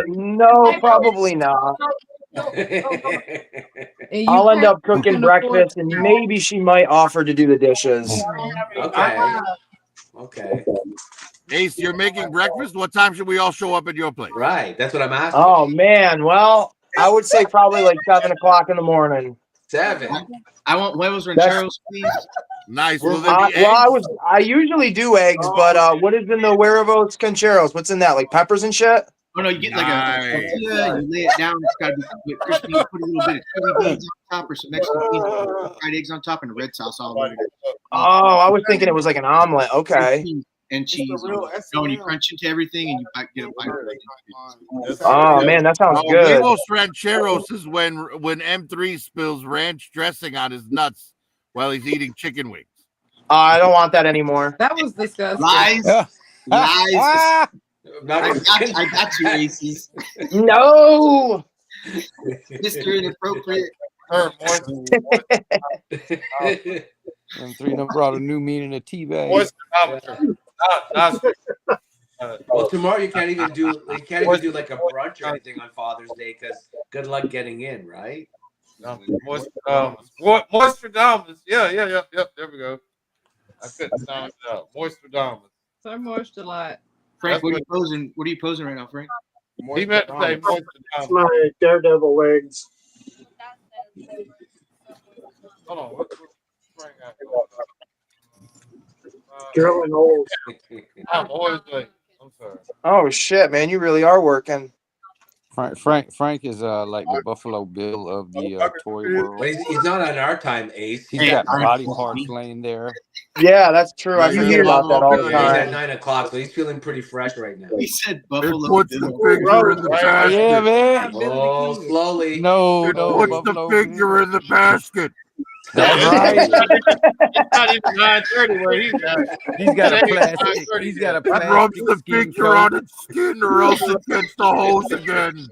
No, probably not. And I'll end pay- up you cooking can afford- breakfast, and maybe she might offer to do the dishes. Okay. Okay. Ace, you're making breakfast? What time should we all show up at your place? Right. That's what I'm asking. Oh man, well, I would say probably like 7 o'clock in the morning. 7. I want huevos rancheros, please. Nice. Will there be Well, eggs? I usually do eggs, but what is in the huevos concheros? What's in that? Like peppers and shit? Oh no, you get like Nice. a tortilla, you lay it down. It's got to be crispy. You put a little bit of chili beans on top or some extra beans, fried eggs on top, and a red sauce all over it. I was thinking it was like an omelet. Okay. And cheese. And you crunch into everything and you get a bite of it. Oh man, that sounds good. Huevos rancheros is when M3 spills ranch dressing on his nuts while he's eating chicken wings. I don't want that anymore. That was disgusting. Lies. Lies. I got you, Aces. No. Mr. Inappropriate. M3 done brought a new meaning to teabag. Well, tomorroar you can't even do like a brunch or anything on Father's Day because good luck getting in, right? Moistradamus. Yeah. There we go. I couldn't sound it out. Moistradamus. So moist a lot. Frank, what are you posing? What are you posing right now, Frank? He meant to say It's Moistradamus. my daredevil legs. Hold on. What's Frank got? Drilling holes. I'm always late. I'm sorry. Oh shit, man, you really are working. Frank is like the Buffalo Bill of the toy world. But he's not on our time, Ace. He's got body parts laying there. Yeah, that's true. I forget about that all the He's at time. 9 o'clock, so he's feeling pretty fresh right now. He said Buffalo. Puts the finger in the basket. Yeah, man. Oh, slowly. No, Puts the Buffalo finger in the basket. That's right. It's not even 9:30 where he's at. He's got a plastic. He's got a That plastic rubs the skin finger coat. on its skin or else it gets the hose again.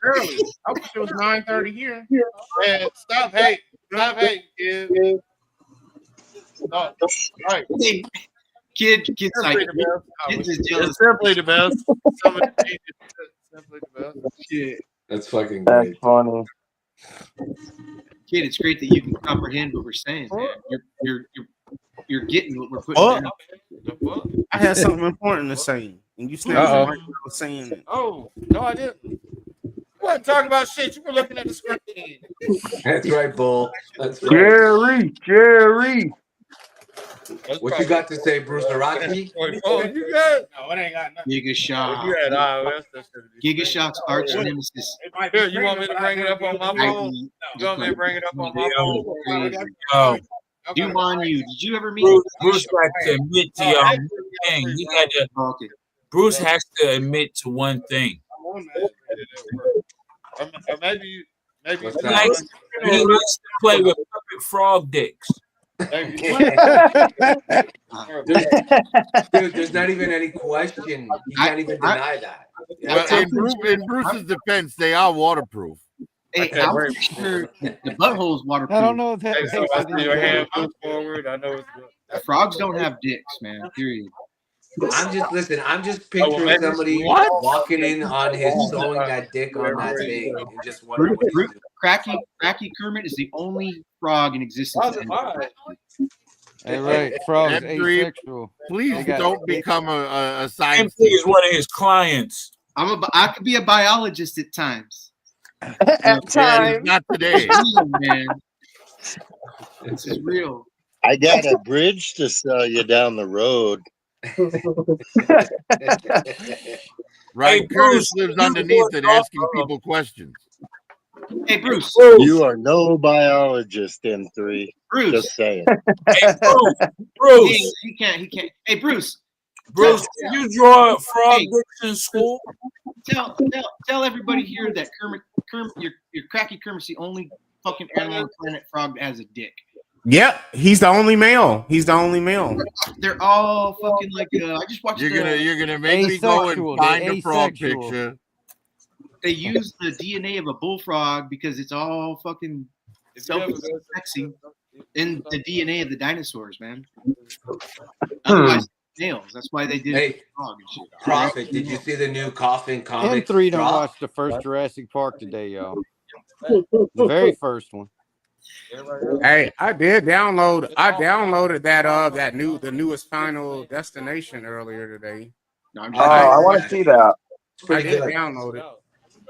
Early. I wish it was 9:30 here. Man, stop hating. Stop hating, kid. No, right. Kid's like, Simply the best. kids is jealous. It's simply the best. Some of the changes, simply the best. Shit. That's fucking That's great. funny. Kid, it's great that you can comprehend what we're saying, man. You're getting what we're putting down. I had something important to say, and you snapped Uh-oh. right now saying it. Oh, no, I didn't. You wasn't talking about shit. You were looking at the screen. That's right, Bull. That's right. Jerry. What you got to say, Bruce Araki? Oh, you got it. No, it ain't got nothing. Giga Shock. You had iOS. That should be Giga Shock's arch nemesis. Here, you want me to bring it up on my phone? You want me to bring it up on my phone? Yo, Do on you. Did you ever meet Bruce had to admit to y'all one thing. Okay. Bruce has to admit to one thing. Maybe. What's He that? likes to play with perfect frog dicks. Dude, there's not even any question. You can't even deny that. Well, in Bruce's defense, they are waterproof. Hey, I'm pretty sure the butthole's waterproof. I don't know if that Hey, so makes I it see any your better. hand move forward. I know it's good. Frogs don't have dicks, man. Period. I'm just picturing somebody walking in on his sewing that dick on that thing and just wondering what he's doing. Cracky Kermit is the only frog in existence. Hey, right. Frogs M3, asexual. Please don't become a science MP is one of his clients. I could be a biologist at times. At times. Not today. Real, man. This is real. I got a bridge to sell you down the road. Right, Hey, Curtis Bruce, lives you underneath it, was asking also- people questions. Hey, Bruce. You are no biologist, M3. Bruce. Just saying. Hey, Bruce. He can't. Hey, Bruce. Bruce, did you draw frog dicks in school? Tell everybody here that Kermit, your Cracky Kermit's the only fucking animal on the planet frog that has a dick. Yep, he's the only male. He's the only male. They're all fucking like. I just watched. You're gonna make me go and find a frog picture. They use the DNA of a bullfrog because it's all fucking sexy in the DNA of the dinosaurs, man. Otherwise, nails. That's why they did Hey, Prophet, did you see the new Coffin comic? M3 don't drop? watch the first Jurassic Park today, y'all. The very first one. Hey, I downloaded that the newest Final Destination earlier today. I want to see that. I did download it.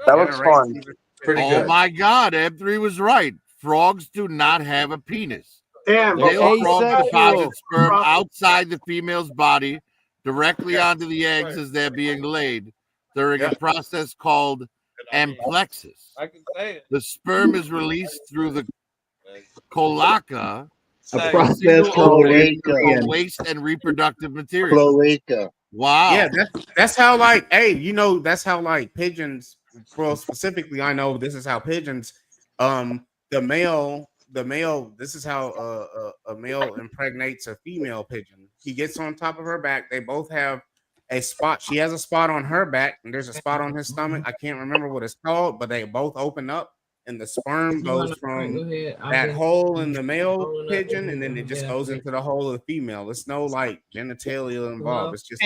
That looks fun. Oh my God, M3 was right. Frogs do not have a penis. Damn. Male frogs deposit sperm outside the female's body directly onto the eggs as they're being laid during a process called amplexus. I can say it. The sperm is released through the cloaca, A a process single called opening cloaca. for waste and reproductive material. Cloaca. Wow. Yeah, that's how like, hey, that's how like pigeons. Well, specifically, I know this is how pigeons. The male. This is how a male impregnates a female pigeon. He gets on top of her back. They both have a spot. She has a spot on her back, and there's a spot on his stomach. I can't remember what it's called, but they both open up, and the sperm goes from that hole in the male pigeon, and then it just goes into the hole of the female. It's no like genitalia involved. It's just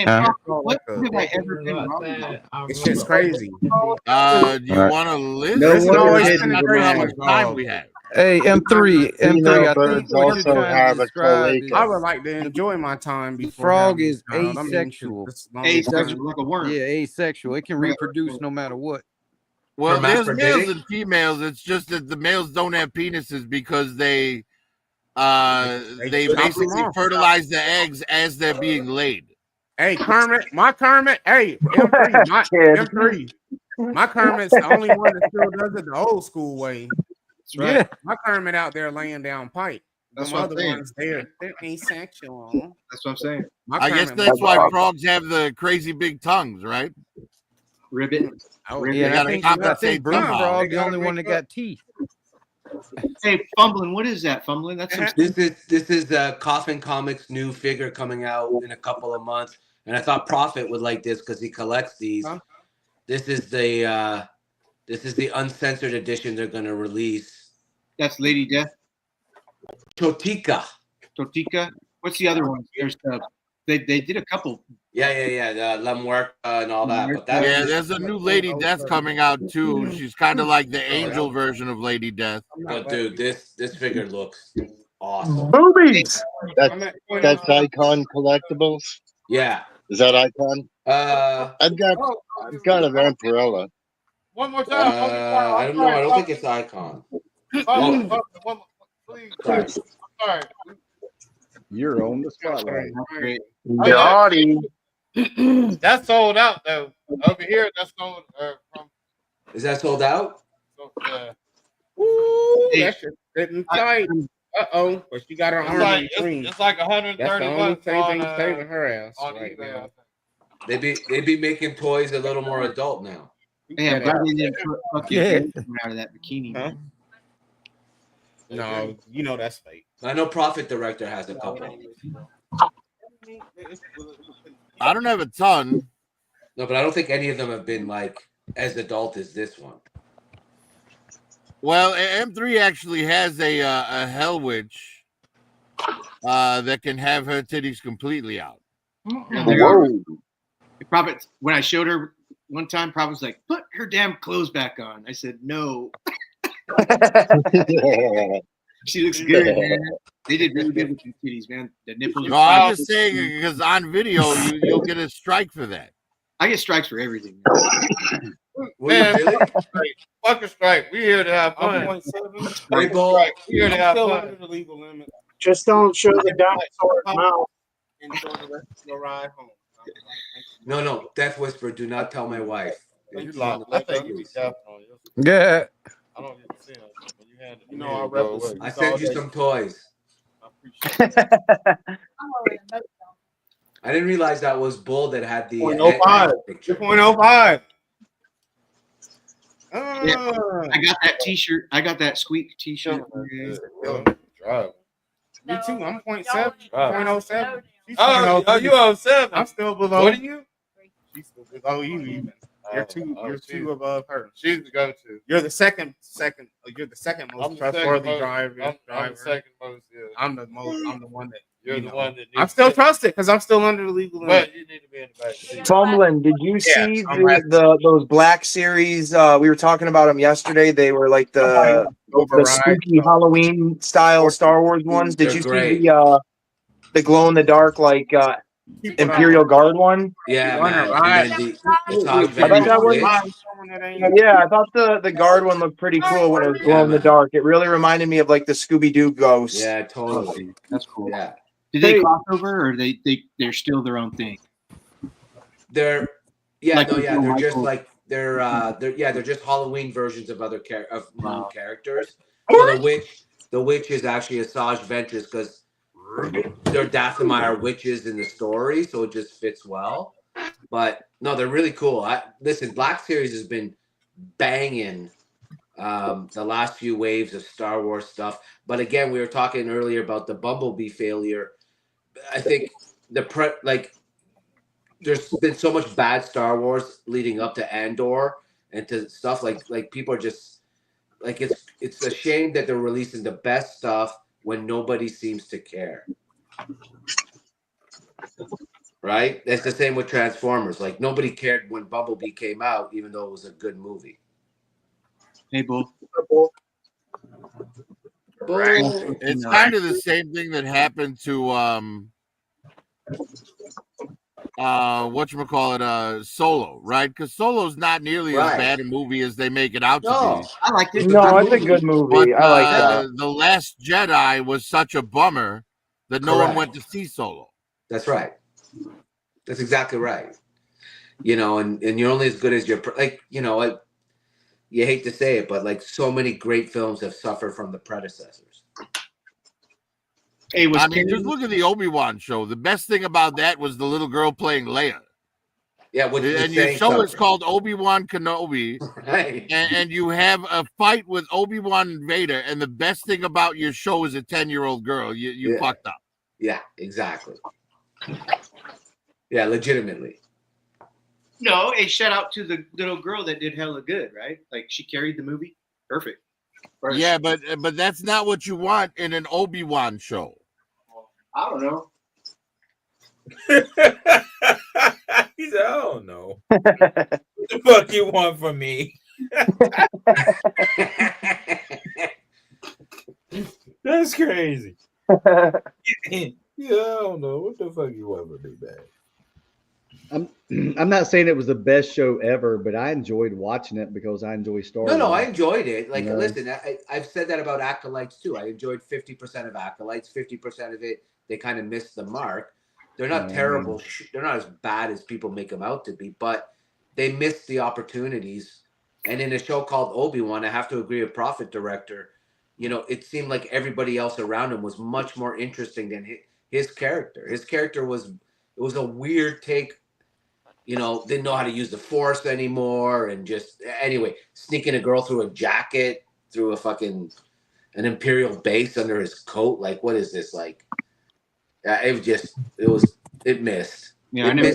What have I ever been wrong about? it's just crazy. Do you Right. want to list? No Listen, wonder always pigeons been are crazy how mad. much time we have. Hey, M3, Female I think birds what you're also trying have to a describe is cloaca. I would like to enjoy my time before frog having a is child. I mean, asexual. this long Asexual, time. like a worm. Yeah, asexual. It can reproduce no matter what. Well, For there's males masturbating? and females. It's just that the males don't have penises because they They chop 'em basically off. fertilize the eggs as they're being laid. Hey, Kermit, hey, M3, my Kid. M3. My Kermit's the only one that still does it the old school way. That's right. Yeah. My Kermit out there laying down pipe. That's Them what I'm other saying. ones, they're asexual. That's what I'm saying. My I guess Kermit that's looks why like frogs have the crazy big tongues, right? Ribbit. oh, Yeah, and gotta I think compensate Blue somehow. Frog They the only gotta one make that got teeth. Hey, Fumbling, what is that? Fumbling? That's some This is Coffin Comics' new figure coming out in a couple of months, and I thought Prophet would like this because he collects these. Huh? This is the uncensored edition they're going to release. That's Lady Death. Chotica. Totika. What's the other one? There's they did a couple. Yeah. La Muerta and all that. But that Yeah, there's a new Lady Death coming out too. She's kind of like the angel version of Lady Death. But dude, this figure looks awesome. Boobies. That's Icon Collectibles. Yeah. Is that Icon? I've got a Vampirella. One more time. I don't know. I don't think it's Icon. Please. Sorry. You're on the spotlight. Naughty. That's sold out though. Over here, that's sold from. Is that sold out? Ooh, that shit's sitting tight. Uh-oh, but she got her arm in between. It's like 130 That's the only bucks thing on, saving her ass on right eBay. now. They be making toys a little more adult now. Yeah, but they didn't put fucking out of that bikini. Huh? No, you know that's fake. I know Profit Director has a couple. I don't have a ton. No, but I don't think any of them have been like as adult as this one. Well, M3 actually has a Hell Witch that can have her titties completely out. Prophet, when I showed her one time, Prophet was like, "Put her damn clothes back on." I said, "No." She looks good, man. They did really good with the titties, man. The nipples. No, I'm just saying because on video you'll get a strike for that. I get strikes for everything. Man, fuck a strike. We here to have fun. We here to have fun. The legal limit. Just don't show the dinosaur mouth. Enjoy the rest of your ride home. No. Death Whisper, do not tell my wife. Yeah. I don't get to see them. When you hand it, You know, I represent. I sent you some toys. I didn't realize that was Bull that had the 0.05. picture. 2.05. Yeah, I got that T-shirt. I got that Squeak T-shirt. Me too. I'm 0.7. 0.07. She's Oh, 0.03. you 07. I'm still below. What are you? She's still below you even. You're two above her. She's the go-to. You're the second. You're the second I'm most the trustworthy second driver. I'm the second most. Yeah. I'm the one that. You're the one that. I'm still trusted because I'm still under the legal limit. But you need to be in the back seat. Fumbling, did you see those Black Series? We were talking about them yesterday. They were like the spooky Halloween style Star Wars ones. Did you see the glow in the dark like Imperial Guard one? Yeah, man. I thought that was, yeah, I thought the Guard one looked pretty cool when it was glow in the dark. It really reminded me of like the Scooby Doo ghost. Yeah, totally. That's cool. Yeah. Did they cross over, or they're still their own thing? They're Like they're just like they're just Halloween versions of other new characters. So the witch is actually Asajj Ventress because they're Dathomir witches in the story, so it just fits well. But no, they're really cool. Listen, Black Series has been banging the last few waves of Star Wars stuff. But again, we were talking earlier about the Bumblebee failure. I think there's been so much bad Star Wars leading up to Andor and to stuff like people are just like it's a shame that they're releasing the best stuff when nobody seems to care. Right? That's the same with Transformers. Like nobody cared when Bumblebee came out, even though it was a good movie. Hey, Bull. It's kind of the same thing that happened to whatchamacallit, Solo, right? Because Solo's not nearly as bad a movie as they make it out to be. I liked it. No, it's a good movie. But I like that. The Last Jedi was such a bummer that no one went to see Solo. That's right. That's exactly right. You know, and you're only as good as your you hate to say it, but like so many great films have suffered from the predecessors. Hey, just look at the Obi-Wan show. The best thing about that was the little girl playing Leia. Yeah, and your show is called Obi-Wan Kenobi, right? And you have a fight with Obi-Wan and Vader, and the best thing about your show is a 10-year-old girl. You fucked up. Yeah, exactly. Yeah, legitimately. No, a shout out to the little girl that did hella good, right? Like she carried the movie. Perfect. Yeah, but that's not what you want in an Obi-Wan show. I don't know. He said, I don't know. What the fuck you want from me? That's crazy. Yeah, I don't know. What the fuck you want from me, man? I'm not saying it was the best show ever, but I enjoyed watching it because I enjoy Star Wars. No, I enjoyed it. Like, You know? listen, I've said that about Acolytes too. I enjoyed 50% of Acolytes. 50% of it, they kind of missed the mark. They're not terrible. They're not as bad as people make them out to be, but they missed the opportunities. And in a show called Obi-Wan, I have to agree with Prophet Director. You know, it seemed like everybody else around him was much more interesting than his character. His character was a weird take. You know, didn't know how to use the Force anymore, and just anyway, sneaking a girl through a jacket, through an Imperial base under his coat. Like, what is this? Like, it missed. Yeah, I know.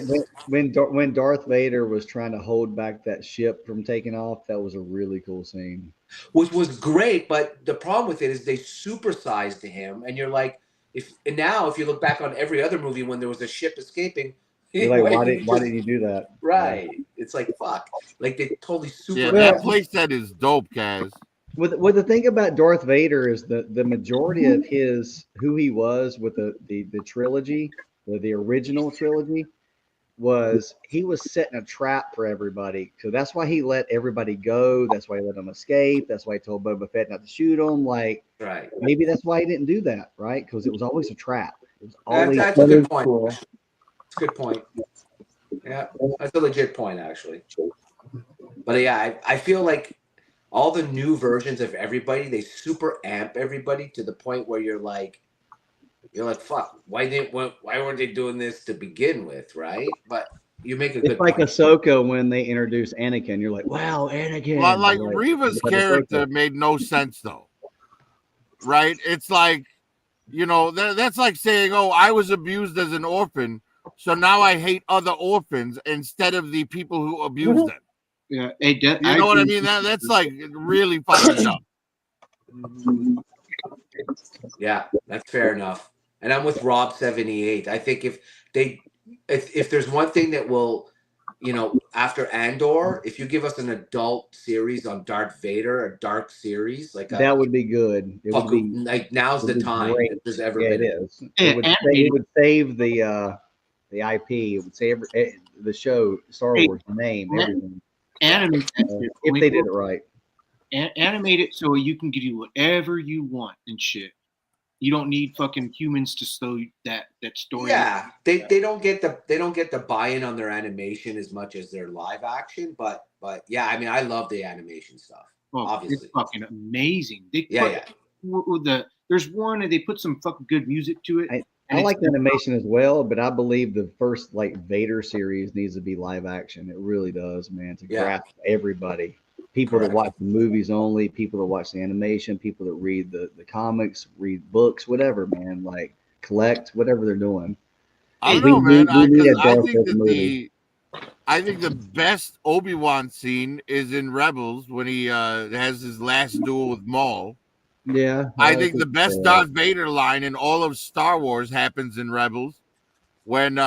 When Darth Vader was trying to hold back that ship from taking off, that was a really cool scene. Which was great, but the problem with it is they supersized him, and you're like, if you look back on every other movie when there was a ship escaping, You're like, why did you do that? Right. It's like, fuck. Like, they totally super. Yeah, that playset is dope, Kaz. Well, the thing about Darth Vader is the majority of who he was with the trilogy, the original trilogy, was he was setting a trap for everybody. So that's why he let everybody go. That's why he let them escape. That's why he told Boba Fett not to shoot them. Like, right. Maybe that's why he didn't do that, right? Because it was always a trap. It was always That's a good point. It's a good point. Yeah, that's a legit point, actually. But yeah, I feel like all the new versions of everybody, they super amp everybody to the point where you're like, fuck, why weren't they doing this to begin with, right? But you make a good It's like point. Ahsoka when they introduced Anakin. You're like, wow, Anakin. Well, like You're Reva's but character Ahsoka. made no sense, though. Right? It's like, that's like saying, oh, I was abused as an orphan, so now I hate other orphans instead of the people who abuse them. Yeah, You know what I mean? That's like really fucking dumb. Yeah, that's fair enough. And I'm with Rob 78. I think if there's one thing that will, after Andor, if you give us an adult series on Darth Vader, a dark series, That would be good. It would be like now's the time great. if there's ever Yeah, been. it is. It would save the IP. It would save the show, Star Wars, the name, everything. Animate that shit. If they did it right. Animate it so you can do whatever you want and shit. You don't need fucking humans to slow that story. Yeah, they don't get the buy-in on their animation as much as their live action, but yeah, I mean, I love the animation stuff. Oh, obviously, it's fucking amazing. Yeah. there's one and they put some fucking good music to it. I like the animation as well, but I believe the first like Vader series needs to be live action. It really does, man, to grasp everybody. People that watch the movies only, people that watch the animation, people that read the comics, read books, whatever, man, like collect, whatever they're doing. I don't know, man. We need a I Darth think Vader that movie. I think the best Obi-Wan scene is in Rebels when he has his last duel with Maul. Yeah. I think the best Darth Vader line in all of Star Wars happens in Rebels when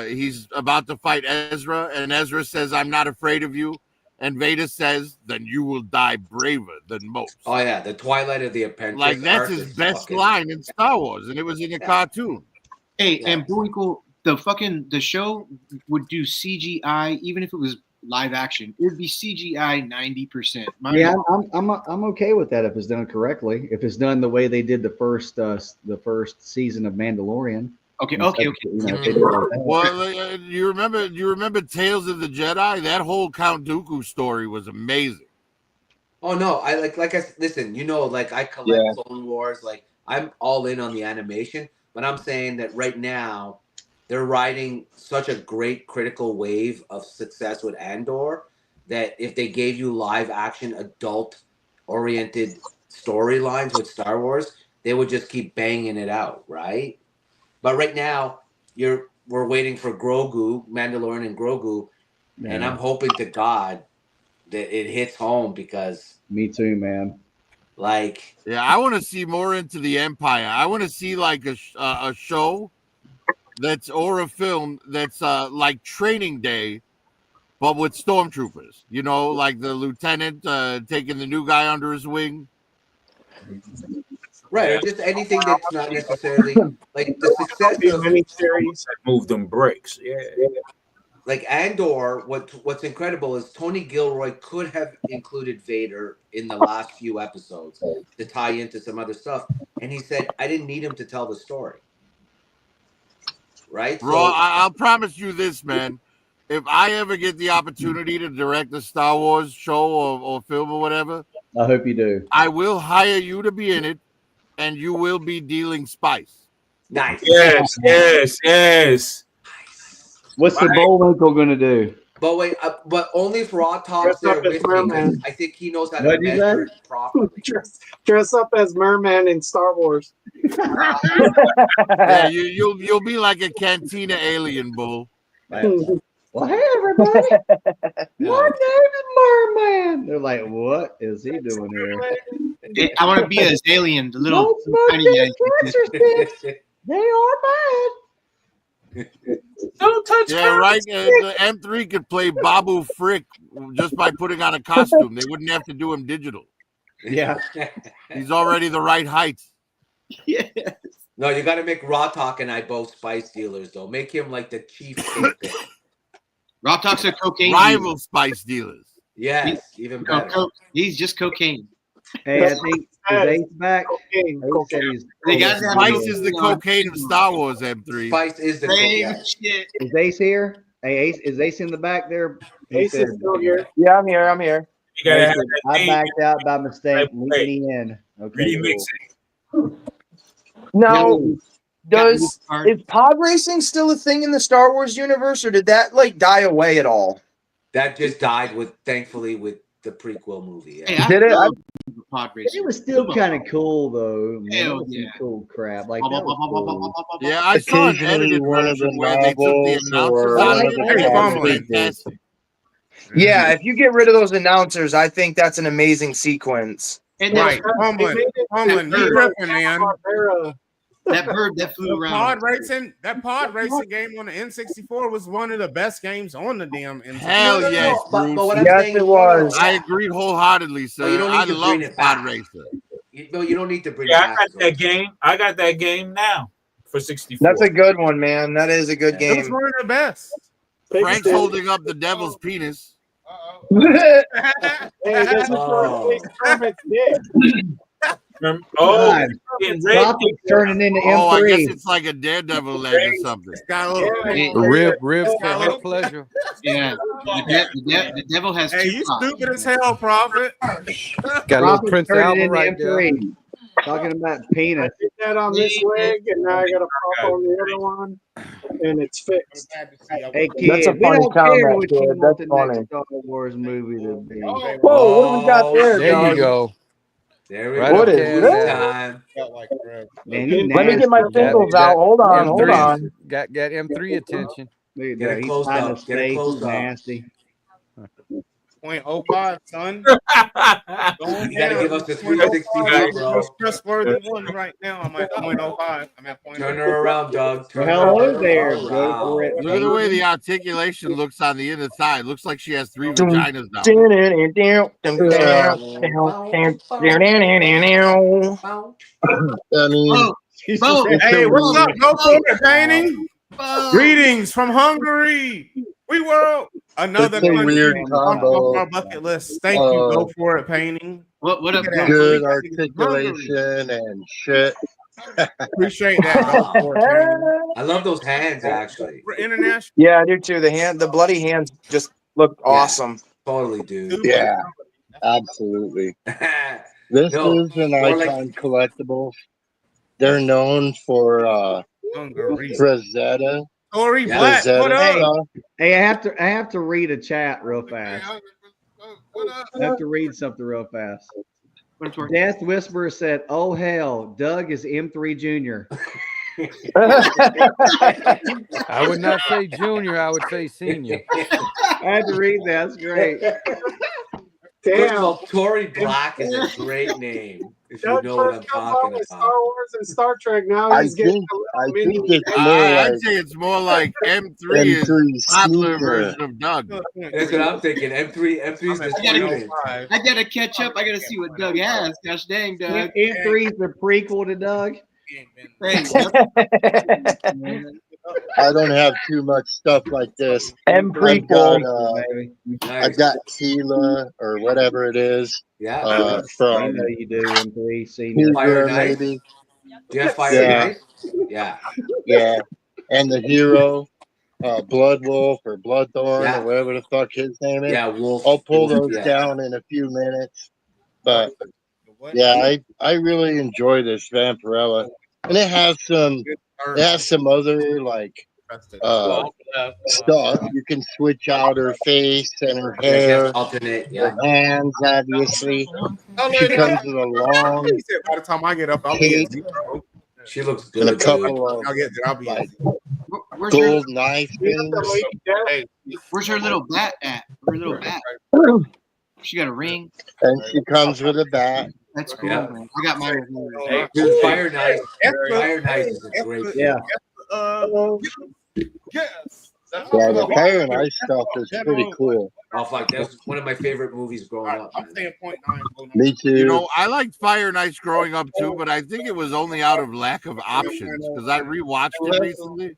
he's about to fight Ezra, and Ezra says, "I'm not afraid of you," and Vader says, "Then you will die braver than most." Oh yeah, the Twilight of the Apprentice. Like that's arc his is best fucking- line in Star Wars, and it was in a cartoon. Hey, and Buinkle, the show would do CGI even if it was live action. It would be CGI 90%. Yeah, I'm okay with that if it's done correctly. If it's done the way they did the first season of Mandalorian. Okay. Well, you remember Tales of the Jedi? That whole Count Dooku story was amazing. Oh no, I listen, like I collect Clone Wars, like I'm all in on the animation, but I'm saying that right now they're riding such a great critical wave of success with Andor that if they gave you live action adult oriented storylines with Star Wars, they would just keep banging it out, right? But right now we're waiting for Grogu, Mandalorian and Grogu, and I'm hoping to God that it hits home because me too, man. Like, yeah, I want to see more into the Empire. I want to see like a show or a film that's like Training Day, but with stormtroopers. Like the lieutenant taking the new guy under his wing. Right, or just anything that's not necessarily like the success of miniseries. Move them bricks. Yeah. Like Andor, what's incredible is Tony Gilroy could have included Vader in the last few episodes to tie into some other stuff, and he said, "I didn't need him to tell the story." Right, Bro, I'll promise you this, man. If I ever get the opportunity to direct a Star Wars show or film or whatever, I hope you do. I will hire you to be in it, and you will be dealing spice. Nice. Yes. What's the Bullwinkle going to do? But wait, but only if Raw talks there with me, because I think he knows how to measure it properly. Dress up as merman in Star Wars. Yeah, you'll be like a cantina alien, Bull. Well, hey everybody, my name is Merman. They're like, what is he doing here? I want to be as alien, the little tiny guy. They are bad. Don't touch right. The M3 could play Babu Frick just by putting on a costume. They wouldn't have to do him digital. Yeah. He's already the right height. Yeah. No, you got to make Raw Talk and I both spice dealers, though. Make him like the chief kingpin. Raw Talk's a cocaine rival dealer. spice dealers. Yes, even better. He's just cocaine. Hey, I think is Ace back? Cocaine. Spice is the cocaine of Star Wars, M3. Spice is the cocaine. Shit. Is Ace here? Hey, Ace, is Ace in the back there? Ace is still here. Yeah, I'm here. You gotta Ace, have that I thing. backed out by mistake. Hey, Leave me in. Okay. Remix Cool. Now, Yeah. is pod racing still a thing in the Star Wars universe, or did that like die away at all? That just died thankfully with the prequel movie. Yeah. Hey, Did it? Pod racing. It was still kind of cool though. Man. Hell It was some yeah. cool crap. Like that was cool. Yeah, I saw an Occasionally edited one of version the where they took the novels or announcers out one of of it. the It was comics. fantastic. Yeah, if you get rid of those announcers, I think that's an amazing sequence. And Right, They Humlin, you tripping, man. that bird that flew around. That pod racing game on the N64 was one of the best games on the damn N64. Hell yes, But Bruce. what I'm Yes, saying it is, was. I agree wholeheartedly, sir. But you don't need I to love bring it Pod back. Racer. You don't need to bring Yeah, it I back. got that game. I got that game now for 64. That's a good one, man. That is a good It was game. one of the best. Frank's holding up the devil's penis. Hey, that's Oh. Kermit's dick. Oh, God. getting ready. Tropic turning into Oh, I guess M3. it's like a daredevil leg or something. It's got a little Hey, Ribs for her pleasure. yeah, the devil has Hey, two you cops. stupid as hell, Prophet. Got a little Tropic Prince turning Albert into right there. M3. Talking about penis. I did that on this leg, and now I got to pop on the other one, and it's fixed. Hey That's a kid, we funny don't care comment, what kid. you want That's the next funny. Star Wars movie to be. Whoa, what do we got there, There you dog? go. There we Right go. What is Movie this? time. Man, you Let me get my nasty, singles boy. out. Hold on, hold M3 on. got M3 attention. Look at Get that. it He's close hiding up. his Get it face. close He's up. nasty. 0.05, son. Going You got to down. give us the 360 view, bro. Most trustworthy one right now. I'm at 0.05. I'm at 0.05. Turn her around, Doug. Turn Well, hello there. her Go for it. around. Look at the way Painting. the articulation looks on the inside. Looks like she has 3 Dun, vaginas now. dun, dun, dun, dun, dun, dun, dun, dun, dun, dun. I mean, Boom. it's Hey, a what's weird. up? Go for it, painting. Greetings from Hungary. We world. Another It's a weird country combo. off our bucket list. Thank you. Go for it, painting. What up, Look at that. Good Hungary. articulation and shit. Appreciate that. Go Wow. for it, painting. I love those hands, actually. We're international. Yeah, I do too. The bloody hands just look awesome. Totally, dude. Yeah, absolutely. This No, is an more like Icon Collectibles. They're known for Hungary. Frazetta. Tory Black. What Frazetta up? stuff. Hey, I have to read a chat real fast. I have to read something real fast. Death Whisperer said, "Oh hell, Doug is M3 Junior." I would not say junior. I would say senior. I had to read that. That's great. First of all, Tory Black is a great name. If you know what I'm talking about. Star Wars and Star Trek. Now I he's getting think a I little think mini. it's more I'd like say it's more like M3 is M3 toddler sneaker. version of Doug. That's what I'm thinking. M3's the student. I gotta catch up. I gotta see what Doug has. Gosh dang, Doug. M3 is the prequel to Doug. Hey, I don't have too much stuff like this. M I've got baby. I've got Tila or whatever it is. Yeah. I From know you do, M3 Senior. Fire Tigra, Knife. maybe. Do you have Fire Yeah. Knife? Yeah. Yeah. And the hero, Blood Wolf or Bloodthorn Yeah. or whatever the fuck his name is. Yeah, Wolf. I'll pull Wolf, those yeah. down in a few minutes. But yeah, I really enjoy this Vampirella. And it has some other like stuff. You can switch out her face and her Yeah, she hair, has alternate. her Yeah. hands, obviously. She comes with a long By the time I get up, I'll be at zero. She looks and a good, dude. couple of I'll get there. I'll be at like where's your gold knife things. where's her little bat at? Her little bat. She got a ring. And she comes with a bat. That's cool, Yeah. man. I got mine with me. Hey, dude, Fire Knife. Fire Knife is a great. Yeah. Yes. Yeah, the Fire and Ice stuff is pretty cool. Oh, fuck, that's one of my favorite movies growing up. I'm saying 0.9. Me too. You know, I liked Fire and Ice growing up too, but I think it was only out of lack of options because I rewatched it recently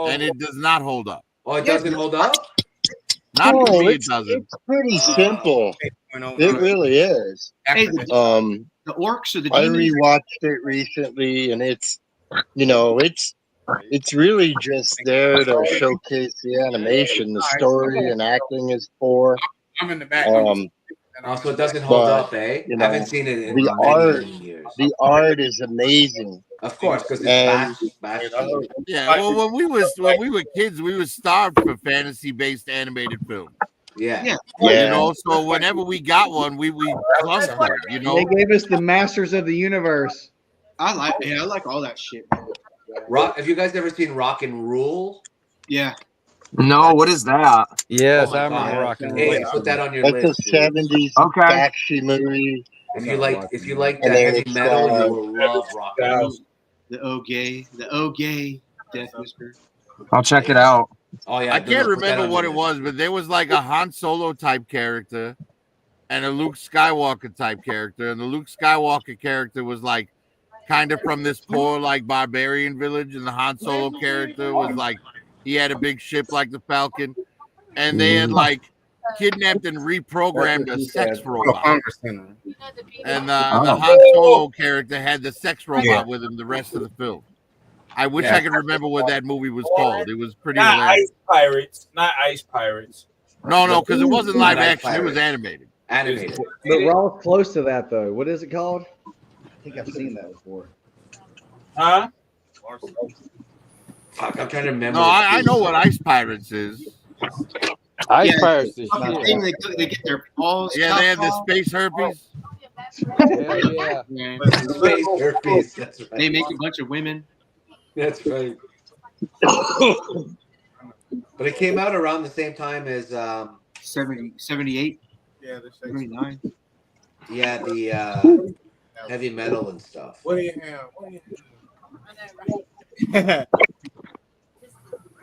and it does not hold up. Oh, it doesn't hold up? Not to No, me, it it's doesn't. pretty simple. It really is. Hey, Um, the orcs or the I demons? rewatched it recently, and it's really just there to showcase the animation, the story, and acting is poor. I'm in the back. So it doesn't hold But, up, eh? you I know, haven't seen it in the many, art, many years. the art is amazing. Of course, because it's And bash. Yeah, well, when we were kids, we were starved for fantasy-based animated films. Yeah. You Yeah. know, so whenever we got one, we clung to it. You know, They gave us the Masters of the Universe. I like all that shit, man. Rock. Have you guys ever seen Rock and Rule? Yeah. No, what is that? Yes, Oh my I remember God. rocking. Hey, put that on your That's a list. dude. 70s Okay. Bakshi movie. If you like And that then heavy it's, metal, you will love Rock and Rule. The O-gay, Death Whisper. I'll check it out. Oh yeah, I dude, can't put that remember on what your it list. was, but there was like a Han Solo type character and a Luke Skywalker type character, and the Luke Skywalker character was like kind of from this poor like barbarian village, and the Han Solo character was like he had a big ship like the Falcon, and they had like kidnapped and reprogrammed a sex robot. And the Han Solo character had the sex robot with him the rest of the film. I wish I could remember what that movie was called. It was pretty Not hilarious. Ice Pirates. Not Ice Pirates. No, because it wasn't live Not Ice action. It was Pirates. animated. Animated. But we're all close to that though. What is it called? think I've seen that before. Huh? Fuck, I'm trying to remember. No, I know what Ice Pirates is. Ice Yeah, Pirates the is fucking shit. thing they get their balls. Yeah, chopped they had the off. space herpes. Hell yeah. Yeah. Space herpes. That's right. They make a bunch of women. That's right. But it came out around the same time as 78. Yeah, they're 79. yeah, the heavy metal and stuff. What do you have? What do you have?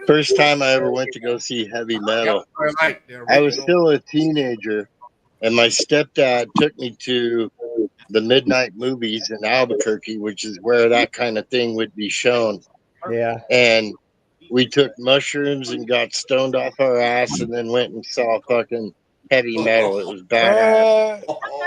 First time I ever went to go see heavy metal, Like the I was original. still a teenager, and my stepdad took me to the midnight movies in Albuquerque, which is where that kind of thing would be shown. Yeah. And we took mushrooms and got stoned off our ass, and then went and saw fucking heavy metal. It was badass.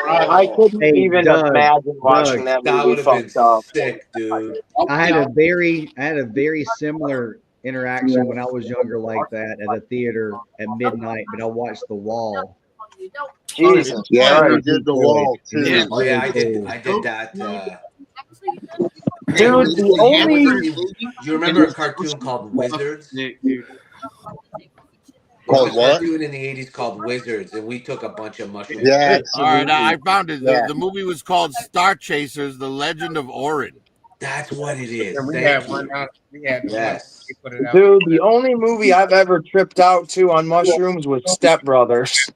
I couldn't Hey, even Doug, imagine watching Doug, that That movie would have been fucked up. sick, dude. I had a very similar interaction when I was younger like that at a theater at midnight, but I watched The Wall. Jesus Yeah, we Christ. did the wall too. Yeah. Oh yeah, I did. Cool. I did that. Dude, the only You remember a cartoon called Wizards? Sick, dude. There was Called a what? cartoon in the 80s called Wizards, and we took a bunch of mushrooms. Yeah, All right, I absolutely. found it. Yeah. The movie was called Star Chasers: The Legend of Orin. That's what it is. We Thank had you. one out. We had the one. Yes. We put it out. dude, the only movie I've ever tripped out to on mushrooms was Step Brothers.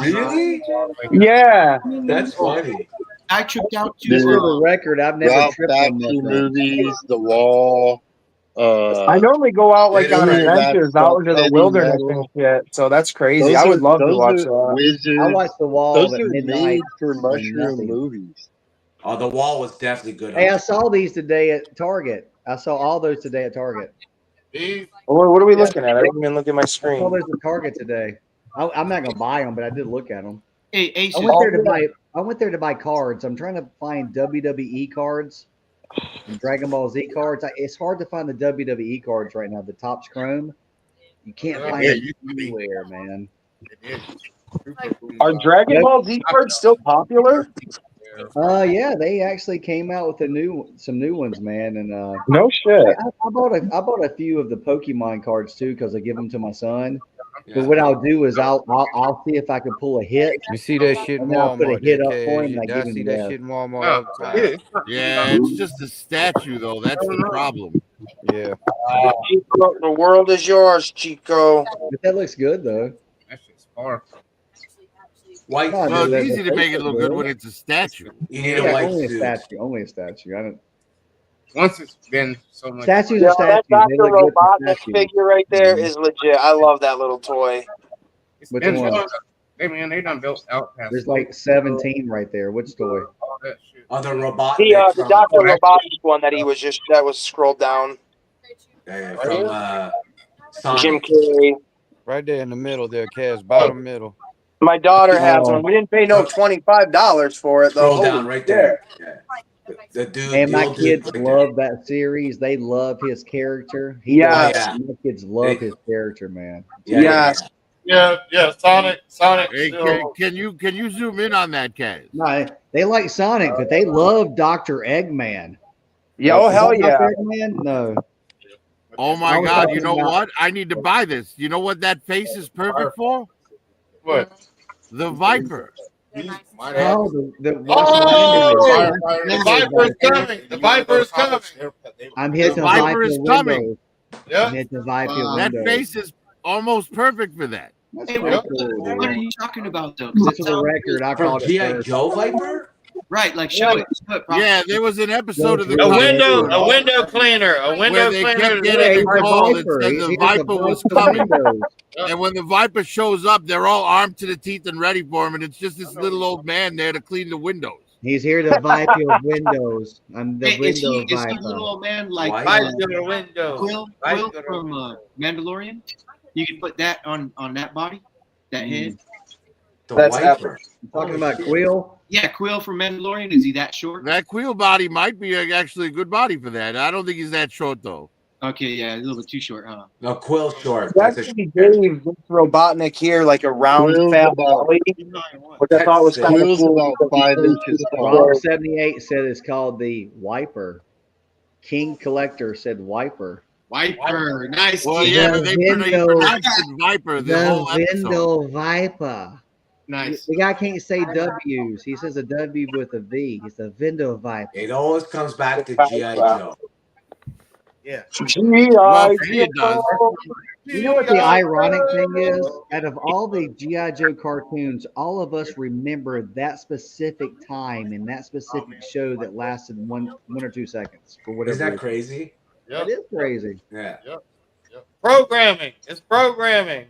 Really? Yeah. That's funny. I tripped out too. Just for the record, I've never Ralph tripped on Bakshi mushrooms. movies, The Wall. I normally go out like on any of that adventures stuff, out into the heavy wilderness and metal. shit. So that's crazy. I would love to watch that. I Wizards. watched The Wall Those at are midnight. made for for mushroom nothing. movies. Oh, The Wall was definitely good. Hey, I saw these today at Target. I saw all those today at Target. What are we looking at? I didn't even look at my I saw screen. those at Target today. I'm not gonna buy them, but I did look at them. Hey, Ace. I went there to buy cards. I'm trying to find WWE cards and Dragon Ball Z cards. It's hard to find the WWE cards right now. The Topps Chrome, you can't find Yeah, it you can be. anywhere, man. Are Dragon Ball Z cards still popular? Yeah, they actually came out with some new ones, man. And No shit. I bought a few of the Pokemon cards too because I give them to my son. But what I'll do is I'll see if I can pull a hit. You see that shit in And then I'll put a Walmart. hit that up for cash. him and I I give him see the that rest. shit in Walmart all the time. Yeah, it's just a statue though. That's the problem. Yeah. Chico, the world is yours, Chico. But that looks good though. That shit's sparkling. White No, Well, the- it's the easy to make it face look is good good. when it's a statue. You need Yeah, a white only suit. a statue. Only a statue. I don't. Once it's been so much. Statues Yo, are that statues. They Dr. look good for Robotnik statues. figure right there is legit. I love that little toy. It's Which been one? done. Hey man, they done built out past. There's like 17 right there. Which toy? all that shit. Oh, the robot. The Dr. Robotnik one that was scrolled down. From Jim Sonic. Carrey. Right there in the middle there, Cash. Bottom middle. My daughter has Oh. one. We didn't pay no $25 for it though. Scroll down Holy right shit. there. Yeah. The dude. And the my old dude kids right love that series. They love his character. Yes. Oh, yeah. My kids love his character, man. Yes. Yeah, Sonic. Hey, Still, can you zoom in on that, Kaz? No, they like Sonic, but they love Dr. Eggman. Yeah, oh Is hell that yeah. Dr. Eggman? No. Oh I my was God! You talking know about- what? I need to buy this. You know what that face is perfect for? what? The Viper. Oh, the Oh, the Viper's coming. The Viper's coming. I'm hitting The the Viper Viper is windows. coming. Yeah. I'm hitting the Viper That windows. face is almost perfect for that. That's Hey, pretty what, cool, what dude. are you talking about though? 'Cause Just it for the sounds record, I From called it G.I. first. Joe Viper? right. Like show it. Yeah, there was an episode of the A window cartoon cleaner. A where window they cleaner. kept Yeah, getting he's a a call that Viper. said He's the here to Viper was bust the coming. windows. And when the Viper shows up, they're all armed to the teeth and ready for him, and it's just this little old man there to clean the windows. He's here to vipe your windows. I'm the Hey, is window he a viper. little old man like White. Vice to the window. Quill Vice to the from Mandalorian? You can put that on that body, that head. The That's Viper. You talking about Quill? Yeah, Quill from Mandalorian. Is he that short? That Queel body might be actually a good body for that. I don't think he's that short though. Okay, yeah, a little bit too short, huh? No, Quill short. That's actually gave this Robotnik here like a round Quill's fat about belly, which I thought was kind of Quill's cool. about because 5 he inches Rob tall. 78 said it's called the Wiper. King Collector said Wiper. Wiper, nice. Well, kid. yeah, but he pronounced it Viper the whole episode. Vindel Viper. Nice. The guy can't say W's. He says a W with a V. He's a Vindel Viper. It always comes back to G.I. Joe. Yeah. Well, for me it does. You know what the ironic thing is? Out of all the G.I. Joe cartoons, all of us remember that specific time and that specific show that lasted one or 2 seconds for whatever. Isn't that reason. crazy? Yep. It is crazy. Yeah. Yep. Programming. It's programming.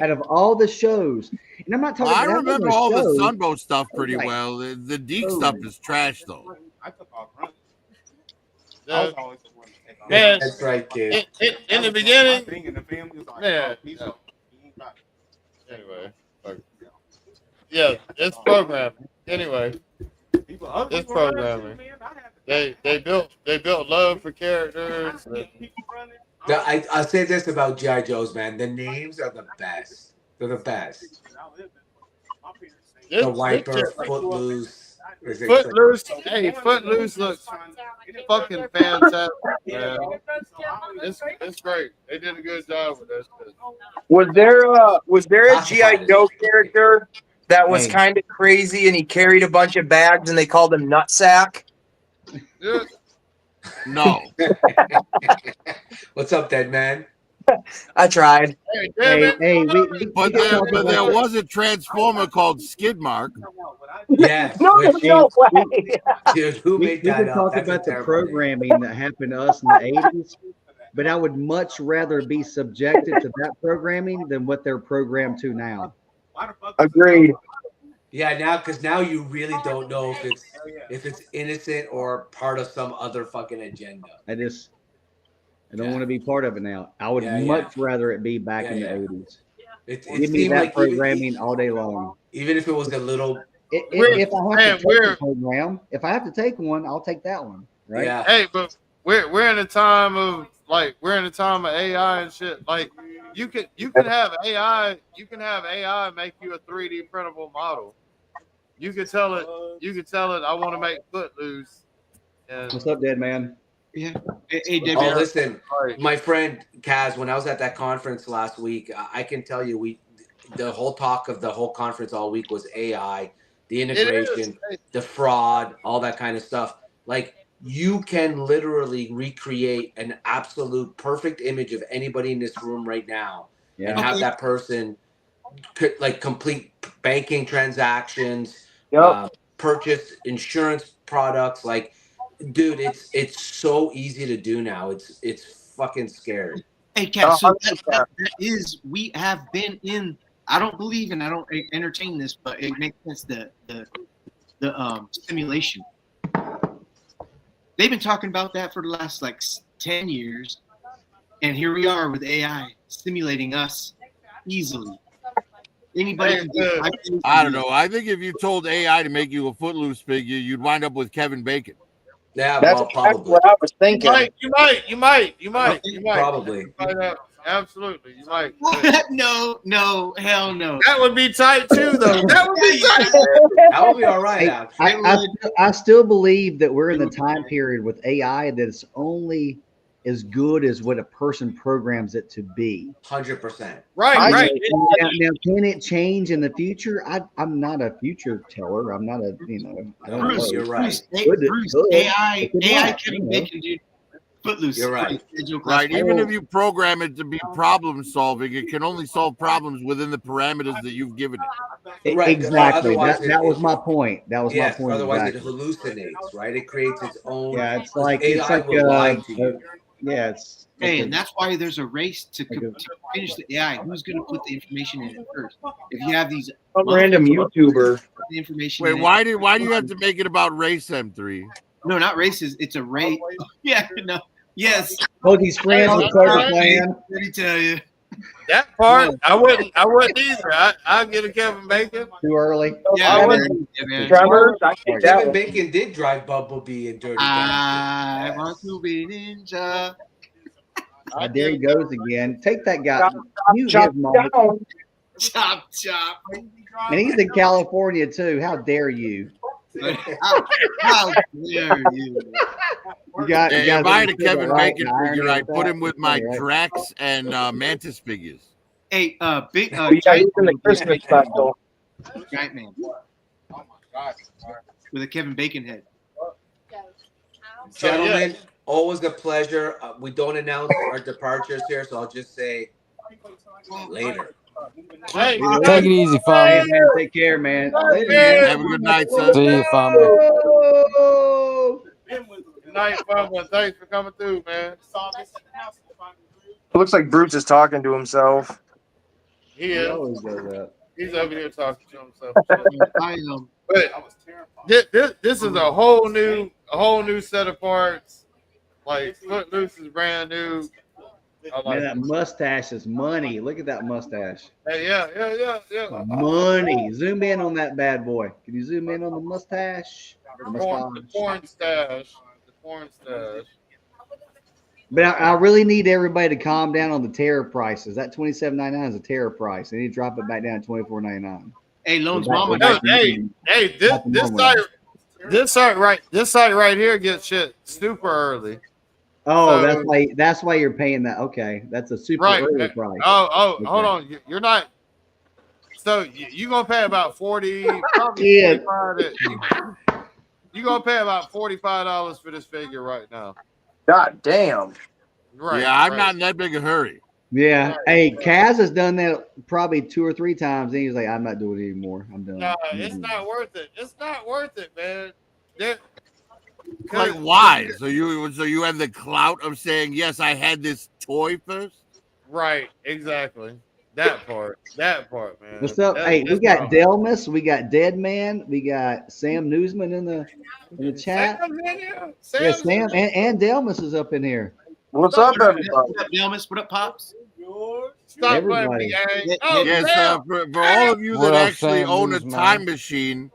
Out of all the shows, and I'm not talking. I about remember all the Sunbow stuff pretty Right. well. The Deke stuff is trash, though. I took off running. I The- was always the one to take off. Man, That's right, kid. in the beginning, Thing in the family was like, yeah. oh, he's up. He ain't got it. Anyway, yeah, it's programming. Anyway, People ugly it's for running, programming. man. I had to They built love for characters. I'll say this about G.I. Joes, man. The names are the best. They're the best. The Wiper, Footloose. Footloose. Hey, Footloose looks fucking fantastic, man. It's great. They did a good job with this. Was there a GI Joe character that was Hey. kind of crazy and he carried a bunch of bags and they called him Nutsack? No. What's up, dead man? I tried. Hey, damn it. We can talk But there about- was a transformer called Skidmark. Yes. No, which- no way. Dude, who we made can that up? talk That's a about the terrible name. programming that happened to us in the 80s, but I would much rather be subjected to that programming than what they're programmed to now. Agreed. Yeah, because now you really don't know if it's innocent or part of some other fucking agenda. I don't want to be part of it now. I would Yeah, yeah. much rather it be back Yeah, in yeah. the 80s. It Give me seemed that like programming all day long. even if it was a little, If I have to take a program, if I have to take one, I'll take that one. Right? yeah. Hey, but we're in a time of AI and shit. Like you can have AI make you a 3D printable model. You can tell it I want to make Footloose. And What's up, dead man? Yeah. Hey, David. Oh, listen, my friend Kaz, when I was at that conference last week, I can tell you the whole talk of the whole conference all week was AI, the integration, the fraud, all that kind of stuff. Like you can literally recreate an absolute perfect image of anybody in this room right now and have that person like complete banking transactions, purchase insurance products. Like, dude, it's so easy to do now. It's fucking scary. Hey, Kat, so that is, we have been in, I don't believe and I don't entertain this, but it makes sense, the simulation. They've been talking about that for the last like 10 years, and here we are with AI simulating us easily. Anybody can do it. I don't know. I think if you told AI to make you a Footloose figure, you'd wind up with Kevin Bacon. Yeah, That's exactly what I was thinking. You might. Probably. Absolutely. You might. No, hell no. That would be tight too, though. That would be tight. That would be all right, actually. I still believe that we're in the time period with AI that it's only as good as what a person programs it to be. 100%. Right. Now, can it change in the future? I'm not a future teller. I'm not a, I don't Bruce, know. You're right. Bruce, AI Kevin Bacon, dude. Footloose. You're right. Right. Even if you program it to be problem solving, it can only solve problems within the parameters that you've given it. Right. Exactly. Otherwise That was my point. That was my point. Otherwise, exactly. it hallucinates, right? It creates its own. Yeah, it's like AI will lie to you. yeah, it's. Hey, and that's why there's a race to finish the AI. Who's going to put the information in it first? If you have these Some random YouTuber. the information. Wait, in why do you have to make it about race, M3? No, not races. It's a race. Yeah, no. Yes. Oh, he's friends with Cobra Clan. Let me tell you. That part, I wouldn't either. I'll get a Kevin Bacon. Too early. Yeah, I man. wouldn't. Yeah, Tremors, I think that Kevin one. Bacon did drive Bumblebee in Dirty I Dancing. want to be ninja. There he goes again. Take that guy. Chop, Mute chop, his mic. chop. Chop, chop. And he's in California too. How dare you? How dare you? You got. You If guys I had a understood Kevin the right Bacon irony figure, of I'd put that? him with my Funny, right? Drax and Mantis figures. Hey, big Yeah, Giant he's in the Man. Christmas special. Giant Man. With a Kevin Bacon head. Gentlemen, always a pleasure. We don't announce our departures here, so I'll just say later. Hey, Take it easy, family. Hey man, take care, man. Later, man. have a good night, son. See you, family. Good night, family. Thanks for coming through, man. It looks like Bruce is talking to himself. He He is. always does that. He's over here talking to himself. I But this is a whole new set of parts. Like Footloose is brand new. I like Man, that mustache is money. Look at that mustache. Hey, yeah. Money. Zoom in on that bad boy. Can you zoom in on the mustache? The The mustache. porn stash. The porn stash. But I really need everybody to calm down on the terror prices. That $27.99 is a terror price. They need to drop it back down to $24.99. Hey, Lone's We're mama. back to Hey, normal. hey, Back to normal now. this site right here gets shit super early. Oh, So- that's why you're paying that. Okay, that's a super Right. early price. Oh, Okay. hold on. You're not. So you're gonna pay about 40, probably Yeah. 45. You're gonna pay about $45 for this figure right now. God damn. Right. Yeah, I'm right. not in that big a hurry. Yeah. Hey, Kaz has done that probably 2 or 3 times. And he's like, I'm not doing it anymore. I'm done. No, I'm it's done. not worth it. It's not worth it, man. Like why? So you have the clout of saying yes, I had this toy first. Right. Exactly. That part, man. What's up? Hey, we got Delmas, we got Dead Man, we got Sam Newsman in the chat. Sam's in here. Yeah, Sam's Sam and Delmas is up in here. What's up, everybody? What up, Delmas? What up, Pops? Stop Everybody. playing me, gang. Oh, Yes, Sam. for all of you What that up, actually Sam own a Newsman? time machine,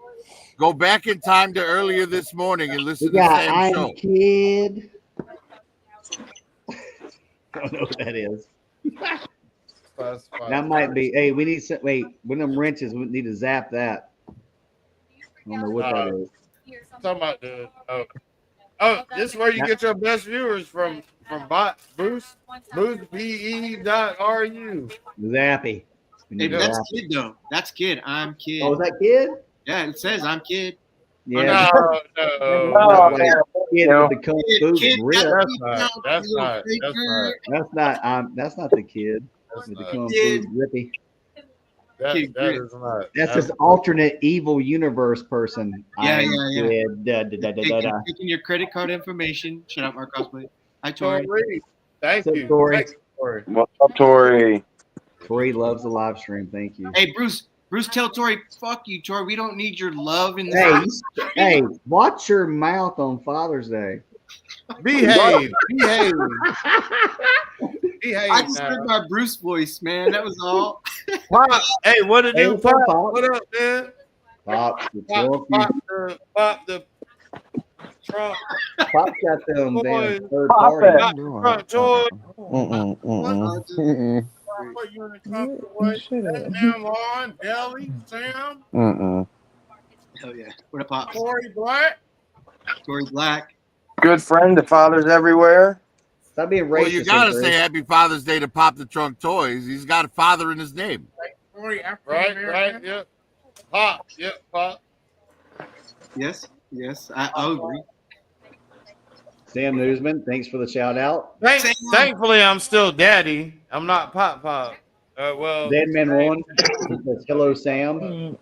go back in time to earlier this morning and We listen to got Sam's I'm show. Kid. I don't know what that is. That might be. Hey, we need some. Wait, one of them wrenches. We need to zap that. I don't know what that is. Talking about the this is where you get your best viewers from Boost BE.RU. Zappy. We Hey, need that's Zappy. Kid though. That's Kid. I'm Kid. Oh, is that Kid? Yeah, it says I'm Kid. Yeah. No. That's like Kid with the kung fu Kid grip. That's not. That's not the Kid with the kung fu grippy. That is not. That's this alternate evil universe person. Yeah, I'm yeah. Kid. Da, da, da, da, da. Taking your credit card information. Shut up, Mark Cosplay. Hi, Tori. Thank What's you. up, Tori? Thank you, Tori. What's up, Tori? Tori loves the live stream. Thank you. Hey, Bruce, tell Tori, fuck you, Tori. We don't need your love in Hey, this. hey, watch your mouth on Father's Day. Behave. Behave. I just heard my Bruce voice, man. That was all. Pop. Hey, what to Hey, do, what's up, Pop? Pop? What up, man? Pop, the Pop the Trump. Pop got them damn Boys. third Pop party. it. Got the front toy. Mm-mm. You in the comfort way. Sam on, Belly, Sam, Mm-mm. Hell yeah. What up, Pops? Corey Black. Tori Black. Good friend to fathers everywhere. Stop being racist. Well, you gotta Bruce. say Happy Father's Day to Pop the Trunk Toys. He's got a father in his name. Right, yep. Pop, yep, Pop. Yes, I agree. Sam Newsman, thanks for the shout out. Thankfully, I'm still daddy. I'm not Pop. Well, Dead Man One says hello, Sam.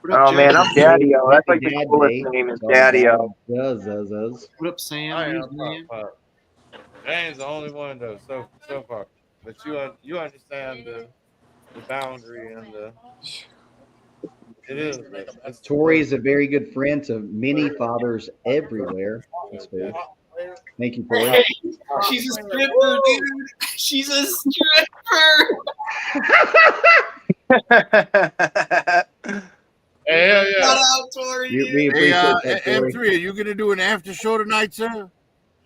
What up, Oh man, I'm Daddy-O. That's like the Dad coolest Day. name is So Daddy-O. Zuz. What up, Sam? I am Who's man? Pop. Dan's the only one though, so far. But you understand the boundary and the. It is. It's Tori is a very good friend to many fathers everywhere. That's cool. Thank you, Tori. She's a stripper, dude. She's a stripper. Yeah, yeah. Shout out, Tori. We appreciate that, Tori. M3, are you gonna do an after show tonight, sir?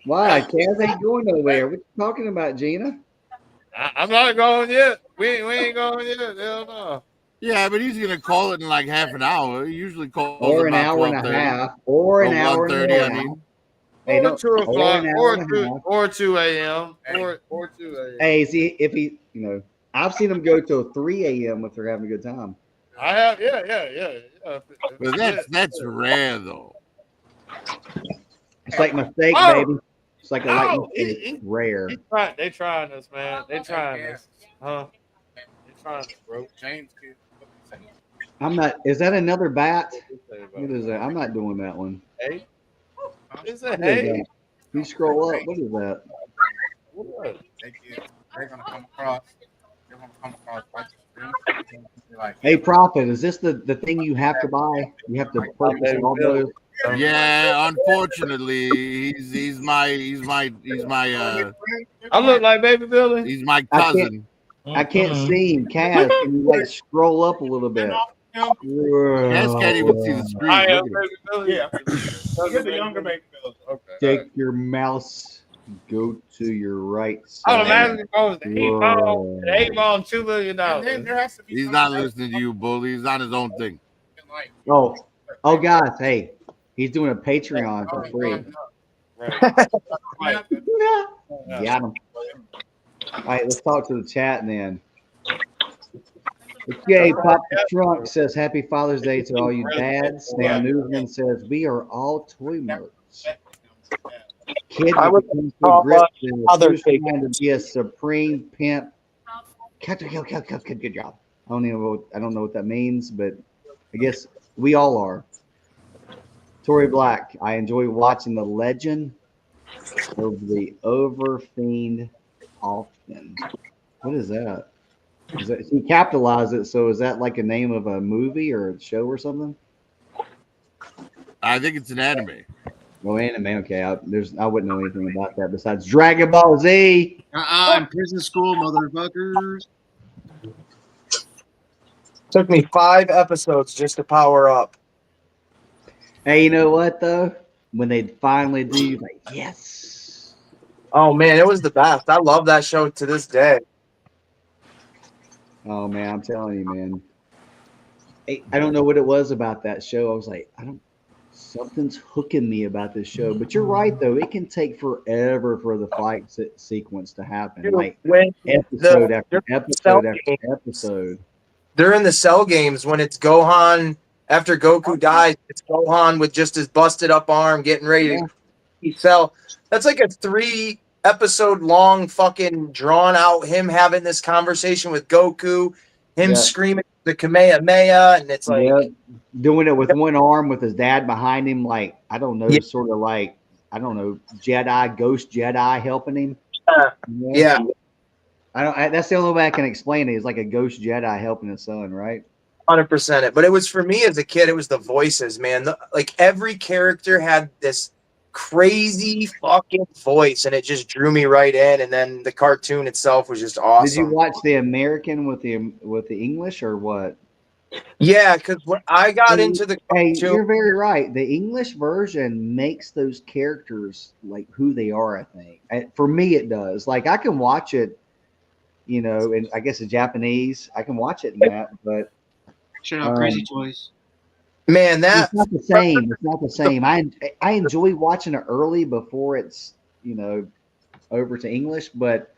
Why? Kaz ain't going nowhere. What you talking about, Gina? I'm not going yet. We ain't going yet. Hell no. Yeah, but he's gonna call it in like half an hour. He usually calls Or it an about hour and a 12:30. half. Or an hour and a 1:30, I half. mean. Hey, Or don't, 2 or o'clock, an hour or and a 2 half. or 2 a.m. or 2 a.m. Hey, see if he, I've seen him go till 3 a.m. if they're having a good time. I have, yeah. But that's rare though. It's like mistake, Oh! baby. It's like a light Oh, mistake. Rare. They trying this, man. They trying this, huh? They trying this, bro. James kid. I'm not. Is that another bat? What is that? I'm not doing that one. Hey, is What it is hey? that? You scroll up. What is that? What? They're gonna come across. They're gonna come across like like. Hey, Prophet, is this the thing you have to buy? You have to purchase all those. Yeah, unfortunately, he's my I look like Baby Billy. He's my cousin. I can't see him. Kaz, can you like scroll up a little bit? Kaz can't even see the screen. I am Look at Baby Billy. Yeah, you're the younger Baby Billy. Okay. Take your mouse, go to your right Oh, side. imagine goes the $8 $2 million. He's not listening to you, bully. He's on his own thing. Oh, guys, hey, he's doing a Patreon for free. Got him. All right, let's talk to the chat then. Okay, Pop the Trunk says Happy Father's Day to all you dads. Sam Newsman says we are all toy nerds. Kid with a pencil grip says who's trying to be a supreme pimp. Good job. I don't know what that means, but I guess we all are. Tori Black, I enjoy watching the legend of the Overfiend often. What is that? He capitalized it, so is that like a name of a movie or a show or something? I think it's an anime. Oh, anime. Okay, I wouldn't know anything about that besides Dragon Ball Z. I'm prison school, motherfuckers. Took me 5 episodes just to power up. Hey, you know what though? When they finally do, you're like, yes. Oh man, it was the best. I love that show to this day. Oh man, I'm telling you, man. I don't know what it was about that show. I was like, something's hooking me about this show. But you're right though; it can take forever for the fight sequence to happen. Dude, like when episode after episode after episode. They're in the Cell games when it's Gohan after Goku dies. It's Gohan with just his busted up arm, getting ready to Cell. That's like a 3 episode long fucking drawn out him having this conversation with Goku, him screaming the Kamehameha, and it's like doing it with one arm with his dad behind him, like I don't know, sort of like Jedi, ghost Jedi helping him. Yeah. That's the only way I can explain it. It's like a ghost Jedi helping his son, right? 100%. It, but it was for me as a kid. It was the voices, man. Like every character had this crazy fucking voice, and it just drew me right in. And then the cartoon itself was just awesome. Did you watch the American with the English or what? Yeah, because when I got into the cartoon, you're very right. The English version makes those characters like who they are. I think for me it does. Like I can watch it, and I guess the Japanese I can watch it in that, but shut up, Crazy Toys. Man, it's not the same. It's not the same. I enjoy watching it early before it's over to English, but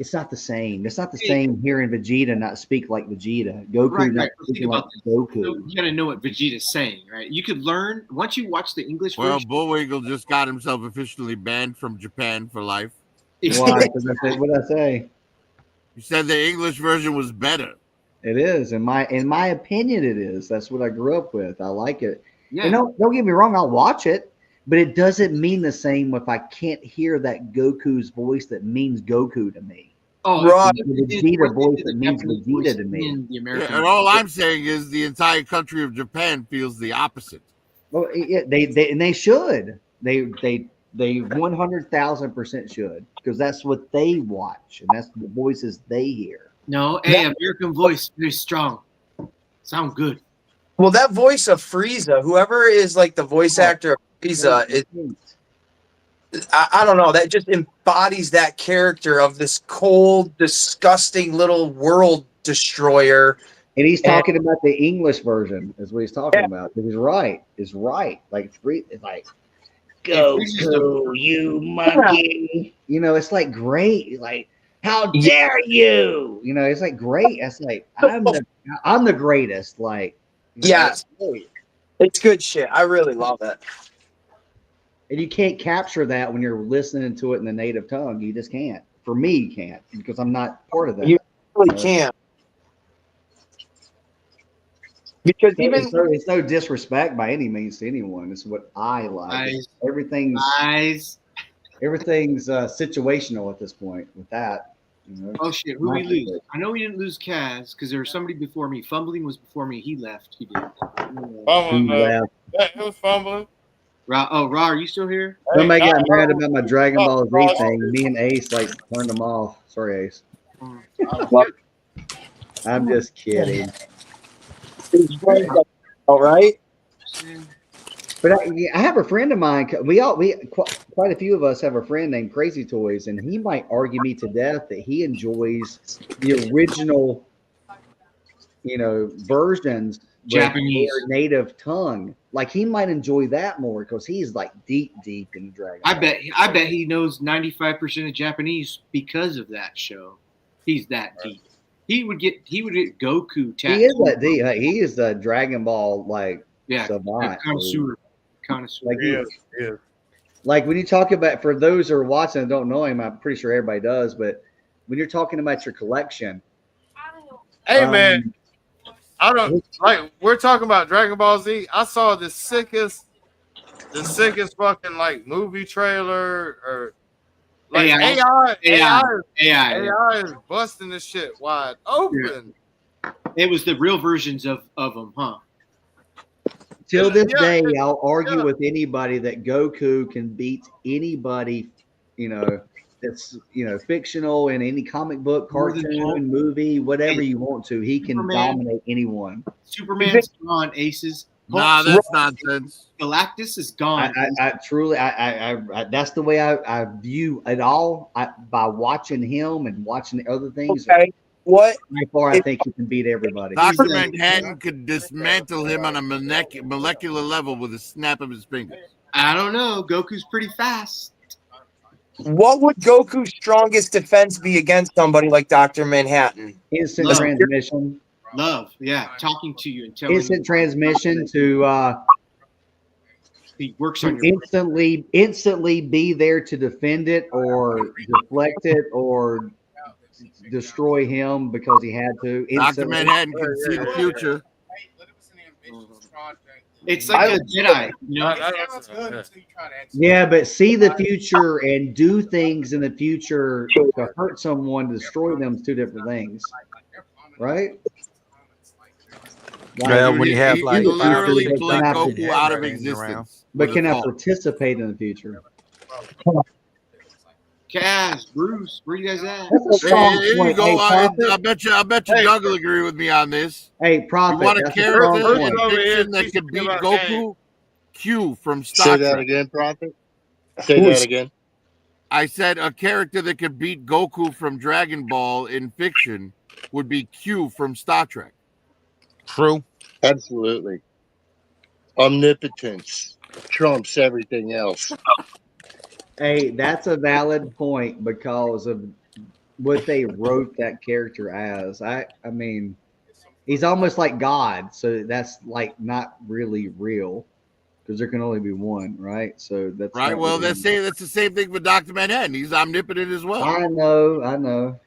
it's not the same. It's not the same hearing Vegeta not speak like Vegeta. Goku not speaking like Goku. You gotta know what Vegeta's saying, right? You could learn once you watch the English Well, version. Bullwinkle just got himself officially banned from Japan for life. Why? What did I say? You said the English version was better. It is, in my opinion, it is. That's what I grew up with. I like it. Yeah. And don't get me wrong, I'll watch it, but it doesn't mean the same if I can't hear that Goku's voice that means Goku to me. Oh, right. The Vegeta voice that means Vegeta to me. And all I'm saying is the entire country of Japan feels the opposite. Well, yeah, they should. They They 100,000% should, because that's what they watch and that's the voices they hear. No, hey, American voice, very strong. Sound good. Well, that voice of Frieza, whoever is like the voice actor of Frieza, I don't know. That just embodies that character of this cold, disgusting little world destroyer. And he's talking about the English version, is what he's talking about. But he's right. It's right. Like it's like Goku, you monkey. You know, it's like great. Like, how dare you? You know, it's like great. It's like I'm the greatest. Like, yes, it's good shit. I really love it. And you can't capture that when you're listening to it in the native tongue. You just can't. For me, you can't because I'm not part of that. You really can't. Because it's no disrespect by any means to anyone. It's what I like. Everything's situational at this point with that. You know? Oh shit, who we lose? I know we didn't lose Kaz because there was somebody before me. Fumbling was before me. He left. He did. Fumbling, it was fumbling. Ra, are you still here? Somebody got mad about my Dragon Ball Z thing. Me and Ace like turned them off. Sorry, Ace. I'm just kidding. All right. But I have a friend of mine. Quite a few of us have a friend named Crazy Toys, and he might argue me to death that he enjoys the original, versions Japanese with their native tongue. Like he might enjoy that more because he's like deep in Dragon Ball. I bet he knows 95% of Japanese because of that show. He's that deep. He would get Goku tattooed. He is that deep. He is the Dragon Ball savant. Connoisseur. Like he is. Like when you talk about, for those who are watching and don't know him, I'm pretty sure everybody does. But when you're talking about your collection, hey man, I don't like. We're talking about Dragon Ball Z. I saw the sickest fucking like movie trailer or like AI is busting this shit wide open. Yeah. It was the real versions of them, huh? Till this day, I'll argue with anybody that Goku can beat anybody, that's fictional in any comic book, cartoon, movie, whatever you want to. He can dominate anyone. Superman's gone, Aces. Nah, that's nonsense. Galactus is gone. I truly, that's the way I view it all. By watching him and watching the other things. Okay. What? By far, I think he can beat everybody. Dr. Manhattan could dismantle him on a molecular level with a snap of his fingers. I don't know. Goku's pretty fast. What would Goku's strongest defense be against somebody like Dr. Manhattan? Instant transmission. Love, yeah. Talking to you and telling instant transmission to he works on your instantly be there to defend it or deflect it or destroy him because he had to. Dr. Manhattan can see the future. It's like a Jedi, Yeah, but see the future and do things in the future to hurt someone, destroy them is two different things, right? Well, when you have like literally pluck Goku out of existence, but cannot participate in the future. Kaz, Bruce, where you guys at? Here you go. I bet you Doug will agree with me on this. Hey, Prophet, you want a character in fiction that could beat Goku? Q from Star Trek. Say that again, Prophet. Say that again. I said a character that could beat Goku from Dragon Ball in fiction would be Q from Star Trek. True. Absolutely. Omnipotence trumps everything else. Hey, that's a valid point because of what they wrote that character as. I mean, he's almost like God, so that's like not really real because there can only be one, right? So that's right. Well, that's the same thing with Dr. Manhattan. He's omnipotent as well. I know.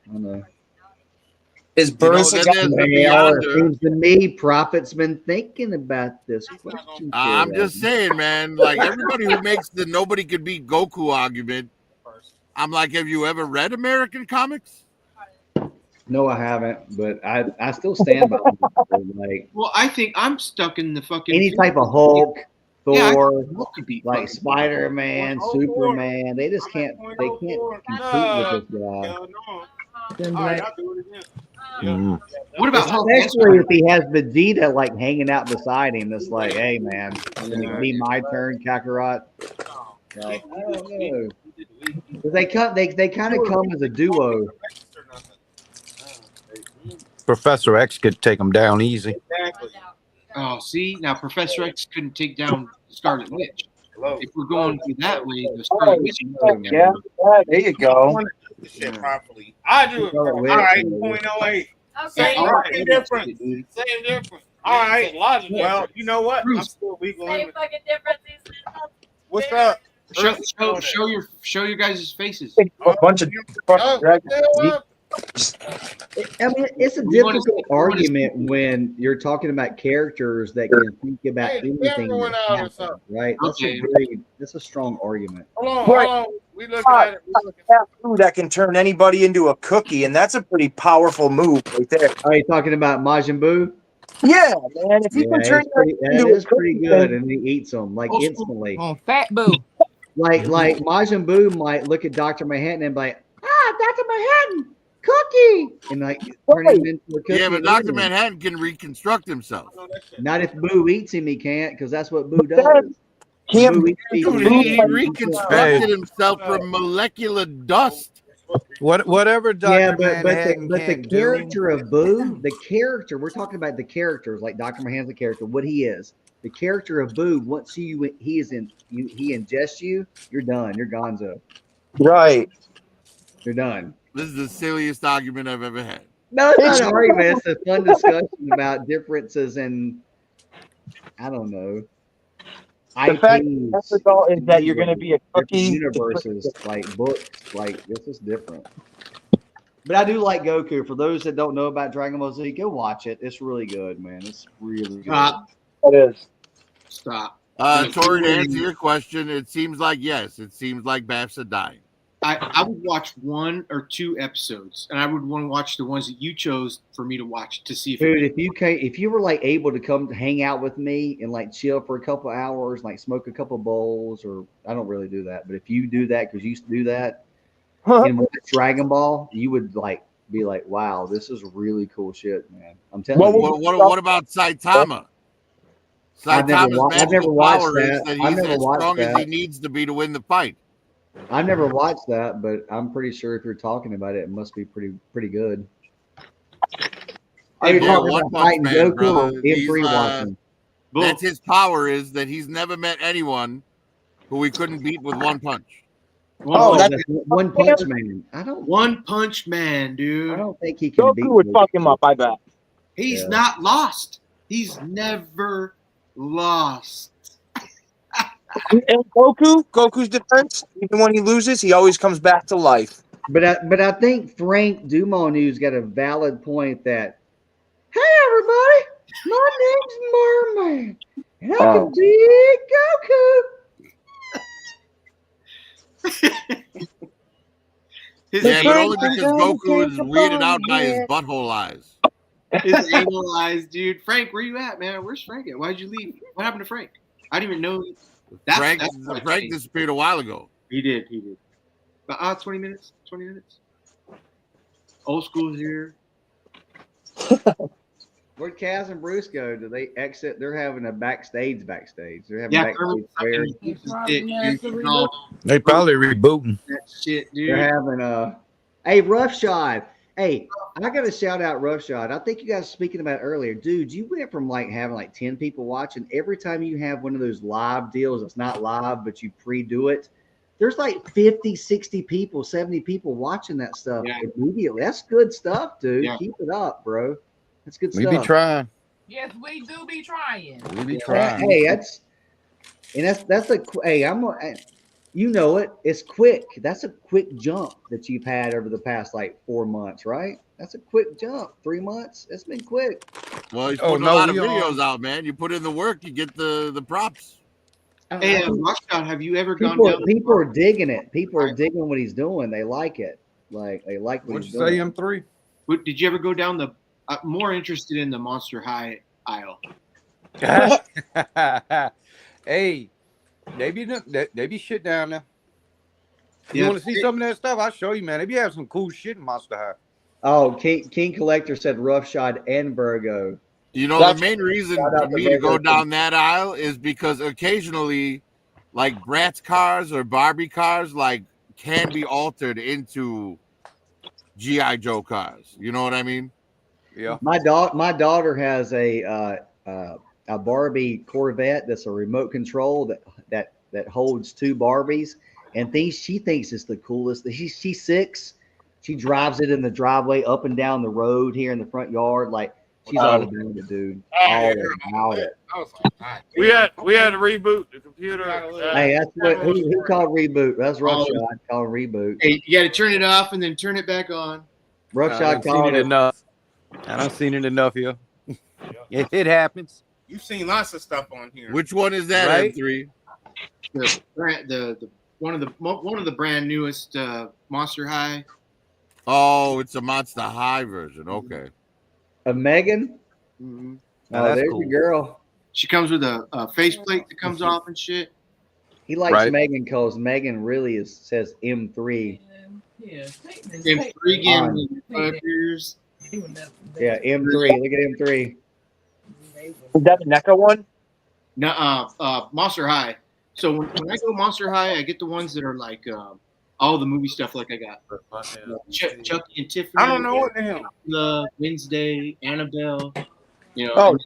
Is Bruce it seems to me Prophet's been thinking about this question. I'm just saying, man, like everybody who makes the nobody could beat Goku argument, I'm like, have you ever read American comics? No, I haven't, but I still stand by it. Like, well, I think I'm stuck in the fucking any type of Hulk, Thor, could beat like Spider-Man, Superman. They just can't. They can't compete with this guy. Hell no. Then All right, like- I'll do it again. What about Hulk? Especially if he has Vegeta like hanging out beside him. It's like, hey man, can it be my turn, Kakarot? Like, I don't know. But they kind of come as a duo. Professor X could take him down easy. Exactly. Oh, see now, Professor X couldn't take down Scarlet Witch. If we're going through that way, the Scarlet Witch. Yeah, there you go. This shit properly. I do it. All right, 0.08. Same fucking difference. Same difference. All right. Well, you know what? I'm still legal. Same fucking difference. What's up? Show your guys' faces. A bunch of I mean, it's a difficult argument when you're talking about characters that can think about anything that happens, right? That's a strong argument. Hold on. We look at it. That can turn anybody into a cookie, and that's a pretty powerful move right there. Are you talking about Majin Buu? Yeah, man. If you can turn that is pretty good, and he eats them like instantly. Oh, Fat Boo. Like Majin Buu might look at Dr. Manhattan and be like, Dr. Manhattan, cookie, and like turn him into a cookie. Yeah, but Dr. Manhattan can reconstruct himself. Not if Boo eats him, he can't, because that's what Boo does. He reconstructed himself from molecular dust. Whatever Dr. Yeah, but Manhattan the character of Boo, the character, we're talking about the characters, like Dr. Manhattan's the character, what he is. The character of Boo, once he ingests you, you're done. You're gonzo. Right. You're done. This is the silliest argument I've ever had. No, it's not an argument. It's a fun discussion about differences in, I don't know. The fact is that you're going to be a cookie. Universes, like books, like this is different. But I do like Goku. For those that don't know about Dragon Ball Z, go watch it. It's really good, man. It's really good. It is. Stop. Tori, to answer your question, it seems like yes. It seems like Babs dying. I would watch 1 or 2 episodes, and I would want to watch the ones that you chose for me to watch to see if. Dude, if you were like able to come hang out with me and like chill for a couple hours, like smoke a couple bowls, or I don't really do that, but if you do that because you used to do that and watch Dragon Ball, you would like be like, wow, this is really cool shit, man. I'm telling you. What about Saitama? Saitama's magical power is that he's as strong as he needs to be to win the fight. I've never watched that, but I'm pretty sure if you're talking about it, it must be pretty good. Are you talking about fighting Goku or M3 watching? That's his power, is that he's never met anyone who he couldn't beat with one punch. That's One Punch Man. One Punch Man, dude. I don't think he can beat Goku would fuck him up, I bet. He's not lost. He's never lost. And Goku's defense, even when he loses, he always comes back to life. But I think Frank Dumonew's got a valid point that, hey everybody, my name's Merman, and I can beat Goku. Yeah, but only because Goku is weirded out by his butthole eyes. His anal eyes, dude. Frank, where you at, man? Where's Frank at? Why'd you leave? What happened to Frank? I didn't even know. Frank disappeared a while ago. He did. About 20 minutes. Old school's here. Where'd Kaz and Bruce go? Do they exit? They're having a backstage. They're having backstage fair. They probably rebooting. That shit, dude. They're having hey, Roughshod. Hey, I got to shout out Roughshod. I think you guys were speaking about it earlier. Dude, you went from like having like 10 people watching. Every time you have one of those live deals, it's not live, but you pre-do it. There's like 50, 60 people, 70 people watching that stuff immediately. That's good stuff, dude. Yeah. Keep it up, That's good We stuff. be trying. Yes, we do be trying. We be trying. Hey, you know it. It's quick. That's a quick jump that you've had over the past like 4 months, right? That's a quick jump. 3 months. It's been quick. Well, he's putting a lot of videos out, man. You put in the work, you get the props. Hey, Rockshot, have you ever gone down? People are digging it. People are digging what he's doing. They like it. Like they like what he's doing. M3? Did you ever go down the? More interested in the Monster High aisle. Hey, they be shit down there. You Yeah, want to see some of that stuff? I'll show you, man. They be having some cool shit in Monster High. Oh, King Collector said Roughshod and Virgo. You know, the main reason for me to go down that aisle is because occasionally, like Bratz cars or Barbie cars, like can be altered into GI Joe cars. You know what I mean? Yeah. My daughter has a Barbie Corvette that's a remote control that holds two Barbies, and she thinks it's the coolest. She's 6. She drives it in the driveway up and down the road here in the front yard. Like she's all about it, dude. All about it. We had to reboot the computer. Hey, that's what who called reboot? That's Roughshod called reboot. Hey, you got to turn it off and then turn it back on. Roughshod seen called it it. enough. I done seen it enough here. It happens. You've seen lots of stuff on here. Which one is that? Right? M3. The one of the brand newest Monster High. Oh, it's a Monster High version. Okay. A Megan. Mm-hmm. Oh, that's there's cool. your girl. She comes with a faceplate that comes off and shit. He likes Right. Megan because Megan really says M3. Yeah. M3 giving me fuckers. Yeah, M3. Look at M3. Is that the NECA one? No, Monster High. So when I go Monster High, I get the ones that are like all the movie stuff. Like I got Chucky and Tiffany. I don't know what the hell. Wednesday, Annabelle. You know. Oh,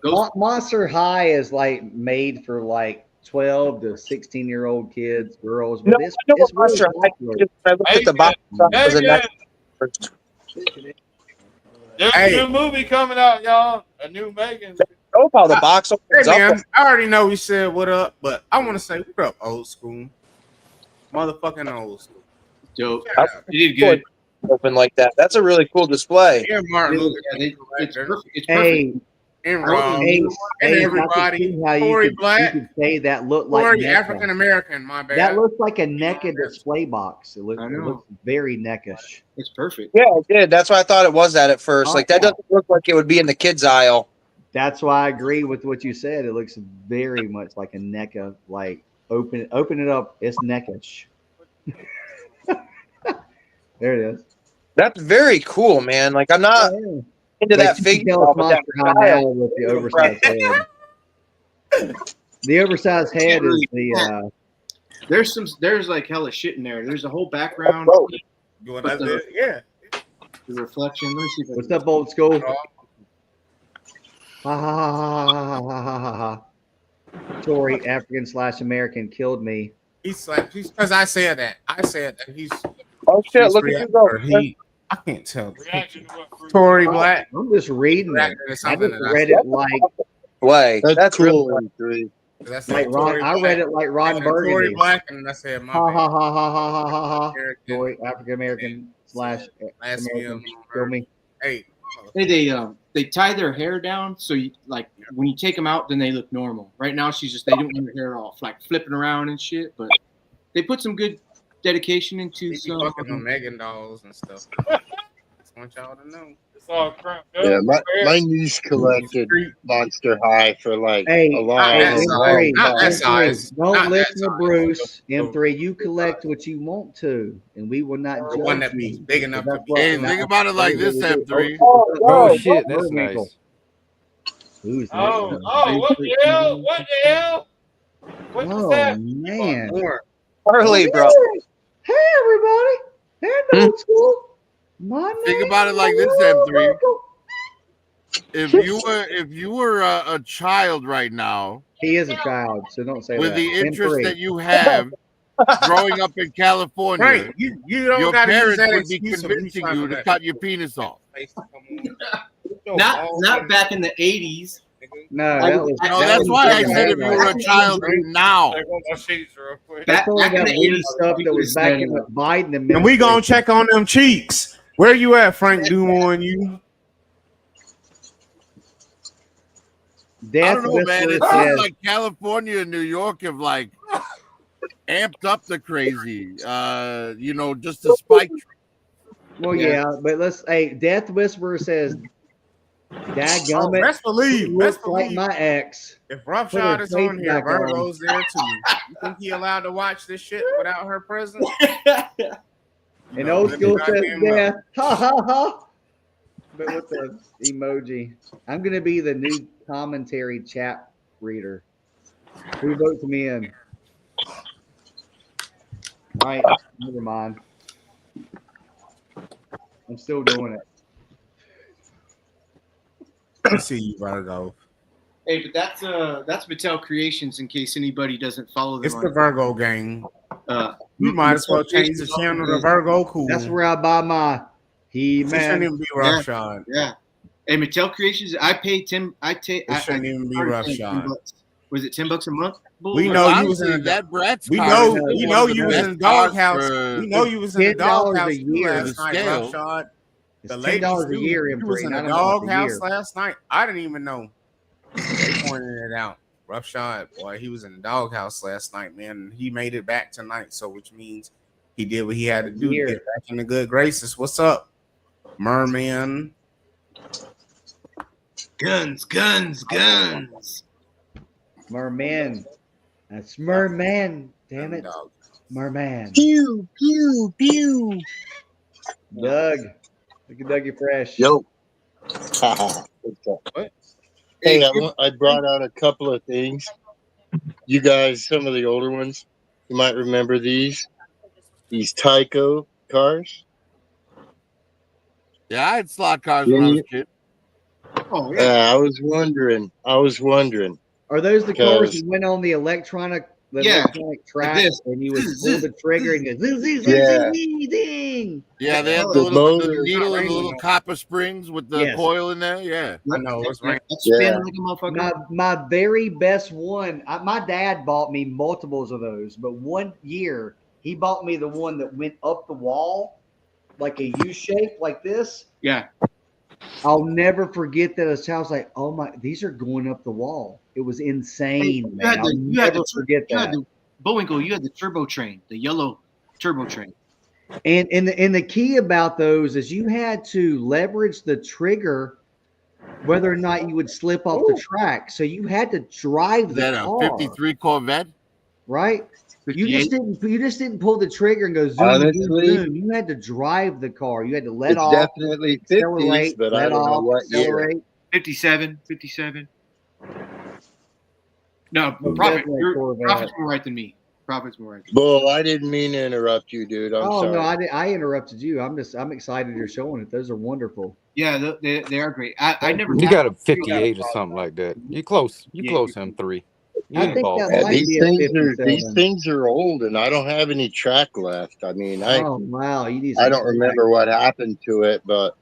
Ghost. Monster High is like made for like 12 to 16-year-old kids, girls. But No, it's I know what really Monster High popular. is. I looked at the box. It was a NECA. There's Hey. a new movie coming out, y'all. A new Megan. Oh, how the box Hey opens man, up. I already know we said what up, but I want to say what up, old school, motherfucking old school. Dope. I- You did good. Open like that. That's a really cool display. Yeah, Martin Luther Yeah, King it's collector, perfect. It's perfect. Hey, and Rob, Ace, and Ace, I could everybody. see how Tory you Black, could say that looked like Tory NECA. African American. My bad. That looks like a NECA display box. It I looks know. very NECA-ish. It's perfect. Yeah, it did. That's why I thought it was that at first. Like that doesn't look like it would be in the kids aisle. That's why I agree with what you said. It looks very much like a NECA. Like open it up. It's NECA-ish. There it is. That's very cool, man. Like I'm not into Wait, that you can figure. tell it's but that Monster High style- now with the oversized head. The oversized head is the There's like hella shit in there. There's a whole background. Doing But that, yeah. The reflection. Let me see if I what's can- up, old school? Ha ha ha ha ha ha ha ha ha. Tory, African/American, killed me. He's like, because I said that. I said that he's. Oh shit! he's Look at you go. I can't tell. Tory Black. I'm just reading it. Reacting to I just something that I read said. it like Way. That's cool. really M3. That's like Ron. I read it like Ron Tory Burgundy. Black, and I said my Ha bad. ha ha ha ha ha ha ha. American. Tory, African/American slash Last American. meal. Kill me. Hey, They tie their hair down so you, like when you take them out, then they look normal. Right now, they don't want her hair off, like flipping around and shit. But they put some good dedication into he be some. fucking on Megan dolls and stuff. Just want y'all to know. It's all crap. Yeah, my niece collected Monster High for like Hey, a long, M3, Not that M3, size. don't Not that listen to size. Bruce. M3, you collect what you want to, and we will not The one judge that be you. big enough to That's be. what- Hey, think about it like this, M3. Oh shit, that's Bullwinkle. nice. Who's that? What the hell? What the hell? What is Oh that? man! Harley, bro. Hey everybody! Hey old school. My Think name about it like is this, M3. Bullwinkle. If you were a child right now, He is a child, so don't say with that. the interest M3. that you have growing up in California, Right, you don't your gotta use parents that would be excuse of convincing trying you to to cut your penis off. Not back in the 80s. No, that was. No, that that's was why I back said in if you the were a 80s. child now. That's only back in that the weird 80s, stuff that was back in the Biden administration. And we gonna check on them cheeks. Where you at, Frank Dumont? You? I Death don't know, man. It Whisperer seems says, like California and New York have like amped up the crazy. Just to spike. well, yeah, but let's. Hey, Death Whisperer says, Dadgummit, Best he believe. looks Best like believe. my ex. If Put her Roughshod is face on here, back on. Virgo's there too. You think he allowed to watch this shit without her presence? And old good school says goddamn well. death. Ha ha ha. But with the emoji. I'm gonna be the new commentary chat reader. Who votes me in? All right, never mind. I'm still doing it. I see you, Virgo. Hey, but that's Mattel Creations. In case anybody doesn't follow them, It's the Virgo gang. Uh, We might as well change the channel to Virgo Cool. That's where I buy my It shouldn't He-Man. even be Roughshod. Yeah. Hey, Mattel Creations. I paid Tim. It shouldn't even be Roughshod. Was it $10 a month? We know you was in Honestly, a that Bratz we card know is we one know of the you was best in the cards doghouse. for We know you was in the $10 doghouse a year. last The night, scale. Roughshod. It's The $10 ladies a knew year, you was M3, in the not a month, a doghouse year. last night. I didn't even know. They pointed it out. Roughshod, boy, he was in the doghouse last night, man. And he made it back tonight, so which means he did what he had to do to get back in the good graces. What's up, Merman? Guns. Merman. That's Merman. Damn it. Merman. Pew, pew, pew. Doug. Look at Dougie Fresh. Yo. What? Hey, I brought out a couple of things. You guys, some of the older ones, you might remember these Tyco cars. Yeah, I had slot cars when I was a kid. Oh yeah. I was wondering. Are those the cars Because- that went on the electronic Yeah, track like this. and you would pull the trigger and go zing, zing, Yeah. zing, zing, ding. Yeah, they had The the little motor- needle and the raining little though. copper springs with the Yes. coil in there. Yeah. I know it's raining. Yeah. Like a motherfucker. My very best one, my dad bought me multiples of those, but one year he bought me the one that went up the wall like a U shape like this. Yeah. I'll never forget that. I was like, oh my, these are going up the wall. It was insane, man. I'll never forget that. Bullwinkle, you had the turbo train, the yellow turbo train. And the key about those is you had to leverage the trigger whether or not you would slip off the track. So you had to drive Is the that a car, 53 Corvette? right? You just didn't pull the trigger and go zoom, Honestly, zoom, zoom. You had to drive the car. You had to let It's off, definitely 50s, accelerate, but I let don't know off, what year. accelerate. 57. No, Prophet, definitely Prophet's more right than me. Prophet's more right. Bull, I didn't mean to interrupt you, dude. I'm sorry. No, I interrupted you. I'm excited you're showing it. Those are wonderful. Yeah, they are great. I never. You got a 58 or something like that. You close. You close M3. You in the ballpark. Yeah, these things are old, and I don't have any track left. I mean, Oh wow, you need. I don't remember what happened to it, but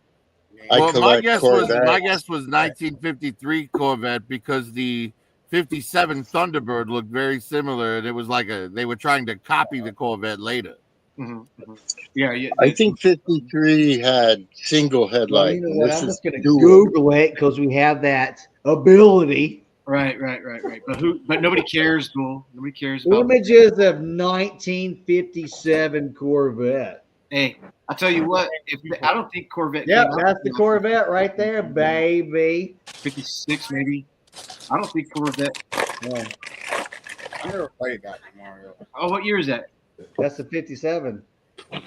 I Well, collect my Corvettes. guess was 1953 Corvette because the 57 Thunderbird looked very similar, and it was like they were trying to copy the Corvette later. Yeah. I think 53 had single Well, headlight. you know and what? this I'm is just gonna dual. Google it because we have that ability. Right. But nobody cares, Bull. Nobody cares about Images of 1957 Corvette. Hey, I'll tell you what. I don't think Corvette. Yep, came out that's the until Corvette right there, baby. 56, maybe. I don't think Corvette. Yeah. I never played that Mario. Oh, what year is that? That's the 57. I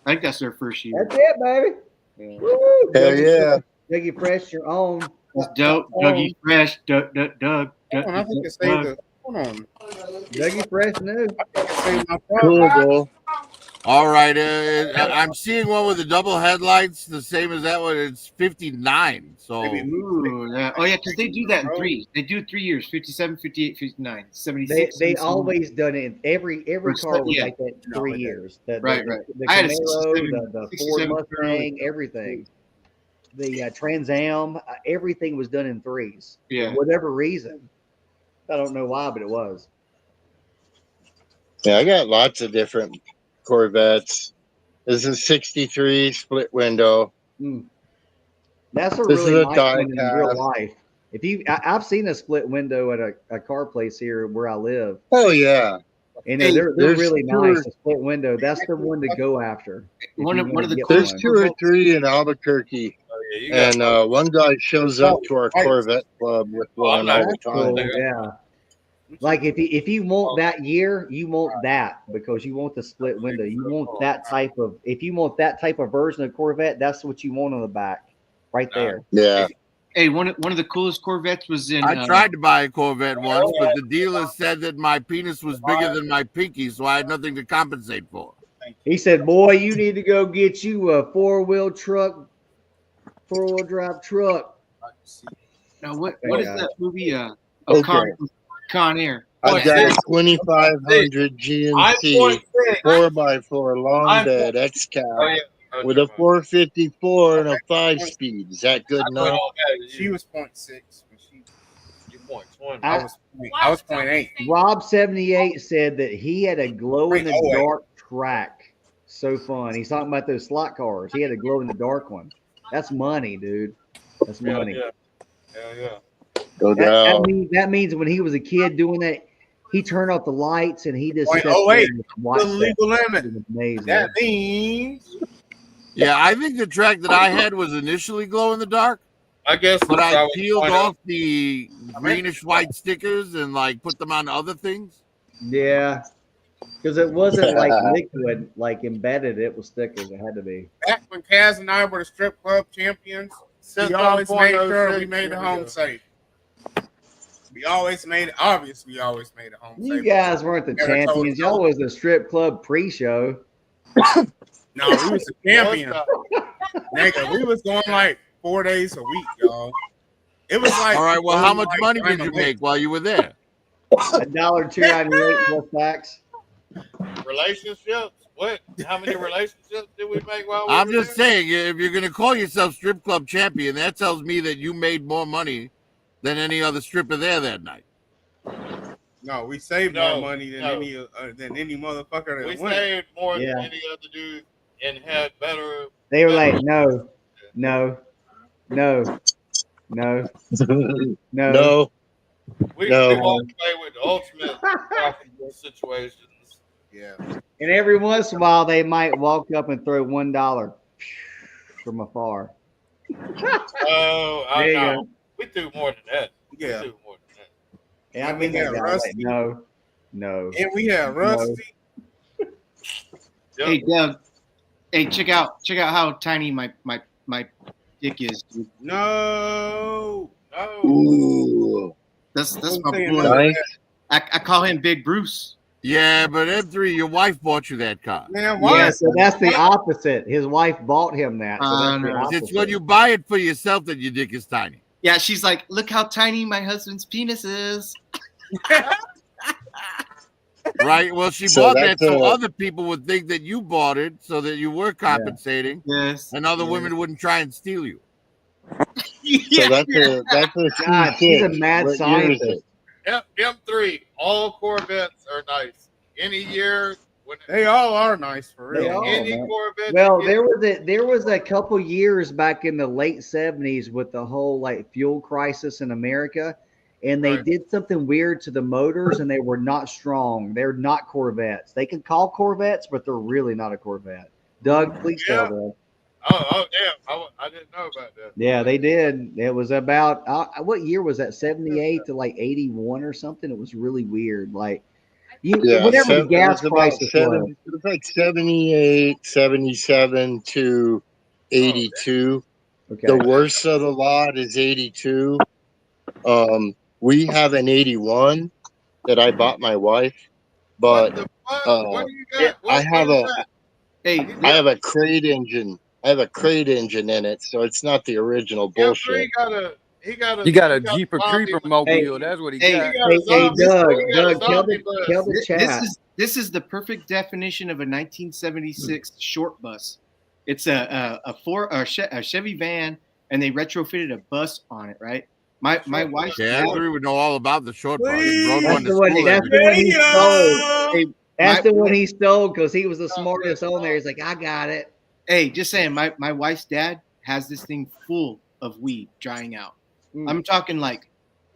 think that's their first year. That's it, baby. Woo! Hell yeah. Dougie Fresh, your own. That's dope. Dougie Fresh. Doug. Hold on, I think it saved the. Hold on. Dougie Fresh new. Cool, Bull. All right, I'm seeing one with the double headlights, the same as that one. It's 59. So, Ooh, yeah. Oh yeah, because they do that in threes. They do 3 years: 57, 58, 59, 76. They always done it. Every car was Yeah. like that. 3 years. Right. The I had a Camaro, 67, the 67 Ford Mustang, everything. The Trans Am, everything was done in threes. Yeah. For whatever reason. I don't know why, but it was. Yeah, I got lots of different Corvettes. This is 63 split window. That's a This is really a nice die one in real cast. life. I've seen a split window at a car place here where I live. Oh yeah, and Hey, they're there's really two nice. or- A split window. That's the one to go after. if One you of wanna the get There's one. 2 or 3 in Albuquerque and one guy shows up to our Corvette club with one all the time. Cool. Yeah. Like if you want that year, you want that because you want the split window. You want that type of if you want that type of version of Corvette, that's what you want on the back, right there. Yeah. Hey, one of the coolest Corvettes was in. I tried to buy a Corvette once, but the dealer said that my penis was bigger than my pinky, so I had nothing to compensate for. He said, "Boy, you need to go get you a four-wheel drive truck." Now, what is that movie? Okay. Con Air. I've got a 2500 GMC 4x4 long bed X cab with a 454 and a 5-speed. Is that good enough? She was 0.6. You 0.20. I was 0.8. Rob 78 said that he had a glow in the dark track. So fun. He's talking about those slot cars. He had a glow in the dark one. That's money, dude. That's money. Hell yeah. That means when he was a kid doing that, he turned off the lights and he just sat there and watched the legal limit. It was amazing. That means. Yeah, I think the track that I had was initially glow in the dark. I guess, but I probably peeled point off out. the greenish white stickers and like put them on other things. Yeah, because it wasn't like liquid, like embedded. It was stickers. It had to be. Back when Kaz and I were the strip club champions, we always made sure we made it home safe. We always made it. Obviously, we always made it home safe. You guys weren't the Never told champions. Y'all was the strip club pre-show. No, we was the champion. Nigga, we was going like 4 days a week, y'all. It was like. All right. Well, how much like money did you make while you were there? $1.298 plus tax. Relationships? What? How many relationships did we make while we I'm were just there? saying, if you're going to call yourself strip club champion, that tells me that you made more money than any other stripper there that night. No, we saved more money than any motherfucker that We went. saved more Yeah. than any other dude and had better. They were like, no, no, no, no, no. No. We No. walked away with the ultimate profitable situations. Yeah. And every once in a while, they might walk up and throw $1 from afar. Oh, I There you know. go. We do more than that. Yeah. We do more than that. And I've And we been that had guy. Rusty. Like, no, no. And we had Rusty. Hey Doug, hey check out how tiny my dick is. Dude. No. Ooh. That's Wouldn't my say boy. Nice. I call him Big Bruce. Yeah, but M3, your wife bought you that car. Man, why? Yeah, so that's the opposite. His wife bought him that. So that's the no. opposite. It's when you buy it for yourself that your dick is tiny. Yeah, she's like, look how tiny my husband's penis is. Right? Well, she So bought that that's so a- other people would think that you bought it so that you were compensating, Yes. and other women wouldn't try and steal you. So that's a God, she's a C6. mad What year is scientist. it? M3, all Corvettes are nice. Any year, when They all are nice for They real. all, any man. Corvette. Well, you get- there was a couple years back in the late 70s with the whole like fuel crisis in America, and they Right. did something weird to the motors, and they were not strong. They're not Corvettes. They can call Corvettes, but they're really not a Corvette. Doug, please tell them. Oh, damn. I didn't know about that. Yeah, they did. It was about what year was that? 78 to like 81 or something. It was really weird. Like Yeah, whatever the it gas was about prices were. it was like 78, 77 to 82. Okay. The worst of the lot is 82. We have an 81 that I bought my wife, but What do you got? I have what is a that? Hey, I have a crate engine. I have a crate engine in it, so it's not the original bullshit. He got a Jeep Creeper mobile. That's what he got. Hey, Doug, tell the chat. This is the perfect definition of a 1976 short bus. It's a Chevy van, and they retrofitted a bus on it. Right? My wife. Yeah, M3 would know all about the short bus. He rode one That's to the one. school That's every the one day. he stole. Hey, That's the one he stole because he was the smartest on there. He's like, I got it. Hey, just saying, my wife's dad has this thing full of weed drying out. I'm talking like,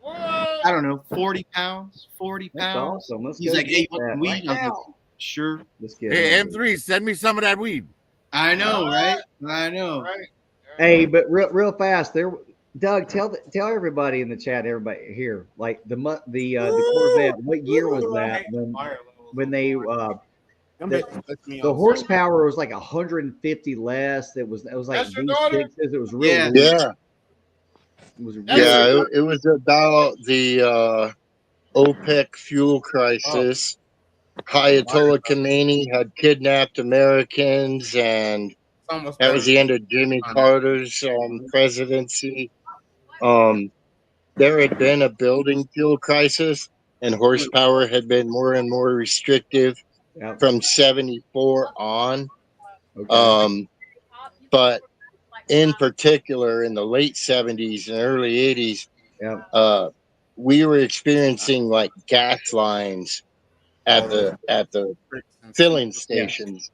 I don't know, 40 pounds, 40 That's pounds. awesome. Let's He's go like, get hey, you want that some weed? right I was like, now. sure. Let's get Hey, it. M3, send me some of that weed. I know, right? I know. Right. Hey, but real fast there, Doug. Tell everybody in the chat, everybody here, like the Corvette. What year was that when they Them the bitches pissed me the off so horsepower was like 150 less. It was like That's your daughter? V6s. It was real Yeah. weird. Yeah, It was yeah. really It was about the OPEC fuel Oh, crisis. Ayatollah Khomeini had kidnapped Americans, and it's almost that better was than the end of Jimmy Carter's presidency. Um, there had been a building fuel crisis, and horsepower had been more and more restrictive Yep. from 74 on. Okay. But in particular, in the late 70s and early 80s, Yep. we were experiencing like gas lines all at those the tricks and filling secrets. stations,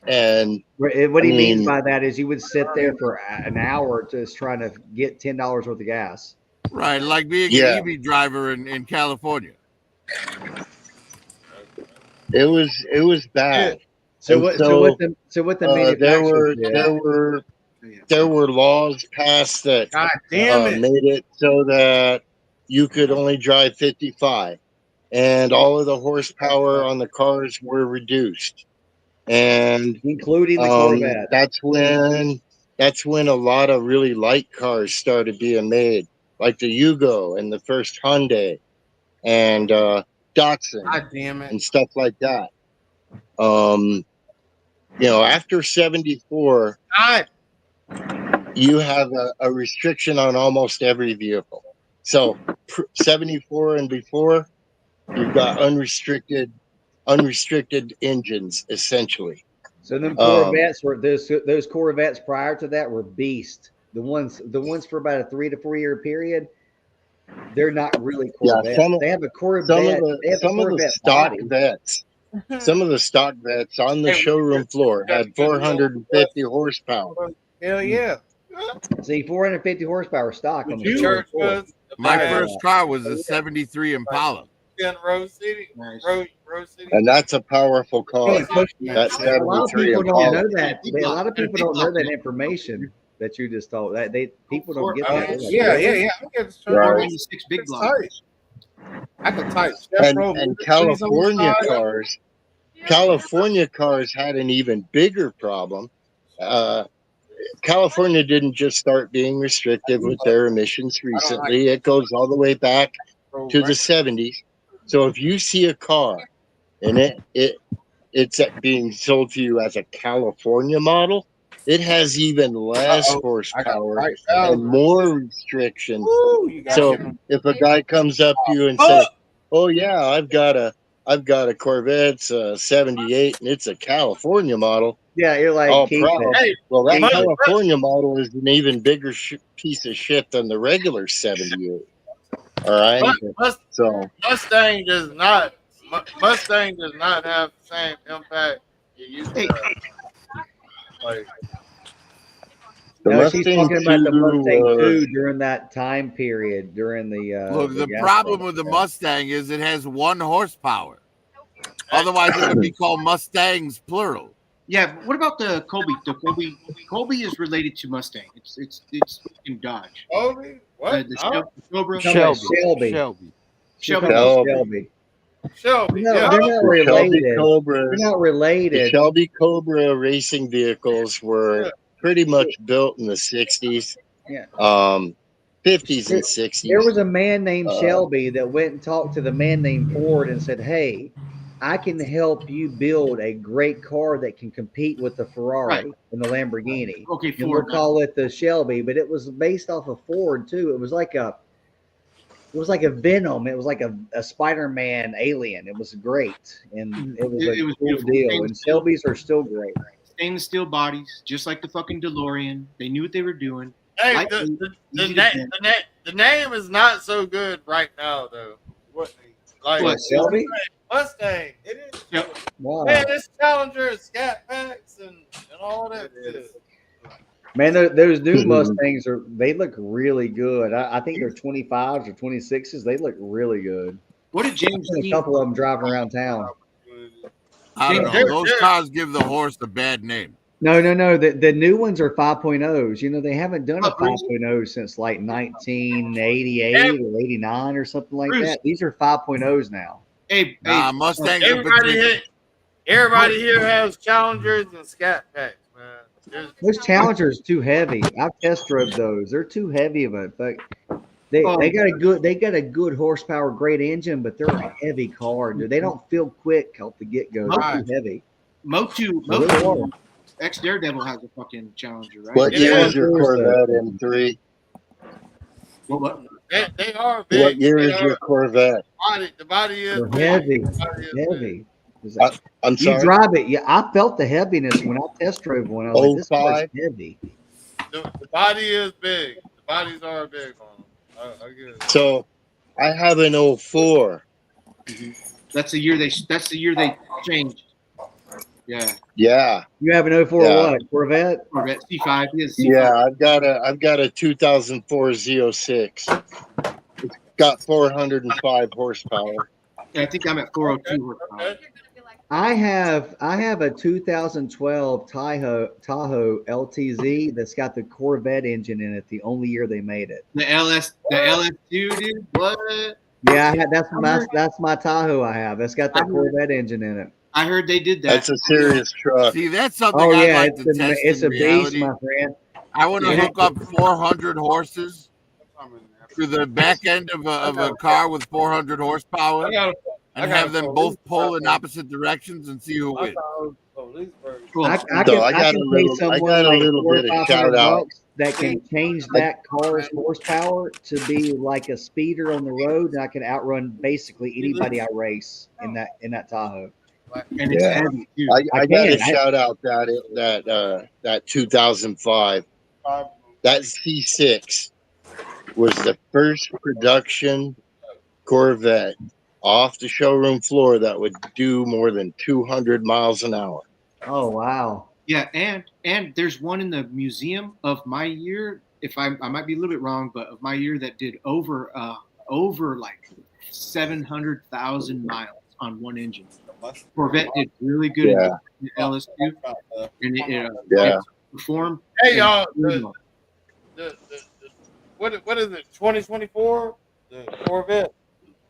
and What I he means mean, by that is you would sit there for an hour just trying to get $10 worth of gas. Right, like being an yeah, EV driver in California. it was bad. So And what? so What the there manufacturers were did? there were laws passed that God damn it. made it so that you could only drive 55, and all of the horsepower on the cars were reduced, and Including the Corvette. that's when a lot of really light cars started being made, like the Yugo and the first Hyundai and Datsun God damn it. and stuff like that. Um, after 74, God. you have a restriction on almost every vehicle. So 74 and before, you've got unrestricted engines essentially. So them Um, Corvettes were those Corvettes prior to that were beast. The ones for about a 3 to 4 year period, they're not really yeah, Corvettes. They have a Corvette. They have a some of the Corvette stock body. vets, some of the stock vets on the Hey, showroom floor had you know 450 horsepower. hell yeah. See, 450 horsepower stock on the You? showroom Church floor. was My Prior to first that. car was a 73 Impala. in Rose City. Nice. Rose City. And that's a powerful car. That A lot of 73 people don't Impala. know that. A lot of people don't know that information that you just told. That people don't get that. They're like, Yeah. really? I get this Right. 496 big It's block. tight. I could type. Chef Roll, And trees on the California cars had an even bigger problem. California didn't just start being restrictive with their emissions recently. It goes all the way back to the 70s. So if you see a car and it's being sold to you as a California model, it has even less horsepower and more restrictions. So if a guy comes up to you and says, "Oh yeah, I've got a Corvette 78 and it's a California model," Yeah, you're like, all keep proud. it. Well, that Keep it. California model is an even bigger piece of shit than the regular 78. All right. So Mustang does not have the same impact it used to have. Like the No, she's Mustang talking about the 2 Mustang was 2 during that time period, during Look, the gas problem price. with the Mustang is it has 1 horsepower. Otherwise, it would be called Mustangs plural. Yeah, but what about the Colby? Colby is related to Mustang. It's in Dodge. Colby? What? The Cobra. Shelby. Shelby. No, Yeah. they're not the Shelby related. Cobras. They're not The related. Shelby Cobra racing vehicles were pretty much built in the 60s, Yeah. 50s and 60s. There was a man named Shelby that went and talked to the man named Ford and said, "Hey, I can help you build a great car that can compete with the Ferrari and the Lamborghini. Okay, and we'll Ford. call it the Shelby." But it was based off of Ford too. It was like a Venom. It was like a Spider-Man alien. It was great, and it was a cool beautiful. deal. And Shelbys are still great. Stainless steel bodies, just like the fucking DeLorean. They knew what they were doing. Hey, Lightweight, easy to bend. the name is not so good right now though. What Shelby? Mustang. It is. Yep. Wow. Man, this Challenger, Scat Packs, and all that shit. Man, those new Mustangs they look really good. I think they're 25s or 26s. They look really good. What did James I've seen a Dean? couple of them driving around town. I don't know. Those cars give the horse a bad name. No. The new ones are 5.0s. You know, they haven't done a Oh, Bruce. 5.0 since like 1988 or 89 or something like Bruce. that. These are 5.0s now. Hey, Nah, Mustangs are Everybody big. here, everybody here has Challengers and Scat Packs, man. Those Challengers too heavy. I've test drove those. They're too heavy of a. But they got a good horsepower, great engine, but they're a heavy car. Dude. They don't feel quick off the get go. They're too heavy. Motu X Daredevil has a fucking Challenger, right? What year is your Corvette M3? What? They are big. What year is your Corvette? The body is They're big. heavy. The body is Heavy. I'm You sorry? drive it. Yeah, I felt the heaviness when I test drove one. I was like, this car's 05? heavy. The body is big. The bodies are big on them. I get it. So I have an 04. That's the year they changed. Yeah. Yeah. You have an 04 Yeah. what? Corvette? Corvette C5. He has C5. Yeah, I've got a 2004 Z06. It's got 405 horsepower. Yeah, I think I'm at 402 horsepower. I have a 2012 Tahoe LTZ that's got the Corvette engine in it. The only year they made it. The LS2, dude. What? Yeah, that's my Tahoe. I have. It's got that Corvette engine in it. I heard they did that. That's a serious truck. See, that's something Oh I'd yeah, like to test it's in a beast, reality. my friend. I want to Yeah. hook up 400 horses to the back end of a car with 400 horsepower and have them both pull in opposite directions and see who wins. I So can I got pay a little someone like bit $400 or of shout out. $500 that can change that car's horsepower to be like a speeder on the road, and I can outrun basically anybody I race in that Tahoe. And it's Yeah. heavy too. I got to shout out that 2005. That C6 was the first production Corvette off the showroom floor that would do more than 200 miles an hour. Oh wow! Yeah, and there's one in the museum of my year. If I might be a little bit wrong, but of my year that did over like 700,000 miles on one engine. Corvette did really good in the LS2, and it performed. Hey y'all, what is it? 2024? The Corvette.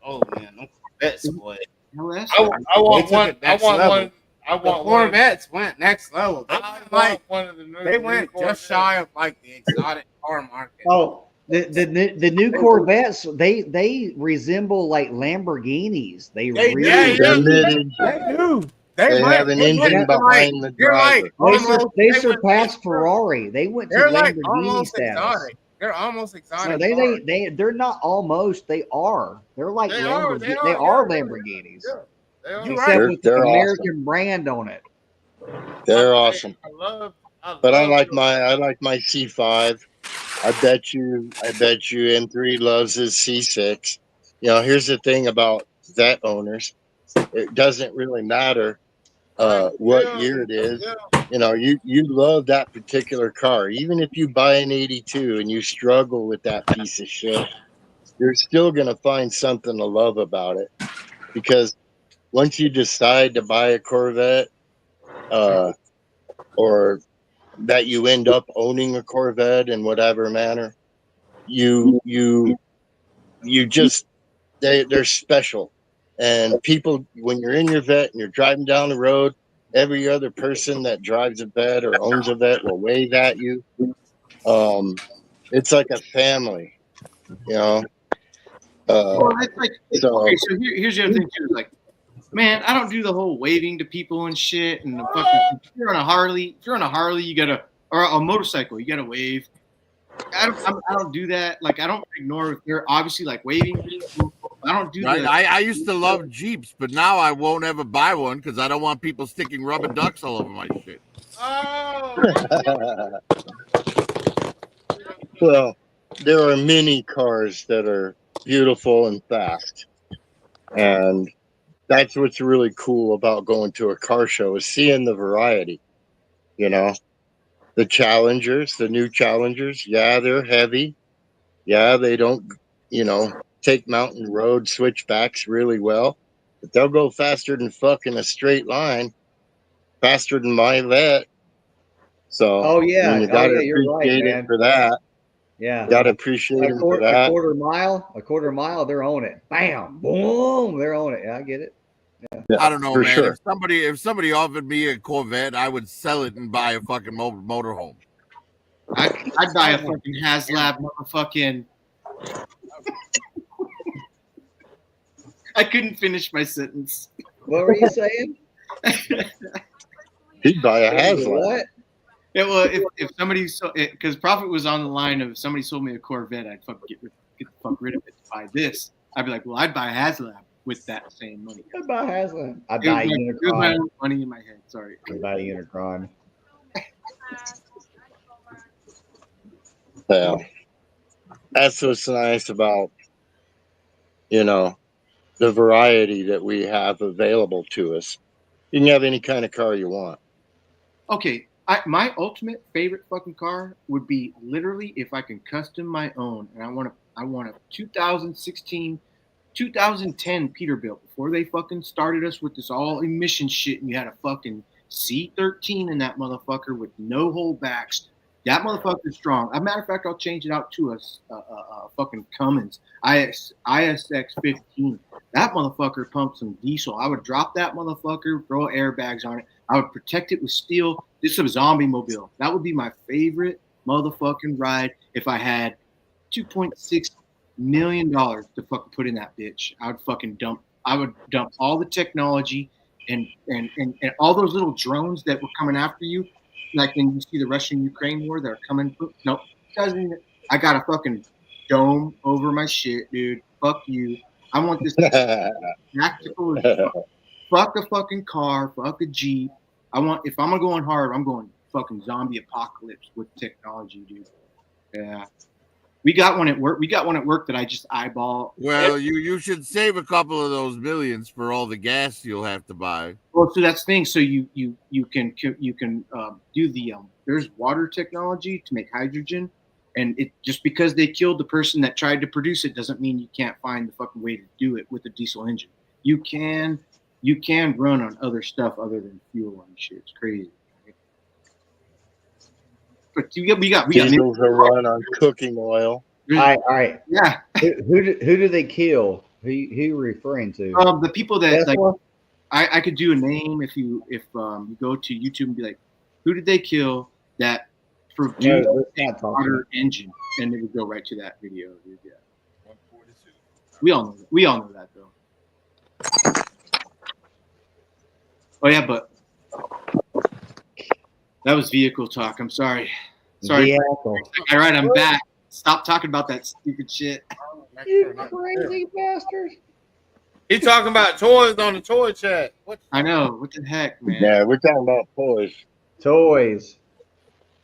Oh man, no Corvettes, boy. LS. I want one. I want one. I The want Corvettes went next level. They I went like one of the new, they went new just shy of like the exotic car market. Oh, the new Corvettes they resemble like Lamborghinis. They really They They do. They have an engine behind the driver. They surpassed Ferrari. They went to They're like Lamborghini almost status. exotic. They're almost exotic. No, they're not almost. They are. They're like They are, Lamborghini. they They are, are Lamborghinis. You're Except right. with the They're American brand on it. They're awesome. But I love like my C5. I bet you M3 loves his C6. You know, here's the thing about vet owners. It doesn't really matter what year it is. You know, you love that particular car. Even if you buy an 82 and you struggle with that piece of shit, you're still going to find something to love about it. Because once you decide to buy a Corvette, or that you end up owning a Corvette in whatever manner, you just they're special. And people, when you're in your vet and you're driving down the road, every other person that drives a vet or owns a vet will wave at you. It's like a family, you know. Well, it's like, So okay, so here's the other thing too. Is like, man, I don't do the whole waving to people and shit. And the fucking, if you're on a Harley, you gotta, or a motorcycle, you gotta wave. I don't do that. Like, I don't ignore if they're obviously like waving. I don't do Right? that. I used to love Jeeps, but now I won't ever buy one because I don't want people sticking rubber ducks all over my shit. well, there are many cars that are beautiful and fast, and that's what's really cool about going to a car show is seeing the variety. You know, the Challengers, the new Challengers, yeah, they're heavy. Yeah, they don't, take mountain road switchbacks really well, but they'll go faster than fucking a straight line, faster than my vet. So, Oh yeah, you got to you're right, appreciate it man. for that. Yeah, Got to appreciate them for a that. quarter mile, they're on it. Bam, boom, they're on it. Yeah, I get it. Yeah, I don't know, for man. sure. If somebody offered me a Corvette, I would sell it and buy a fucking motorhome. I'd buy a fucking HasLab motherfucking. I couldn't finish my sentence. What were you saying? He'd buy a HasLab. What? Yeah, well, if somebody because Prophet was on the line of somebody sold me a Corvette, I'd fucking get the fuck rid of it to buy this. I'd be like, well, I'd buy a HasLab with that same money. I'd buy a HasLab. I'd It buy a was it was my Unicron. own money in my head. Sorry. I'd buy a Unicron. Yeah. That's what's nice about, the variety that we have available to us. You can have any kind of car you want. Okay, my ultimate favorite fucking car would be literally if I can custom my own, and I want a 2016, 2010 Peterbilt before they fucking started us with this all emission shit, and you had a fucking C13 in that motherfucker with no holdbacks. That motherfucker's strong. As a matter of fact, I'll change it out to a fucking Cummins ISX 15. That motherfucker pumps some diesel. I would drop that motherfucker, throw airbags on it. I would protect it with steel. This is a zombie mobile. That would be my favorite motherfucking ride if I had $2.6 million to fucking put in that bitch. I would dump all the technology and all those little drones that were coming after you. Like when you see the Russian-Ukraine war, they're coming. Nope. I got a fucking dome over my shit, dude. Fuck you. I want this tactical as fuck. Fuck a fucking car. Fuck a Jeep. If I'm going hard, I'm going fucking zombie apocalypse with technology, dude. Yeah. We got one at work that I just eyeball. Well, you should save a couple of those millions for all the gas you'll have to buy. Well, so that's the thing. So you can do the there's water technology to make hydrogen, and it just because they killed the person that tried to produce it doesn't mean you can't find the fucking way to do it with a diesel engine. You can run on other stuff other than fuel and shit. It's crazy. But we got Diesels are run on cooking oil. All right. Yeah. Who do they kill? Who are you referring to? The people that Tesla? I could do a name if you go to YouTube and be like, who did they kill that produced a water engine, and it would go right to that video. Dude. Yeah. We all know that though. Oh yeah, but that was vehicle talk. I'm sorry. Vehicle. All right, I'm back. Stop talking about that stupid shit. You crazy bastard. He talking about toys on the toy chat. What? I know. What the heck, man? Yeah, we're talking about toys. Toys.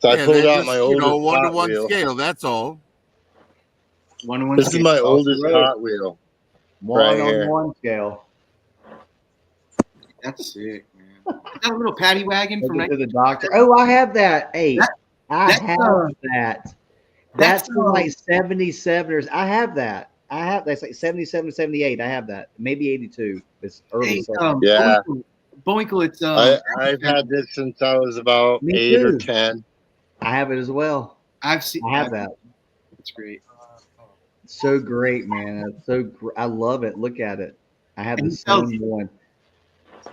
So I pulled out my oldest one-to-one Hot Wheel. scale. That's all. One-to-one. This is my oldest Hot Wheel. Right here. One scale. That's sick, man. Is that a little paddy wagon from to the doctor. Oh, I have that. Hey, I have that. That's from like 77 or I have that. That's like 77, 78. I have that. Maybe 82. It's early. Yeah. Boinkle, it's I've had this since I was about 8 or 10. I have it as well. I have that. It's great. It's so great, man. It's so I love it. Look at it. I have the same one.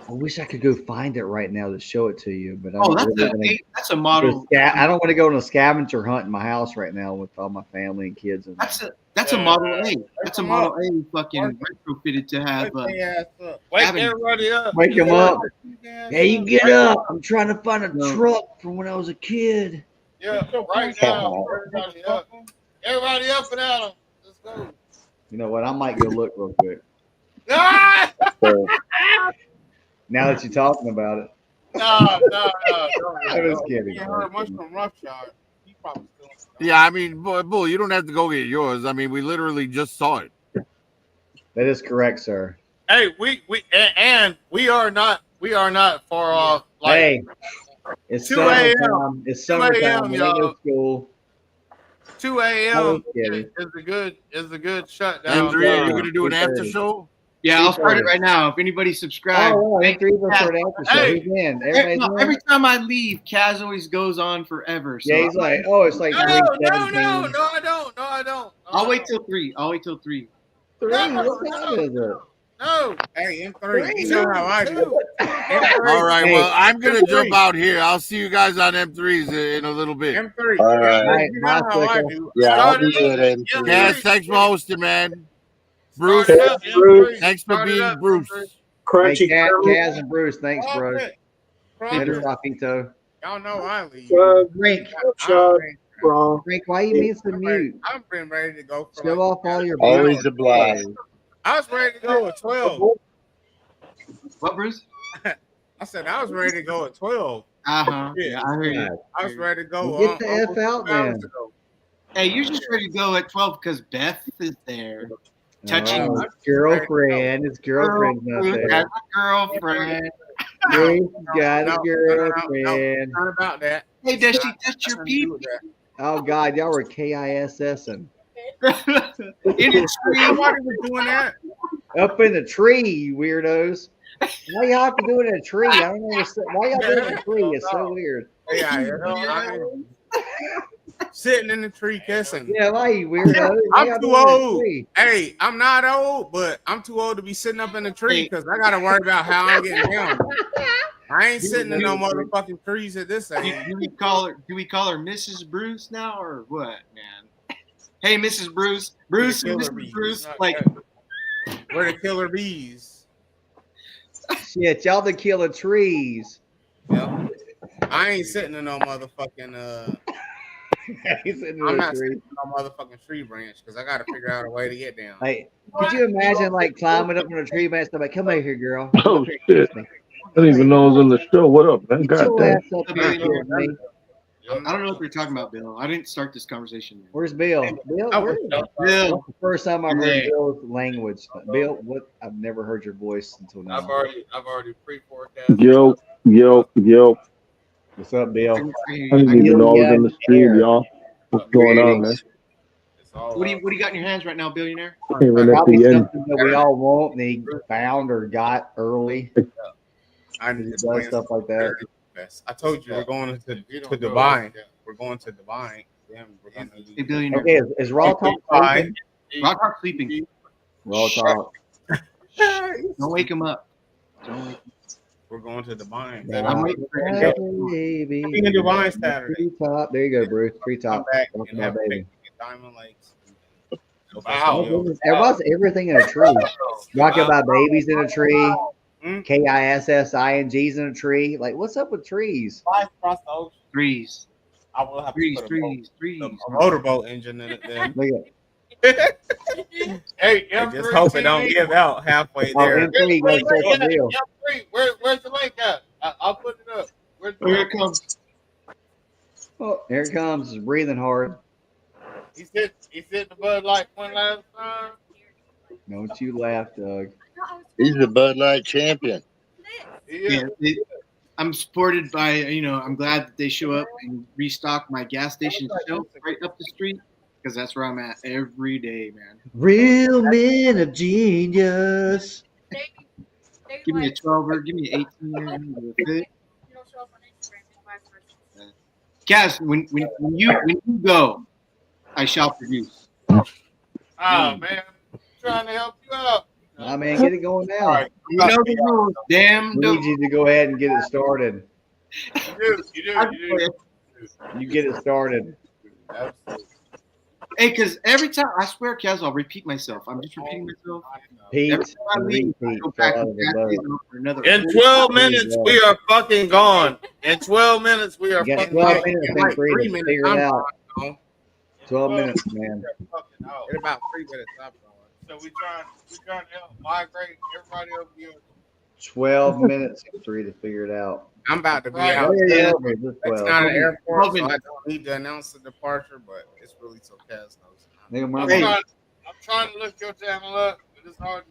I wish I could go find it right now to show it to you, but that's a model. I don't want to go on a scavenger hunt in my house right now with all my family and kids. And that's a Model A. That's a Model A fucking retrofitted to have. Wake everybody up. Wake him up. Hey, you get up. I'm trying to find a truck from when I was a kid. Yeah, right now. Everybody up. Everybody up and at 'em. Let's go. You know what? I might go look real quick. Ah! Now that you're talking about it. No. I was kidding. You heard much from Roughshod. He probably still. Yeah, I mean, Bull, you don't have to go get yours. I mean, we literally just saw it. That is correct, sir. Hey, we are not far off. Like, hey, it's 2 a.m. It's summertime. Y'all. School. 2 a.m. is a good shutdown. Andrea, you're gonna do an after show? Yeah, I'll start it right now. If anybody subscribes, Oh, wow, M3 is gonna start after show. Hey, Who's in? Everybody's in? every time I leave, Kaz always goes on forever. So Yeah, he's like, oh, it's like No, 3:17. no, I don't. I'll wait till 3. I'll wait till 3. What time is it? No. Hey, M3, you know how I do. All right, Hey, well, I'm gonna M3. jump out here. I'll see you guys on M3s in a little bit. M3, All right. M3, you know Bye, how I Slicker. do. Yeah, I'll Start be it good, up. M3. Cass, thanks for hosting, man. Bruce, Start it up, M3. thanks for Start it being up, Bruce. M3. Hey, Crunchy Kaz and Bruce, thanks, bro. Profit, Later, profit. Papito. Y'all know I leave. Frank, wrong. Frank, why you being so mute? I've been ready to go for Show off all your Always booty. a blast. I was ready to go at 12. What, Bruce? I said I was ready to go at 12. Uh-huh. Yeah, I heard you. I was ready to go. Get the F almost out, 2 hours man. ago. Hey, you're just ready to go at 12 because Beth is there. Touching Oh, his girlfriend. His girlfriend's not Bruce there. has a girlfriend. Bruce got a No, girlfriend. not about that. Hey, does she touch your pee? Oh, God, y'all were KISSing. In a tree. Nobody was doing that. Up in the tree, you weirdos. Why y'all have to do it in a tree? I don't understand. Why y'all do it in a tree? It's so weird. Sitting in the tree kissing. Yeah, why you weirdos? I'm too old. Hey, I'm not old, but I'm too old to be sitting up in the tree because I got to worry about how I'm getting down. I ain't sitting in no motherfucking trees at this age. Do we call her Mrs. Bruce now or what, man? Hey, Mrs. Bruce. Bruce and Mrs. Bruce, like we're the killer bees. Shit, y'all the killer trees. Yep. I ain't sitting in no motherfucking I'm not sitting in no motherfucking tree branch because I got to figure out a way to get down. Like, could you imagine like climbing up on a tree branch and like, come over here, girl. Oh shit! I didn't even know I was on the show. What up, man? Get your God ass up here, me. I don't know what we're talking about, Bill. I didn't start this conversation yet. Where's Bill? Bill, where is Bill? That's the first time I've heard Bill's language. Bill, what? I've never heard your voice until now. I've already pre-forecast. Yo. What's up, Bill? I didn't even know I was in the stream, y'all. What's going on, man? What do you got in your hands right now, billionaire? Probably something that we all want and he found or got early. I need to does stuff like that. I told you we're going to Dubai. We're going to Dubai. Then we're going to Hey, billionaire. Okay, is Raw Talk sleeping? Raw Talk sleeping. Raw Talk. Don't wake him up. Don't wake him up. We're going to Dubai. I'm waiting for him. Baby. I'm in Dubai Saturday. Free top. There you go, Bruce. Free top. Back Talk and about have baby. Diamond Lakes. Everybody's everything in a tree. Rock about babies in a tree. KISSINGs in a tree. Like, what's up with trees? Fly across the ocean. Trees. I will have Trees, to put trees. a motorboat engine in it then. Look at Hey, I just hope it don't give out halfway there. M3 goes check the deal. Where's the link at? I'll put it up. Here it comes. Oh, here it comes. It's breathing hard. He said the Bud Light one last time. Don't you laugh, Doug. He's the Bud Light champion. Yeah, I'm supported by, I'm glad that they show up and restock my gas station shelf right up the street because that's where I'm at every day, man. Real men of genius. Give me a 12er, give me an 18er. Cass, when you go, I shall produce. Oh man, I'm trying to help you out. Nah, man, get it going now. Right. You know the rules, damn. We need you to go ahead and get it started. You do. You get it started. Hey, because every time, I swear, Kaz, I'll repeat myself. I'm just repeating myself. Pete, Every time I leave, I go back and for another. In 12 minutes, we are fucking gone. In 12 minutes, we are You got fucking 12 gone. minutes, like free 3 to minutes, figure it I'm out. gone. 12 minutes, man. In about 3 minutes, I'm going. So we trying to help migrate everybody over here. 12 minutes, free to figure it out. I'm about to be Right. out. Yeah, It's just not 12. an airport, so I don't need to announce the departure, but it's really so Kaz knows. I'm trying to look your channel up, but it's hard to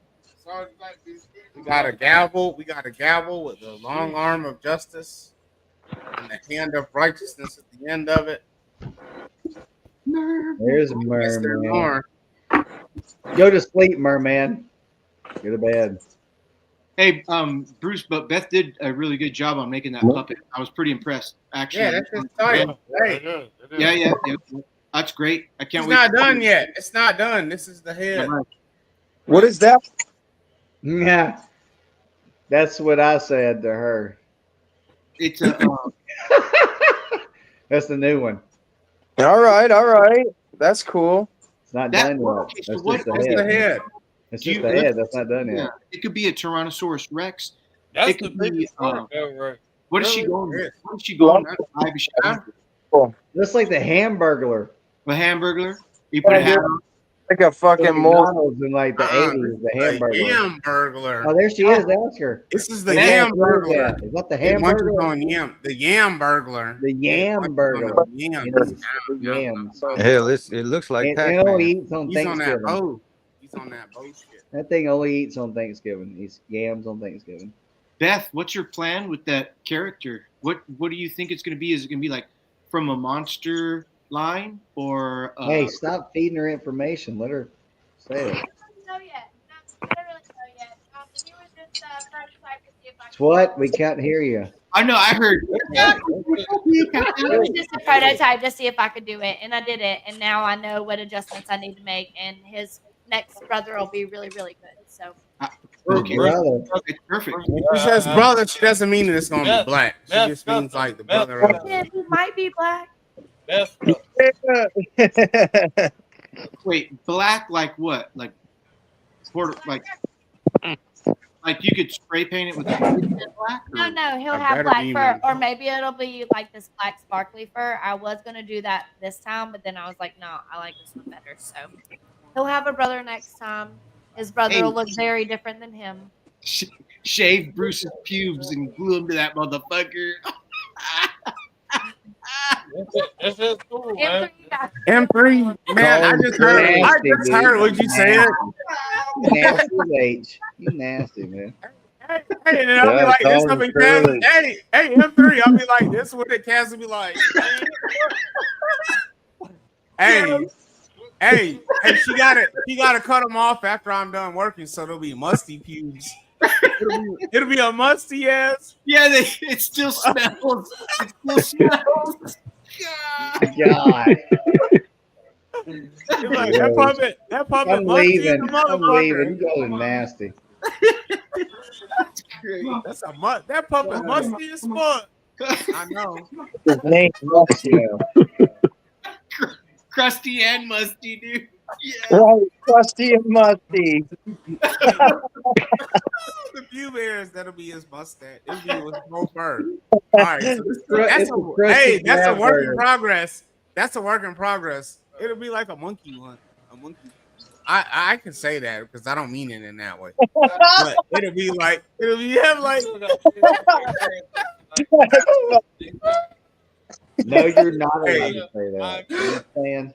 like these people. We got a gavel. We got a gavel with the long arm of justice and the hand of righteousness at the end of it. There's a merman. Arm. Go to sleep, merman. Go to bed. Hey, Bruce, but Beth did a really good job on making that puppet. I was pretty impressed, actually. Yeah, that's just tight. Hey. Yeah. That's great. I can't It's wait. not done yet. It's not done. This is the head. What is that? Yeah, that's what I said to her. It's a. That's the new one. All right. That's cool. It's not That- done yet. okay, so That's what- just the what's head. the head? It's Do just you- the head. That's not done Yeah, yet. it could be a Tyrannosaurus Rex. That's It the could be. biggest one. Right. What is she Really? going? Yeah. What is she going? Live is she going? Looks like the Hamburglar. A hamburger. You put a hat on. Like a fucking mold. McDonald's in like the 80s, the Hamburglar. Yam burglar. Oh, there she is. Ask her. This is the What yam is burglar. that? Is that the It munches Hamburglar? on yam. The yam burglar. The Yam It munches Burglar. on the yam. The yams. Hell, it looks like It Pac-Man. only eats on He's on that Thanksgiving. boat. He's on that boat shit. That thing only eats on Thanksgiving. Eats yams on Thanksgiving. Beth, what's your plan with that character? What do you think it's going to be? Is it going to be like from a monster line or? Hey, stop feeding her information. Let her say it. know yet. No, I don't really know yet. He was just prototype to see if I It's what? We can't hear you. I know. I heard. It was just a prototype to see if I could do it, and I did it, and now I know what adjustments I need to make, and his next brother will be really, really good. So Okay, Brother. it's perfect. She says brother. She doesn't mean that it's gonna be black. She just means like the brother of. yeah, he might be black. That's Wait, black like what? Like like you could spray paint it with black? No, no, he'll I have better black be, fur, man. or maybe it'll be like this black sparkly fur. I was gonna do that this time, but then I was like, no, I like this one better. So he'll have a brother next time. His brother will look very different than him. Shave Bruce's pubes and glue them to that motherfucker. That's just cool, man. M3, man. I just heard what you said. You nasty H. You nasty, man. Hey, and then I'll be like, this will be Kaz. Hey, M3, I'll be like, this what the Kaz will be like. Hey, she gotta cut them off after I'm done working, so there'll be musty pubes. It'll be a musty ass. Yeah, it still smells. It still smells. God. Like, that puppet I'm musty as a leaving. I'm motherfucker. leaving. You guys are nasty. That puppet musty as fuck. I know. His name's Musty. Crusty and musty, dude. Yeah. Right, Crusty and Musty. The pube hairs, that'll be his mustache. It'll be with no fur. All right, so that's a work in progress. That's a work in progress. It'll be like a monkey one. A monkey. I can say that because I don't mean it in that way. But it'll be him like. No, you're not allowed to say that. You understand?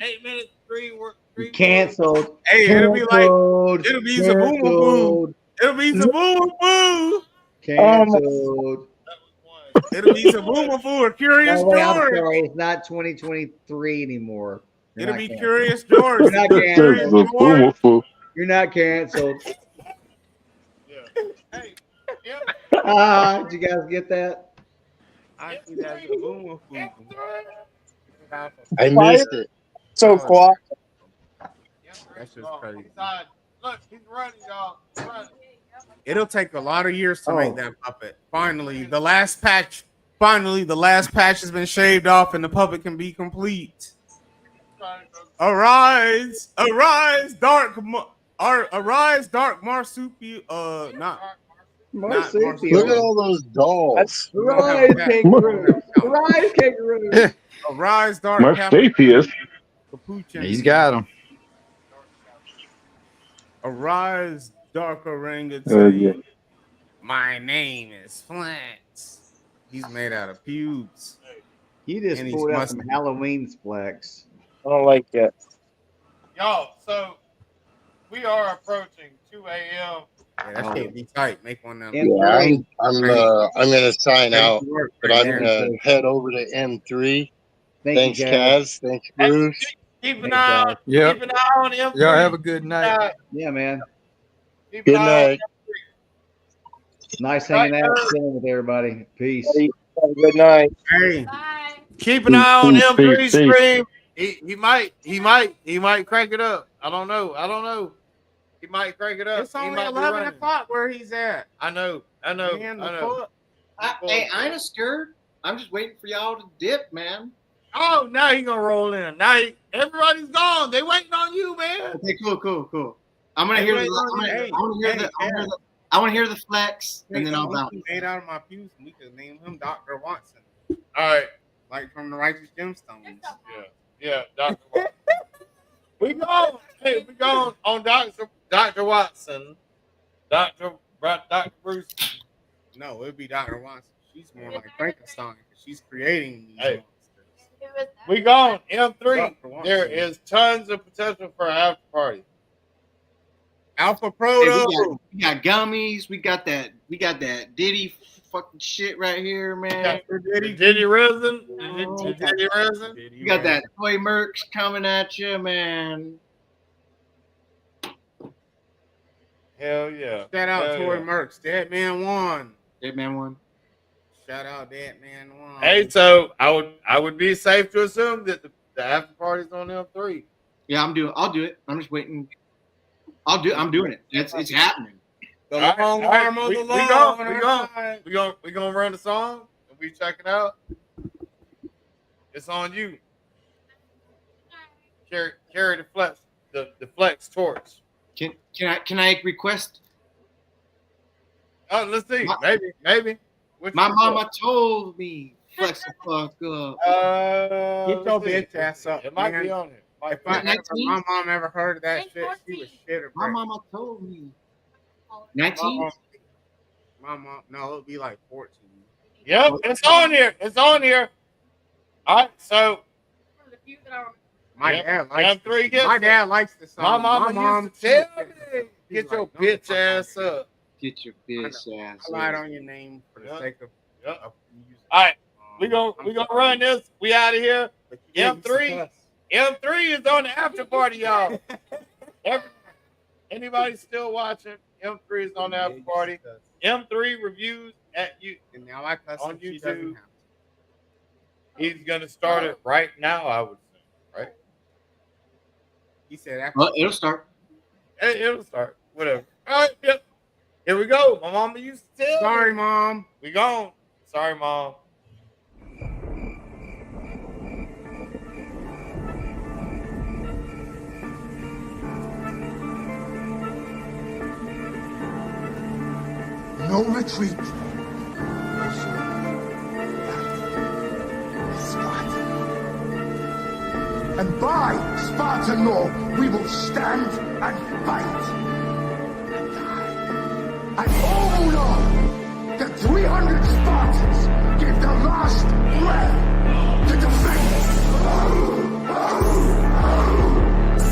8 minutes, three. Canceled. Hey, it'll be Canceled. Zaboom Boo. It'll be Zaboom Boo. Canceled. It'll be Zaboom Boo or Curious Oh, wait, I'm George. sorry. It's not 2023 anymore. You're It'll not be canceled. Curious George. You're not canceled. George. You're not canceled. Hey, Did you guys get that? I see that Zaboom Boo. I missed it. So quiet. That's just crazy. Look, he's running, y'all. He's running. It'll take a lot of years to make that puppet. Finally, the last patch has been shaved off, and the puppet can be complete. Arise, dark marsupial. Not Marsupial. Look at all those dolls. Arise, kangaroo. Arise, kangaroo. Arise, dark Marsupius. capuchin. He's got him. Arise, dark orangutan. Yeah. My name is Flint. He's made out of pubes. You just And he's pulled out some musty. Halloween flex. I don't like that. Y'all, so we are approaching 2 a.m. Yeah, that can't be tight. Make one of them. Yeah, I'm gonna sign out, but I'm there. gonna head over to M3. Thanks, you, Kaz. Thanks, Bruce. Keep an Thanks, eye on. guys. Yep. Keep an eye on him. Y'all have a good night. Yeah, man. Good night. Nice hanging out, chilling with everybody. Peace. Good night. Hey, Keep an eye on Peace, M3 peace, peace. stream. He might crank it up. I don't know. He might crank it up. it's only 11 o'clock where he's at. I know. Man, the fuck? Hey, I ain't scared. I'm just waiting for y'all to dip, man. Oh, now he gonna roll in. Now everybody's gone. They waiting on you, man. Okay, cool. I'm gonna hear I want to hear the flex, and then I'll bounce. Made out of my pews, and we could name him Dr. Watson. All right, like from the Righteous Gemstones. Yeah, Dr. Watson. we going on Dr. Watson, Dr. Bruce. No, it'd be Dr. Watson. She's more like Frankenstein because she's creating these monsters. We gone M3. There is tons of potential for an after party. Alpha Proto. Hey, we got gummies. We got that Diddy fucking shit right here, man. Diddy resin. Diddy resin. You got that toy merch coming at you, man. Hell yeah. Shout out Toy Mercs. Dead Man 1. Shout out Dead Man 1. Hey, so I would be safe to assume that the after party's on M3. Yeah, I'll do it. I'm just waiting. I'm doing it. It's happening. We gonna run the song and we check it out. It's on you. Carry the flex torch. Can I request? Oh, let's see. Maybe. My mama told me flex the fuck up. Get your bitch ass up. It might be on it. If my mom ever heard of that shit, she was shit her. My mama told me. 19? My mom, no, it would be like 14. Yep, it's on here. All right, so my dad likes the song. My mom used to tell me, get your bitch ass up. Get your bitch ass up. I lied on your name for the sake of music. All right, we gonna run this. We out of here. M3 is on the after party, y'all. Anybody still watching? M3 is on the after party. M3 reviews at you. And now I cuss on YouTube. YouTube. He's gonna start it right now, I would say. Right? He said after. Well, it'll start. It'll start. Whatever. All right. Yep. Here we go. My mama used to tell. Sorry, Mom. We gone. Sorry, Mom. No retreat. And by Spartan law, we will stand and fight. And all know that 300 Spartans gave their last breath to defend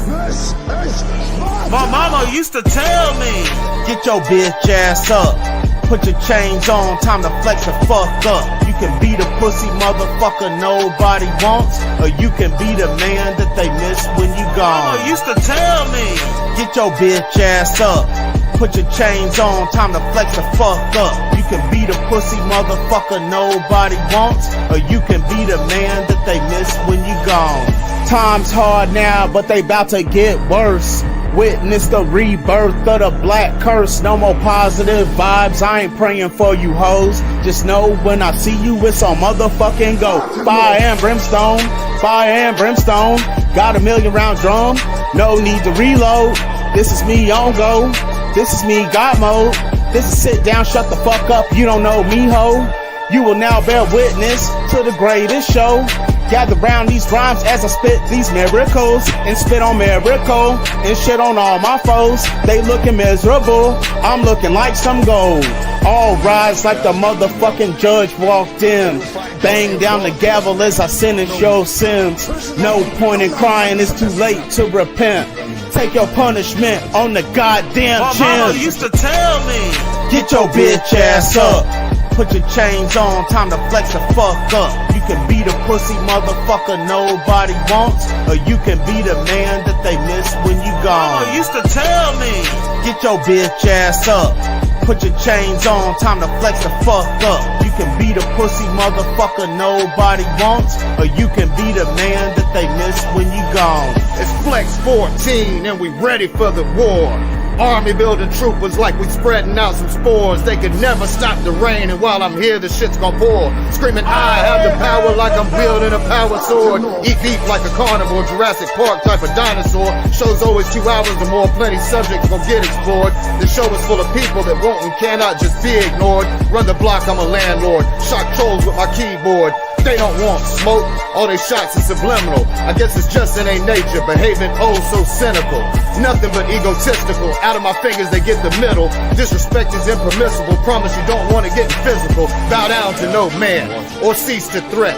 this is Sparta! My mama used to tell me, get your bitch ass up. Put your chains on, time to flex the fuck up. You can be the pussy motherfucker nobody wants, or you can be the man that they miss when you gone. Mama used to tell me, get your bitch ass up. Put your chains on, time to flex the fuck up. You can be the pussy motherfucker nobody wants, or you can be the man that they miss when you gone. Time's hard now, but they bout to get worse. Witness the rebirth of the black curse. No more positive vibes, I ain't praying for you hoes. Just know when I see you, it's on motherfucking go. Fire and brimstone, got a 1,000,000 round drum, no need to reload. This is me on go, this is me God mode. This is sit down, shut the fuck up, you don't know me ho. You will now bear witness to the greatest show. Gather round these rhymes as I spit these miracles, and spit on miracle, and shit on all my foes. They looking miserable, I'm looking like some gold. All rise like the motherfucking judge walked in. Bang down the gavel as I sentence your sins. No point in crying, it's too late to repent. Take your punishment on the goddamn chin. My mama used to tell me, get your bitch ass up. Put your chains on, time to flex the fuck up. You You can be the pussy motherfucker nobody wants, or you can be the man that they miss when you gone. Mama used to tell me, get your bitch ass up. Put your chains on, time to flex the fuck up. You can be the pussy motherfucker nobody wants, or you can be the man that they miss when you gone. It's Flex 14 and we ready for the war. Army building troopers like we spreading out some spores. They could never stop the rain, and while I'm here, the shit's gon' pour. Screaming, I have the power like I'm wielding a power sword. Eat beef like a carnivore, Jurassic Park type of dinosaur. Show's always 2 hours or more, plenty subjects gon' get explored. The show is full of people that won't and cannot just be ignored. Run the block, I'm a landlord. Shock trolls with my keyboard. They don't want smoke, all they shots is subliminal. I guess it's just in their nature, behaving oh so cynical. Nothing but egotistical, out of my fingers they get the middle. Disrespect is impermissible, promise you don't want to get physical. Bow down to no man, or cease to threat.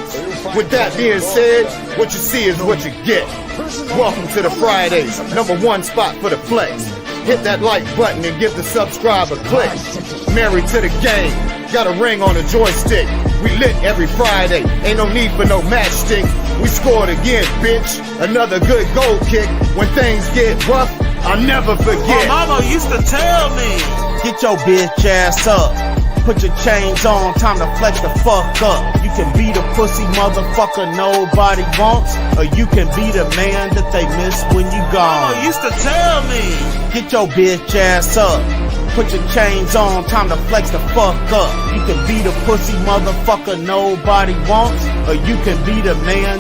With that being said, what you see is what you get. Welcome to the Fridays, #1 spot for the flex. Hit that like button and give the subscribe a click. Married to the game, got a ring on a joystick. We lit every Friday, ain't no need for no matchstick. We scored again, bitch, another good goal kick. When things get rough, I'll never forget. My mama used to tell me, get your bitch ass up. Put your chains on, time to flex the fuck up. You can be the pussy motherfucker nobody wants, or you can be the man that they miss when you gone. Mama used to tell me, get your bitch ass up. Put your chains on, time to flex the fuck up. You can be the pussy motherfucker nobody wants, or you can be the man